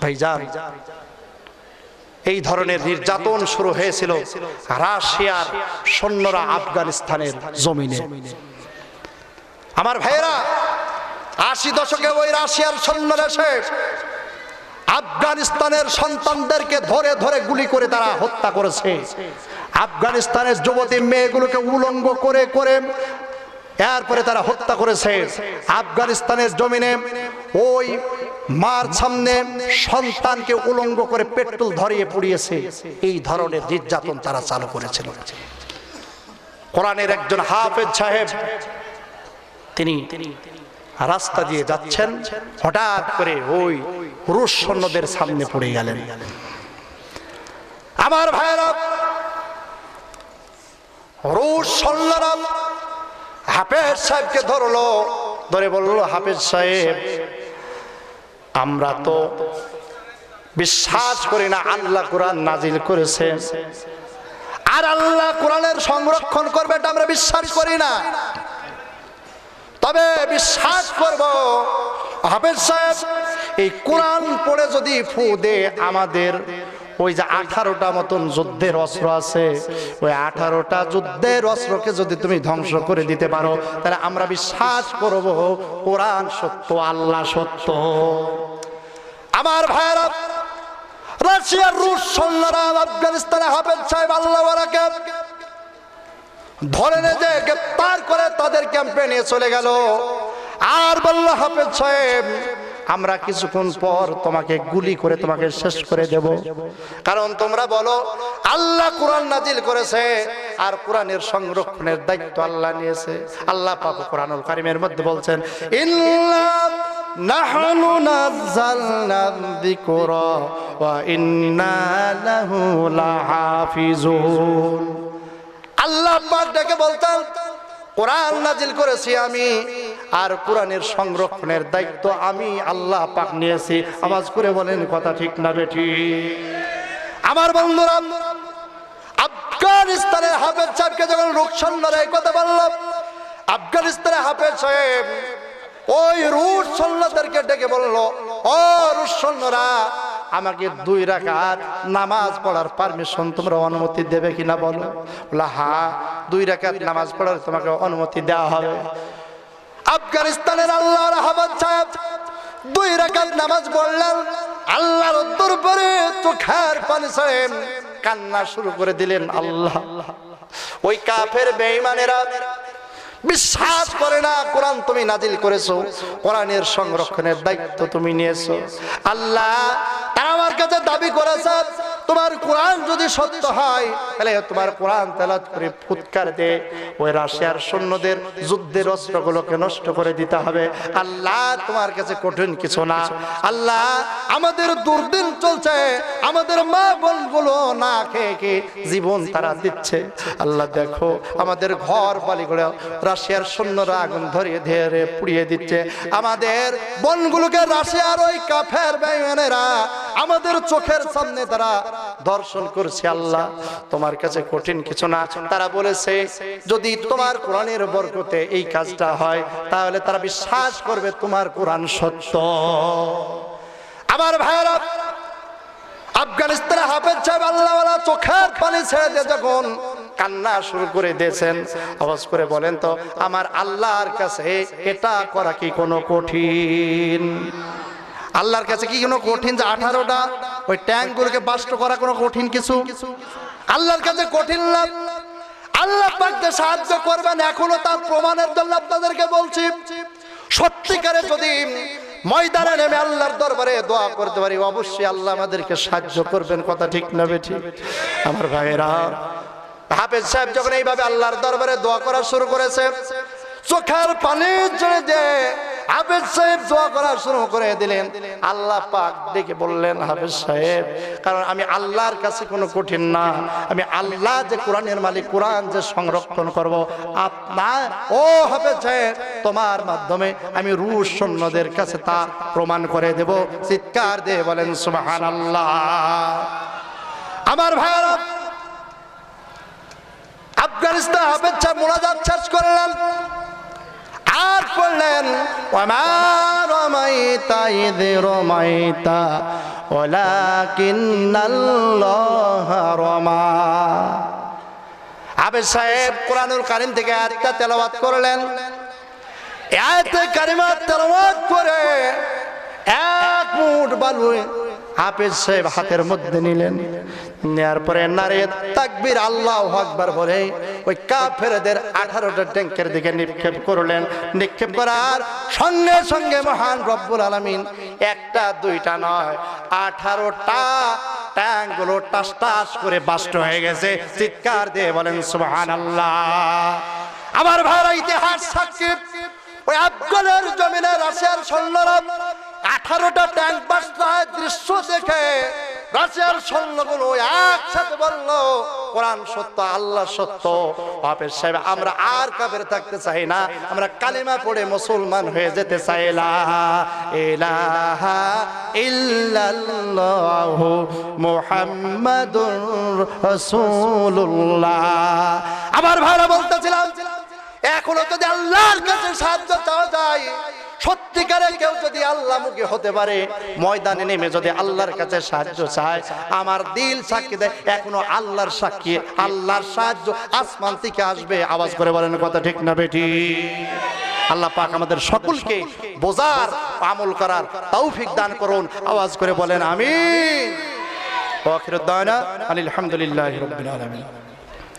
ভাইজান, এই ধরনের নির্যাতন শুরু হয়েছিল রাশিয়ার সৈন্যরা আফগানিস্তানের জমিনে। আমার ভাইয়েরা, 80 দশকে ওই রাশিয়ার সৈন্যরা এসে আফগানিস্তানের সন্তানদেরকে ধরে ধরে গুলি করে তারা হত্যা করেছে। আফগানিস্তানের যুবতী মেয়েগুলোকে উলঙ্গ করে করে এরপরে তারা হত্যা করেছে। আফগানিস্তানের জমিনে ওই মার সামনে সন্তানকে উলঙ্গ করে পেট্রোল ধরিয়ে পুড়িয়েছে। এই ধরনের নির্যাতন তারা চালু করেছিল। কোরআনের একজন হাফেজ সাহেব তিনি রাস্তা দিয়ে যাচ্ছেন, হঠাৎ করে ওই রুশ সৈন্যদের সামনে পড়ে গেলেন। আমার ভাইরা, রুশ সৈন্যরা হাফেজ সাহেবকে ধরলো, ধরে বলল, হাফেজ সাহেব, আমরা তো বিশ্বাস করি না আল্লাহ কোরআন নাজিল করেছে, আর আল্লাহ কোরআনের সংরক্ষণ করবে এটা আমরা বিশ্বাস করি না, তবে বিশ্বাস করব হাফেজ সাহেব এই কোরআন পড়ে যদি ফু দে আমাদের ওই যে 18টা মতন যুদ্ধের অস্ত্র আছে, ওই 18টা যুদ্ধের অস্ত্রকে যদি তুমি ধ্বংস করে দিতে পারো, তাহলে আমরা বিশ্বাস করব কোরআন সত্য, আল্লাহ সত্য। আমার ভাইরা, রাশিয়ার রুশ সৈন্যরা আফগানিস্তানে হাফেজ সাহেব আল্লাহওয়ালাকে ধরে নিয়ে যে গ্রেপ্তার করে তাদের ক্যাম্পে নিয়ে চলে গেল। আর বলল, হাফেজ সাহেব আমরা কিছুক্ষণ পর তোমাকে গুলি করে তোমাকে শেষ করে দেব, কারণ তোমরা বলো আল্লাহ কোরআন নাজিল করেছে আর কোরআনের সংরক্ষণের দায়িত্ব আল্লাহ নিয়েছে। আল্লাহ পাক কোরআনুল কারীমের মধ্যে বলছেন, ইন্না নাহনু নাযালনা যিকরা ওয়া ইন্না লাহু লাহাফিজুন। আল্লাহ পাক ডেকে বলতেন, কোরআন নাজিল করেছি আমি আর কোরআনের সংরক্ষণের দায়িত্ব আমি আল্লাহ পাক নিয়েছি। আওয়াজ করে বলেন কথা ঠিক না বেঠিক? আমার বন্ধুরা, আফগানিস্তানের হাফেজ সাহেবকে যখন রুশসৈন্যরা এই কথা বলল, আফগানিস্তানের হাফেজ সাহেব ওই রুশ সৈন্যদেরকে ডেকে বলল, ও রুশ সৈন্যরা, আমাকে 2 রাকাত নামাজ পড়ার পারমিশন তোমরা অনুমতি দেবে কিনা বলো। বলা, হ্যাঁ 2 রাকাত নামাজ পড়ার তোমাকে অনুমতি দেওয়া হবে। আফগানিস্তানের আল্লাহর হাফেজ সাহেব 2 রাকাত নামাজ পড়লেন। আল্লাহর দরবারে চোখের পানি ছেড়ে কান্না শুরু করে দিলেন। আল্লাহ, ওই কাফের বেঈমানেরা বিশ্বাস করে না কোরআন তুমি নাজিল করেছো, কোরআনের সংরক্ষণের দায়িত্ব তুমি নিয়েছো। আল্লাহ তারা আমার কাছে দাবি করেছে, তোমার কোরআন যদি সত্য হয় তাহলে তোমার কোরআন তেলাওয়াত করে ফুৎকার দে ওই রাশিয়ার সৈন্যদের যুদ্ধের অস্ত্রগুলোকে নষ্ট করে দিতে হবে। আল্লাহ তোমার কাছে কঠিন কিছু না। আল্লাহ আমাদের দুর্দিন চলছে, আমাদের মা বোনগুলো না খেয়ে খেয়ে জীবন তারা দিচ্ছে। আল্লাহ দেখো আমাদের ঘর বাড়িগুলো রাশিয়ার সৈন্যরা আগুন ধরিয়ে ধরে পুড়িয়ে দিচ্ছে, আমাদের বনগুলোকে রাশিয়ার ওই কাফের বেঈমানেরা আমাদের চোখের সামনে তারা দর্শন করছে। আল্লাহ তোমার কাছে কঠিন কিছু না। তারা বলেছে যদি তোমার কোরআনের বরকতে এই কাজটা হয় তাহলে তারা বিশ্বাস করবে তোমার কোরআন সত্য। আমার ভাইরা, আফগানিস্তানে হাফেজ সাহেব আল্লাহওয়ালা চোখের পানি ছেড়ে দিয়ে যখন কান্না শুরু করে দিয়েছেন, আওয়াজ করে বলেন তো আমার আল্লাহর কাছে এটা করা কি কোনো কঠিন? আল্লাহর কাছে কি কোনো কঠিন যে 18টা ওই ট্যাঙ্কগুলোকে বাস্ট করা কোনো কঠিন কিছু? আল্লাহর কাছে কঠিন না। আল্লাহ পাক যে সাহায্য করবেন এখনো তার প্রমাণের জন্য আপনাদেরকে বলছি, সত্যিকারে যদি ময়দানে নেমে আল্লাহর দরবারে দোয়া করতে পারি অবশ্যই আল্লাহ আমাদেরকে সাহায্য করবেন। কথা ঠিক না বেঠিক? আমার ভাইয়েরা, হাফেজ সাহেব যখন এইভাবে আল্লাহর দরবারে দোয়া করা শুরু করেছে, চোখের পানি ঝরে দিয়ে হাফেজ সাহেব দোয়া করা শুরু করে দিলেন। আল্লাহ পাক ডেকে বললেন, হাফেজ সাহেব, কারণ আমি আল্লাহর কাছে কোনো কঠিন না, আমি আল্লাহ যে কোরআনের মালিক, কোরআন যে সংরক্ষণ করব, আপনার ও হাফেজ সাহেব তোমার মাধ্যমে আমি রুশ সৈন্যদের কাছে তা প্রমাণ করে দেব। চিৎকার দিয়ে বলেন সুবহানাল্লাহ। আমার ভাইরা, আফগানিস্তান হাফেজ সাহেব মুনাজাত শেষ করলেন আর বললেন, ওয়ামা রামাইতা ইয রামাইতা ওয়ালাকিন্নাল্লাহা রামা। হাফেজ সাহেব কোরআনুল কারীম থেকে আয়াতটা তেলাওয়াত করলেন। আয়াতে কারিমা তেলাওয়াত করে এক মুঠ বালু হাফেজ সাহেব হাতের মধ্যে নিলেন। নেয়ার পরে নারে তাকবীর আল্লাহু আকবার বলে ওই কাফেরদের 18টা ট্যাঙ্কের দিকে নিক্ষেপ করলেন। নিক্ষেপ করার সঙ্গে সঙ্গে মহান রব্বুল আলামিন একটা দুইটা নয় 18টা ট্যাঙ্কগুলো টাস টাস করে বাস্ট হয়ে গেছে। চিৎকার দিয়ে বলেন সুবহানাল্লাহ। আমার ভাইরা, ইতিহাস সাক্ষী ওই আফগানের জমিনে রাশিয়ার সৈন্যরা 18টা ট্যাঙ্ক বাস্ট হওয়ার দৃশ্য দেখে রাশিয়ার সৈন্যগুলো একসাথে বলল, কোরআন সত্য, আল্লাহ সত্য। হাফেজ সাহেব, আমরা আর কাফের থাকতে চাই না, আমরা কালিমা পড়ে মুসলমান হয়ে যেতে চাই। লা ইলাহা ইল্লাল্লাহু মুহাম্মাদুর রাসূলুল্লাহ। আমার ভাইরা বলতেছিলাম, এখনো যদি আল্লাহর কাছে সাহায্য চাওয়া যায়, সত্যিকারে কেউ যদি আল্লাহ মুখী হতে পারে, ময়দানে নেমে যদি আল্লাহর কাছে সাহায্য চায়, আমার দিল সাক্ষী দেয় এখনো আল্লাহর সাক্ষী, আল্লাহর সাহায্য আসমান থেকে আসবে। আওয়াজ করে বলেন কথা ঠিক না বেঠিক? আল্লাহ পাক আমাদের সকলকে বোঝার আমল করার তৌফিক দান করুন। আওয়াজ করে বলেন আমিন। ওয়া আখিরু দাওয়ানা আলহামদুলিল্লাহি রাব্বিল আলামিন।